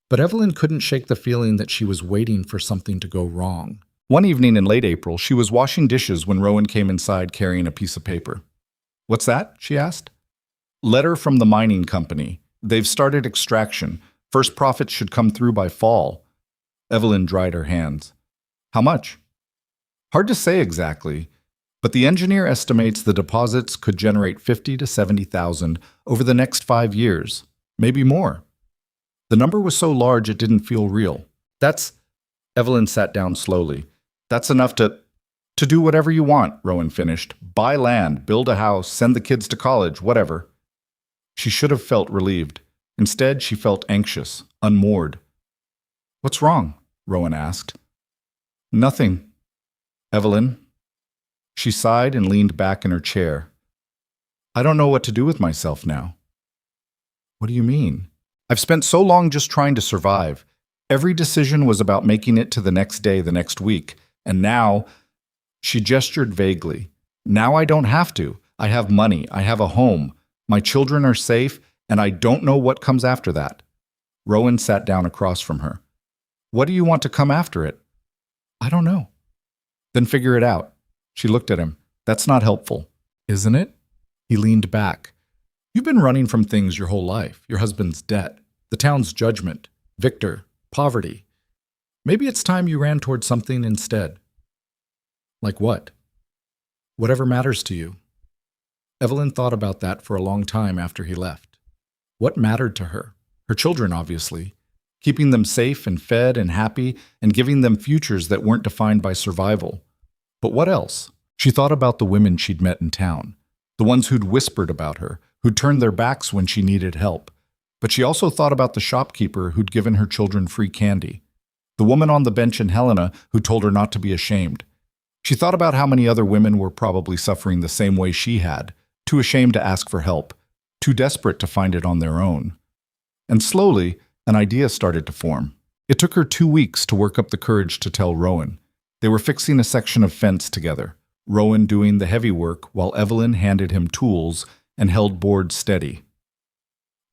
But Evelyn couldn't shake the feeling that she was waiting for something to go wrong. One evening in late April, she was washing dishes when Rowan came inside carrying a piece of paper. What's that? She asked. Letter from the mining company. They've started extraction. First profits should come through by fall. Evelyn dried her hands. How much? Hard to say exactly, but the engineer estimates the deposits could generate 50 to 70,000 over the next 5 years, maybe more. The number was so large it didn't feel real. Evelyn sat down slowly. That's enough to... To do whatever you want, Rowan finished. Buy land, build a house, send the kids to college, whatever. She should have felt relieved. Instead, she felt anxious, unmoored. What's wrong? Rowan asked. Nothing. Evelyn. She sighed and leaned back in her chair. I don't know what to do with myself now. What do you mean? I've spent so long just trying to survive. Every decision was about making it to the next day, the next week. And now, she gestured vaguely. Now I don't have to. I have money. I have a home. My children are safe, and I don't know what comes after that. Rowan sat down across from her. What do you want to come after it? I don't know. Then figure it out. She looked at him. That's not helpful, isn't it? He leaned back. You've been running from things your whole life. Your husband's debt, the town's judgment, Victor, poverty. Maybe it's time you ran toward something instead. Like what? Whatever matters to you. Evelyn thought about that for a long time after he left. What mattered to her? Her children, obviously. Keeping them safe and fed and happy and giving them futures that weren't defined by survival. But what else? She thought about the women she'd met in town, the ones who'd whispered about her, who'd turned their backs when she needed help. But she also thought about the shopkeeper who'd given her children free candy, the woman on the bench in Helena who told her not to be ashamed. She thought about how many other women were probably suffering the same way she had, too ashamed to ask for help, too desperate to find it on their own. And slowly, an idea started to form. It took her 2 weeks to work up the courage to tell Rowan. They were fixing a section of fence together, Rowan doing the heavy work while Evelyn handed him tools and held boards steady.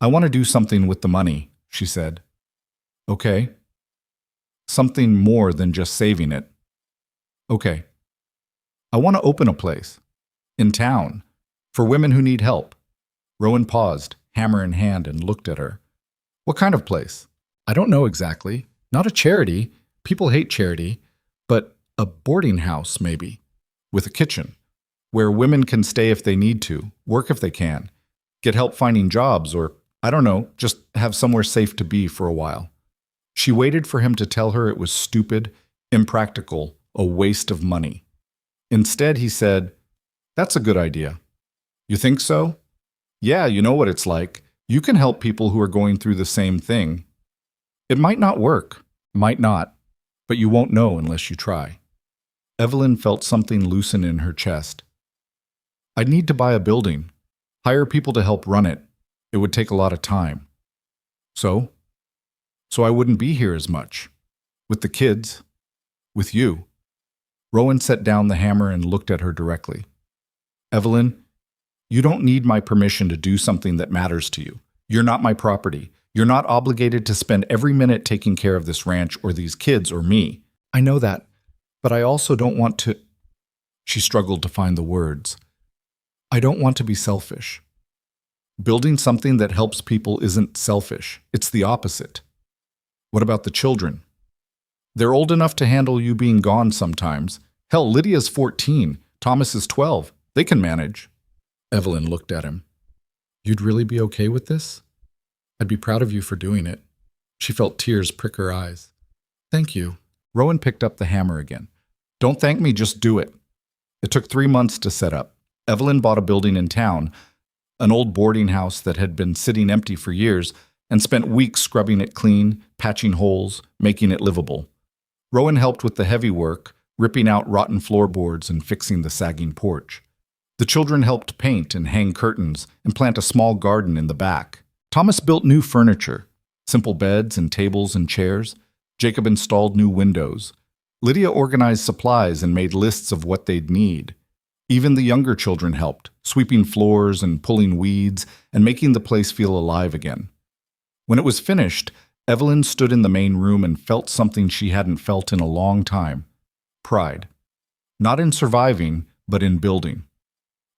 I want to do something with the money, she said. Okay. Something more than just saving it. Okay. I want to open a place. In town. For women who need help. Rowan paused, hammer in hand, and looked at her. What kind of place? I don't know exactly. Not a charity. People hate charity. But a boarding house, maybe. With a kitchen. Where women can stay if they need to, work if they can, get help finding jobs, or, I don't know, just have somewhere safe to be for a while. She waited for him to tell her it was stupid, impractical, a waste of money. Instead, he said, That's a good idea. You think so? Yeah, you know what it's like. You can help people who are going through the same thing. It might not work, might not, but you won't know unless you try. Evelyn felt something loosen in her chest. I'd need to buy a building, hire people to help run it. It would take a lot of time. So I wouldn't be here as much. With the kids. With you. Rowan set down the hammer and looked at her directly. Evelyn, you don't need my permission to do something that matters to you. You're not my property. You're not obligated to spend every minute taking care of this ranch or these kids or me. I know that, but I also don't want to... She struggled to find the words. I don't want to be selfish. Building something that helps people isn't selfish. It's the opposite. What about the children? They're old enough to handle you being gone sometimes. Hell, Lydia's 14. Thomas is 12. They can manage. Evelyn looked at him. You'd really be okay with this? I'd be proud of you for doing it. She felt tears prick her eyes. Thank you. Rowan picked up the hammer again. Don't thank me, just do it. It took 3 months to set up. Evelyn bought a building in town, an old boarding house that had been sitting empty for years, and spent weeks scrubbing it clean, patching holes, making it livable. Rowan helped with the heavy work, ripping out rotten floorboards and fixing the sagging porch. The children helped paint and hang curtains and plant a small garden in the back. Thomas built new furniture, simple beds and tables and chairs. Jacob installed new windows. Lydia organized supplies and made lists of what they'd need. Even the younger children helped, sweeping floors and pulling weeds and making the place feel alive again. When it was finished, Evelyn stood in the main room and felt something she hadn't felt in a long time. Pride. Not in surviving, but in building.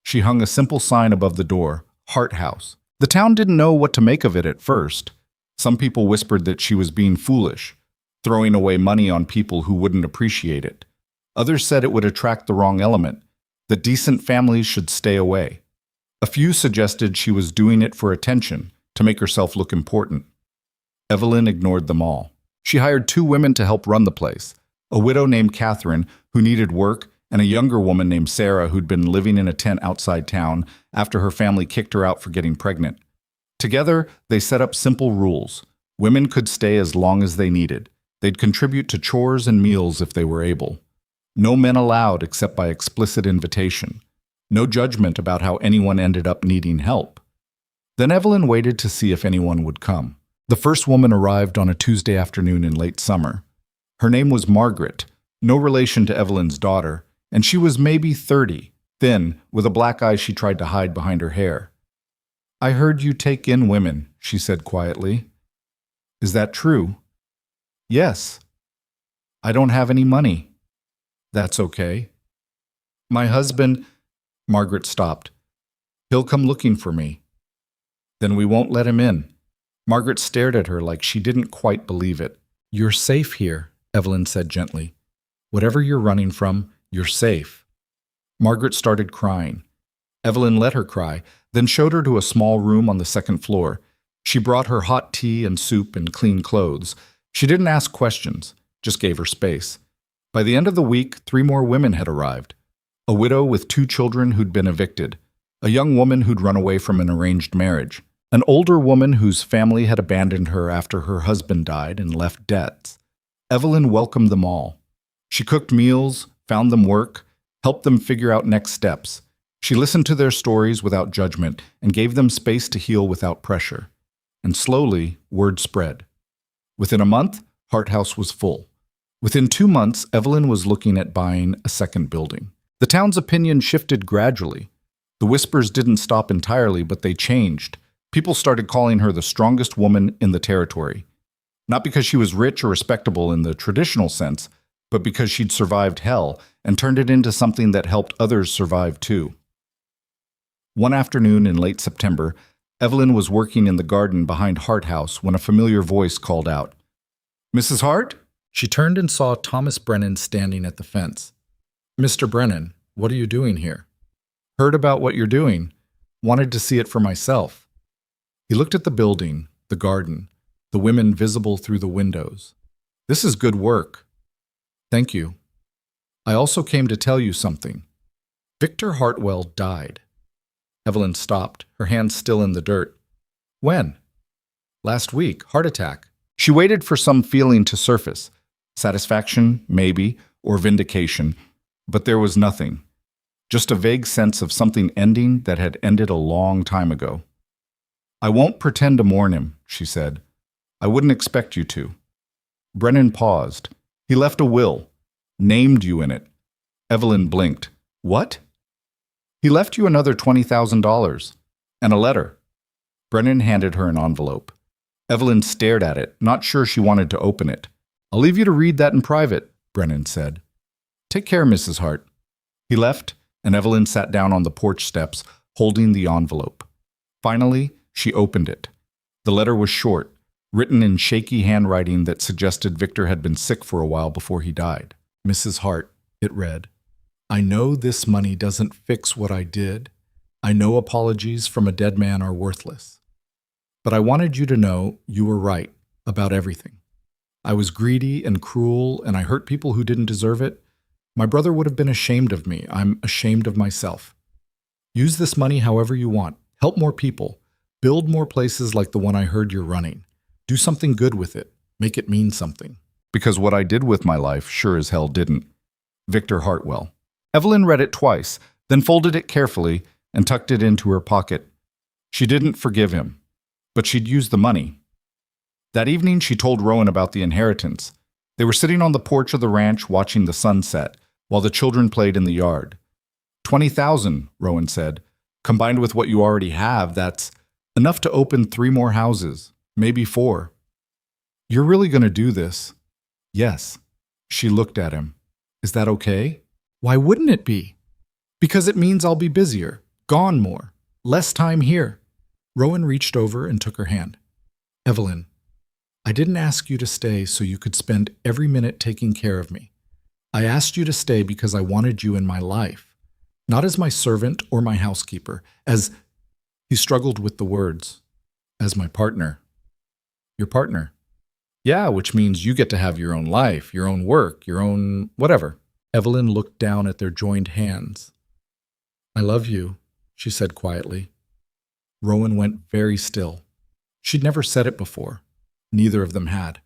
She hung a simple sign above the door, Heart House. The town didn't know what to make of it at first. Some people whispered that she was being foolish, throwing away money on people who wouldn't appreciate it. Others said it would attract the wrong element, that decent families should stay away. A few suggested she was doing it for attention, to make herself look important. Evelyn ignored them all. She hired 2 women to help run the place, a widow named Catherine who needed work and a younger woman named Sarah who'd been living in a tent outside town after her family kicked her out for getting pregnant. Together, they set up simple rules. Women could stay as long as they needed. They'd contribute to chores and meals if they were able. No men allowed except by explicit invitation. No judgment about how anyone ended up needing help. Then Evelyn waited to see if anyone would come. The first woman arrived on a Tuesday afternoon in late summer. Her name was Margaret, no relation to Evelyn's daughter, and she was maybe 30, thin, with a black eye she tried to hide behind her hair. "I heard you take in women," she said quietly. "Is that true?" "Yes." "I don't have any money." "That's okay." "My husband—" Margaret stopped. "He'll come looking for me." "Then we won't let him in." Margaret stared at her like she didn't quite believe it. "You're safe here," Evelyn said gently. "Whatever you're running from, you're safe." Margaret started crying. Evelyn let her cry, then showed her to a small room on the second floor. She brought her hot tea and soup and clean clothes. She didn't ask questions, just gave her space. By the end of the week, 3 more women had arrived. A widow with 2 children who'd been evicted. A young woman who'd run away from an arranged marriage. An older woman whose family had abandoned her after her husband died and left debts. Evelyn welcomed them all. She cooked meals, found them work, helped them figure out next steps. She listened to their stories without judgment and gave them space to heal without pressure. And slowly, word spread. Within a month, Hart House was full. Within 2 months, Evelyn was looking at buying a second building. The town's opinion shifted gradually. The whispers didn't stop entirely, but they changed. People started calling her the strongest woman in the territory. Not because she was rich or respectable in the traditional sense, but because she'd survived hell and turned it into something that helped others survive too. One afternoon in late September, Evelyn was working in the garden behind Hart House when a familiar voice called out, "Mrs. Hart?" She turned and saw Thomas Brennan standing at the fence. "Mr. Brennan, what are you doing here?" "Heard about what you're doing. Wanted to see it for myself." He looked at the building, the garden, the women visible through the windows. "This is good work." "Thank you. I also came to tell you something. Victor Hartwell died." Evelyn stopped, her hands still in the dirt. "When?" "Last week. Heart attack." She waited for some feeling to surface. Satisfaction, maybe, or vindication. But there was nothing. Just a vague sense of something ending that had ended a long time ago. "I won't pretend to mourn him," she said. "I wouldn't expect you to." Brennan paused. "He left a will. Named you in it." Evelyn blinked. "What?" "He left you another $20,000. And a letter." Brennan handed her an envelope. Evelyn stared at it, not sure she wanted to open it. "I'll leave you to read that in private," Brennan said. "Take care, Mrs. Hart." He left, and Evelyn sat down on the porch steps, holding the envelope. Finally, she opened it. The letter was short, written in shaky handwriting that suggested Victor had been sick for a while before he died. "Mrs. Hart," it read, "I know this money doesn't fix what I did. I know apologies from a dead man are worthless. But I wanted you to know you were right about everything. I was greedy and cruel, and I hurt people who didn't deserve it. My brother would have been ashamed of me. I'm ashamed of myself. Use this money however you want. Help more people. Build more places like the one I heard you're running. Do something good with it. Make it mean something. Because what I did with my life sure as hell didn't. Victor Hartwell." Evelyn read it twice, then folded it carefully and tucked it into her pocket. She didn't forgive him, but she'd use the money. That evening, she told Rowan about the inheritance. They were sitting on the porch of the ranch watching the sunset, while the children played in the yard. $20,000, Rowan said. "Combined with what you already have, that's enough to open 3 more houses, maybe 4. "You're really going to do this?" "Yes." She looked at him. "Is that okay?" "Why wouldn't it be?" "Because it means I'll be busier, gone more, less time here." Rowan reached over and took her hand. "Evelyn, I didn't ask you to stay so you could spend every minute taking care of me. I asked you to stay because I wanted you in my life, not as my servant or my housekeeper, as—" He struggled with the words. "As my partner." "Your partner?" "Yeah, which means you get to have your own life, your own work, your own whatever." Evelyn looked down at their joined hands. "I love you," she said quietly. Rowan went very still. She'd never said it before. Neither of them had.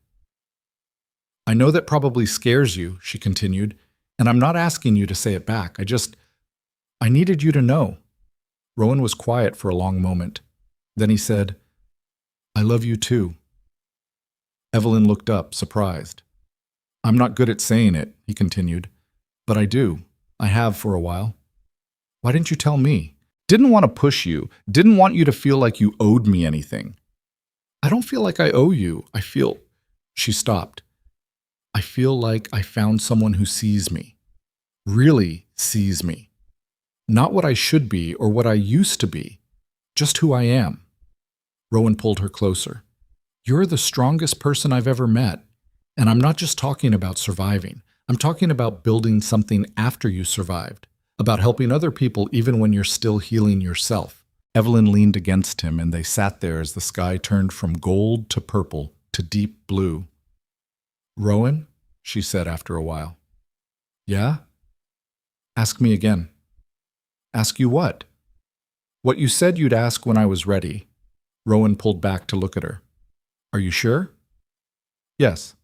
"I know that probably scares you," she continued, "and I'm not asking you to say it back. I needed you to know." Rowan was quiet for a long moment. Then he said, "I love you too." Evelyn looked up, surprised. "I'm not good at saying it," he continued, "but I do. I have for a while. Why didn't you tell me? Didn't want to push you. Didn't want you to feel like you owed me anything." "I don't feel like I owe you. I feel—" She stopped. "I feel like I found someone who sees me. Really sees me. Not what I should be or what I used to be. Just who I am." Rowan pulled her closer. "You're the strongest person I've ever met. And I'm not just talking about surviving. I'm talking about building something after you survived. About helping other people even when you're still healing yourself." Evelyn leaned against him, and they sat there as the sky turned from gold to purple to deep blue. "Rowan," she said after a while. "Yeah? Ask me again." "Ask you what?" "What you said you'd ask when I was ready." Rowan pulled back to look at her. "Are you sure?" "Yes."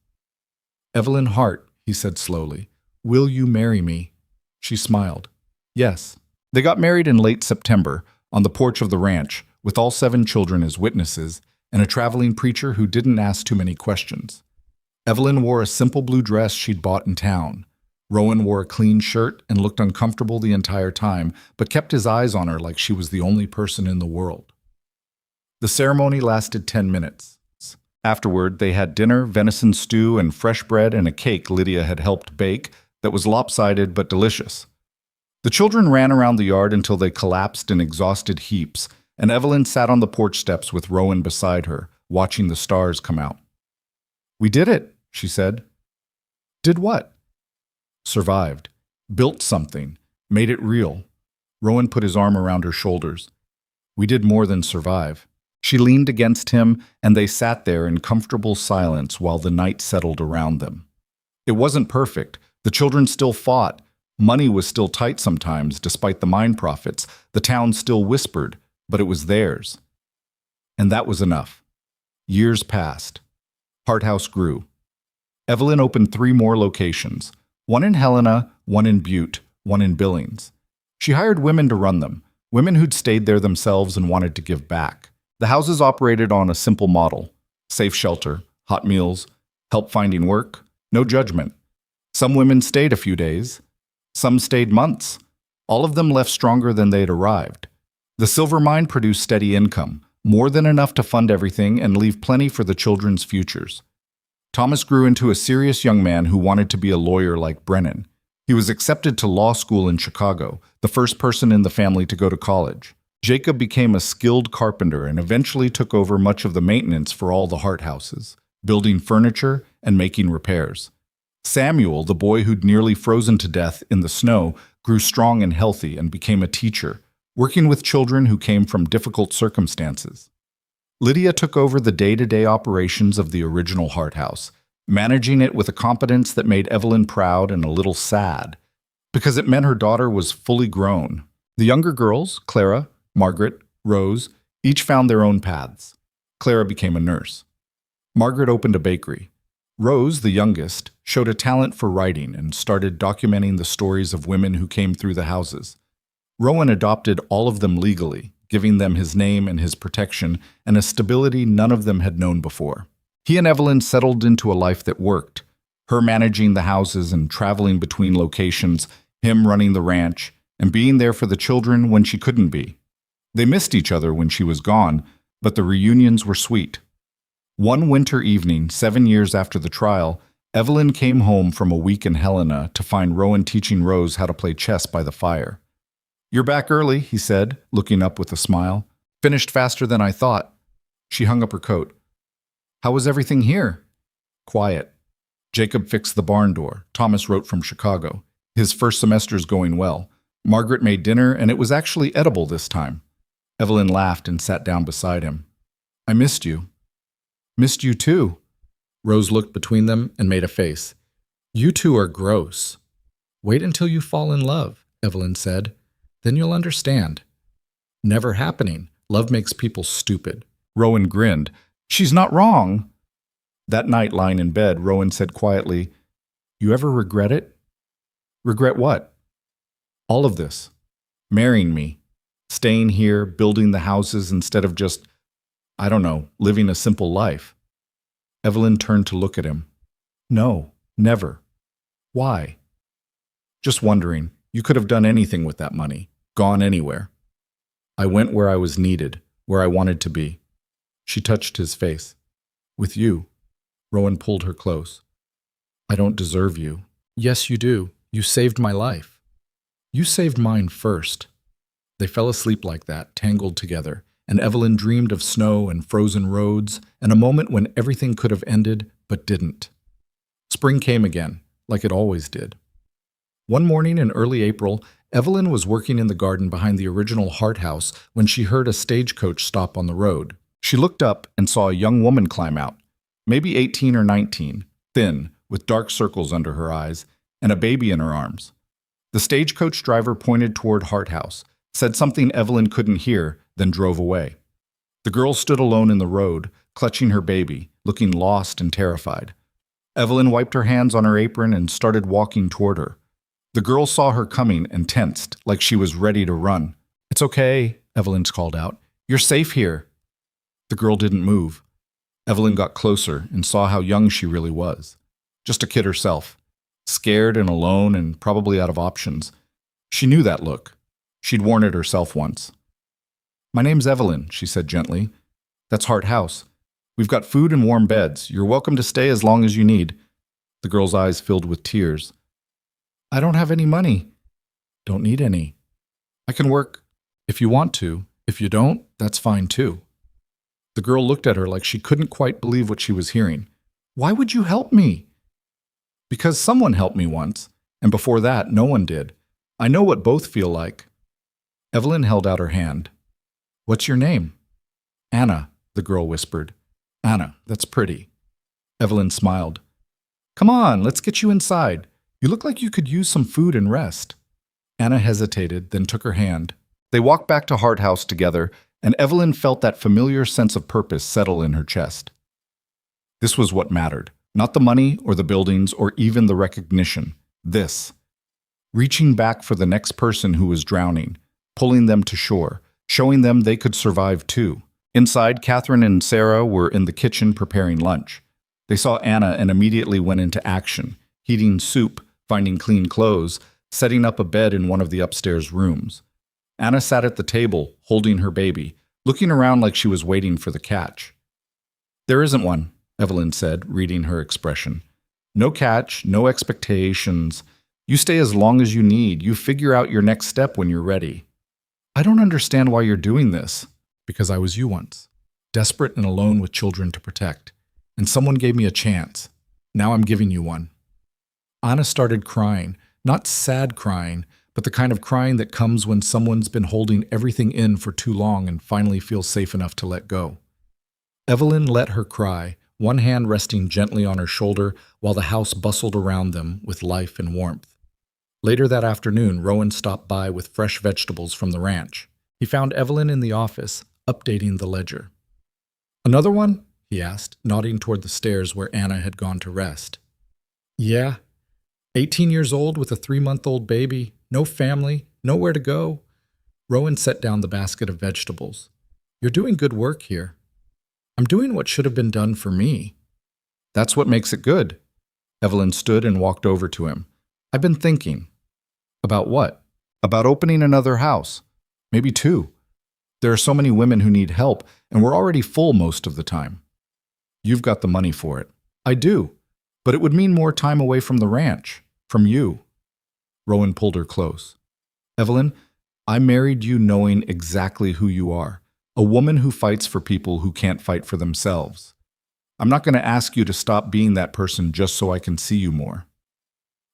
"Evelyn Hart," he said slowly, "will you marry me?" She smiled. "Yes." They got married in late September, on the porch of the ranch, with all 7 children as witnesses, and a traveling preacher who didn't ask too many questions. Evelyn wore a simple blue dress she'd bought in town. Rowan wore a clean shirt and looked uncomfortable the entire time, but kept his eyes on her like she was the only person in the world. The ceremony lasted 10 minutes. Afterward, they had dinner, venison stew, and fresh bread and a cake Lydia had helped bake that was lopsided but delicious. The children ran around the yard until they collapsed in exhausted heaps, and Evelyn sat on the porch steps with Rowan beside her, watching the stars come out. "We did it," she said. "Did what?" "Survived. Built something. Made it real." Rowan put his arm around her shoulders. "We did more than survive." She leaned against him, and they sat there in comfortable silence while the night settled around them. It wasn't perfect. The children still fought. Money was still tight sometimes, despite the mine profits. The town still whispered, but it was theirs. And that was enough. Years passed. Hart House grew. Evelyn opened 3 more locations, one in Helena, one in Butte, one in Billings. She hired women to run them, women who'd stayed there themselves and wanted to give back. The houses operated on a simple model: safe shelter, hot meals, help finding work, no judgment. Some women stayed a few days. Some stayed months. All of them left stronger than they'd arrived. The silver mine produced steady income, more than enough to fund everything and leave plenty for the children's futures. Thomas grew into a serious young man who wanted to be a lawyer like Brennan. He was accepted to law school in Chicago, the first person in the family to go to college. Jacob became a skilled carpenter and eventually took over much of the maintenance for all the Hart houses, building furniture and making repairs. Samuel, the boy who'd nearly frozen to death in the snow, grew strong and healthy and became a teacher, working with children who came from difficult circumstances. Lydia took over the day-to-day operations of the original Hart house, managing it with a competence that made Evelyn proud and a little sad, because it meant her daughter was fully grown. The younger girls, Clara, Margaret, Rose, each found their own paths. Clara became a nurse. Margaret opened a bakery. Rose, the youngest, showed a talent for writing and started documenting the stories of women who came through the houses. Rowan adopted all of them legally, giving them his name and his protection and a stability none of them had known before. He and Evelyn settled into a life that worked, her managing the houses and traveling between locations, him running the ranch, and being there for the children when she couldn't be. They missed each other when she was gone, but the reunions were sweet. One winter evening, 7 years after the trial, Evelyn came home from a week in Helena to find Rowan teaching Rose how to play chess by the fire. "You're back early," he said, looking up with a smile. "Finished faster than I thought." She hung up her coat. "How was everything here?" "Quiet. Jacob fixed the barn door. Thomas wrote from Chicago. His first semester's going well. Margaret made dinner, and it was actually edible this time." Evelyn laughed and sat down beside him. "I missed you." "Missed you too." Rose looked between them and made a face. "You two are gross." Wait until you fall in love, Evelyn said. Then you'll understand. Never happening. Love makes people stupid. Rowan grinned. She's not wrong. That night, lying in bed, Rowan said quietly, You ever regret it? Regret what? All of this. Marrying me. Staying here, building the houses instead of just, I don't know, living a simple life. Evelyn turned to look at him. No, never. Why? Just wondering. You could have done anything with that money. Gone anywhere. I went where I was needed, where I wanted to be. She touched his face. With you. Rowan pulled her close. I don't deserve you. Yes, you do. You saved my life. You saved mine first. They fell asleep like that, tangled together, and Evelyn dreamed of snow and frozen roads and a moment when everything could have ended but didn't. Spring came again, like it always did. One morning in early April, Evelyn was working in the garden behind the original Hart House when she heard a stagecoach stop on the road. She looked up and saw a young woman climb out, maybe 18 or 19, thin, with dark circles under her eyes, and a baby in her arms. The stagecoach driver pointed toward Hart House, said something Evelyn couldn't hear, then drove away. The girl stood alone in the road, clutching her baby, looking lost and terrified. Evelyn wiped her hands on her apron and started walking toward her. The girl saw her coming and tensed, like she was ready to run. It's okay, Evelyn called out. You're safe here. The girl didn't move. Evelyn got closer and saw how young she really was. Just a kid herself, scared and alone and probably out of options. She knew that look. She'd worn it herself once. My name's Evelyn, she said gently. That's Hart House. We've got food and warm beds. You're welcome to stay as long as you need. The girl's eyes filled with tears. I don't have any money. Don't need any. I can work if you want to. If you don't, that's fine too. The girl looked at her like she couldn't quite believe what she was hearing. Why would you help me? Because someone helped me once, and before that, no one did. I know what both feel like. Evelyn held out her hand. What's your name? Anna, the girl whispered. Anna, that's pretty. Evelyn smiled. Come on, let's get you inside. You look like you could use some food and rest. Anna hesitated, then took her hand. They walked back to Hart House together, and Evelyn felt that familiar sense of purpose settle in her chest. This was what mattered, not the money or the buildings or even the recognition. This. Reaching back for the next person who was drowning, pulling them to shore, showing them they could survive too. Inside, Catherine and Sarah were in the kitchen preparing lunch. They saw Anna and immediately went into action, heating soup, finding clean clothes, setting up a bed in one of the upstairs rooms. Anna sat at the table, holding her baby, looking around like she was waiting for the catch. There isn't one, Evelyn said, reading her expression. No catch, no expectations. You stay as long as you need. You figure out your next step when you're ready. I don't understand why you're doing this. Because I was you once, desperate and alone with children to protect. And someone gave me a chance. Now I'm giving you one. Anna started crying, not sad crying, but the kind of crying that comes when someone's been holding everything in for too long and finally feels safe enough to let go. Evelyn let her cry, one hand resting gently on her shoulder while the house bustled around them with life and warmth. Later that afternoon, Rowan stopped by with fresh vegetables from the ranch. He found Evelyn in the office, updating the ledger. Another one? He asked, nodding toward the stairs where Anna had gone to rest. Yeah. 18 years old with a 3-month-old baby, no family, nowhere to go. Rowan set down the basket of vegetables. You're doing good work here. I'm doing what should have been done for me. That's what makes it good. Evelyn stood and walked over to him. I've been thinking. About what? About opening another house. Maybe 2. There are so many women who need help, and we're already full most of the time. You've got the money for it. I do, but it would mean more time away from the ranch, from you. Rowan pulled her close. Evelyn, I married you knowing exactly who you are, a woman who fights for people who can't fight for themselves. I'm not going to ask you to stop being that person just so I can see you more.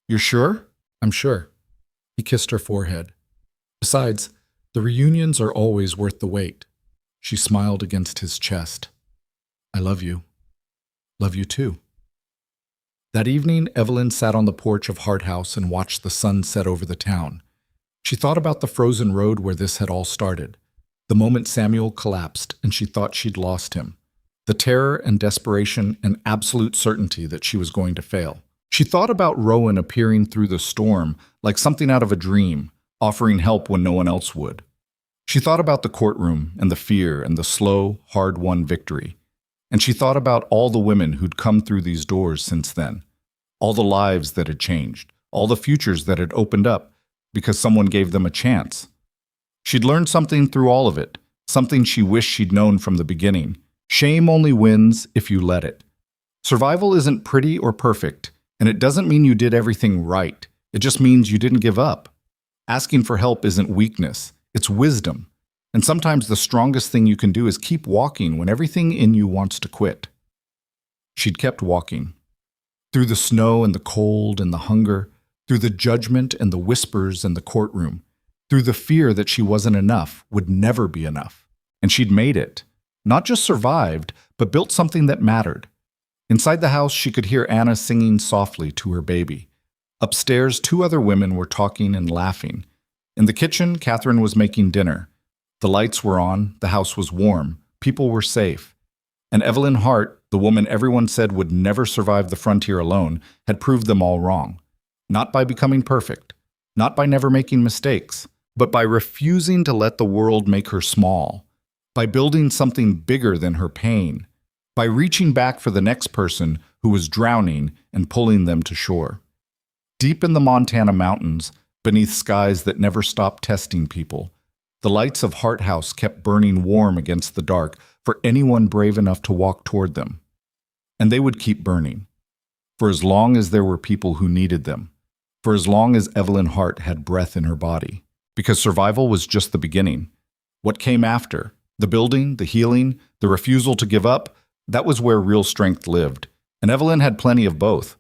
You're sure? I'm sure. He kissed her forehead. Besides, the reunions are always worth the wait. She smiled against his chest. I love you. Love you too. That evening, Evelyn sat on the porch of Hart House and watched the sun set over the town. She thought about the frozen road where this had all started. The moment Samuel collapsed and she thought she'd lost him. The terror and desperation and absolute certainty that she was going to fail. She thought about Rowan appearing through the storm like something out of a dream, offering help when no one else would. She thought about the courtroom and the fear and the slow, hard-won victory. And she thought about all the women who'd come through these doors since then. All the lives that had changed, all the futures that had opened up because someone gave them a chance. She'd learned something through all of it, something she wished she'd known from the beginning. Shame only wins if you let it. Survival isn't pretty or perfect, and it doesn't mean you did everything right. It just means you didn't give up. Asking for help isn't weakness, it's wisdom. And sometimes the strongest thing you can do is keep walking when everything in you wants to quit. She'd kept walking. Through the snow and the cold and the hunger, through the judgment and the whispers and the courtroom, through the fear that she wasn't enough, would never be enough. And she'd made it. Not just survived, but built something that mattered. Inside the house, she could hear Anna singing softly to her baby. Upstairs, 2 other women were talking and laughing. In the kitchen, Catherine was making dinner. The lights were on, the house was warm, people were safe. And Evelyn Hart, the woman everyone said would never survive the frontier alone, had proved them all wrong. Not by becoming perfect, not by never making mistakes, but by refusing to let the world make her small, by building something bigger than her pain, by reaching back for the next person who was drowning and pulling them to shore. Deep in the Montana mountains, beneath skies that never stopped testing people, the lights of Hart House kept burning warm against the dark for anyone brave enough to walk toward them. And they would keep burning, for as long as there were people who needed them, for as long as Evelyn Hart had breath in her body, because survival was just the beginning. What came after, the building, the healing, the refusal to give up, that was where real strength lived. And Evelyn had plenty of both.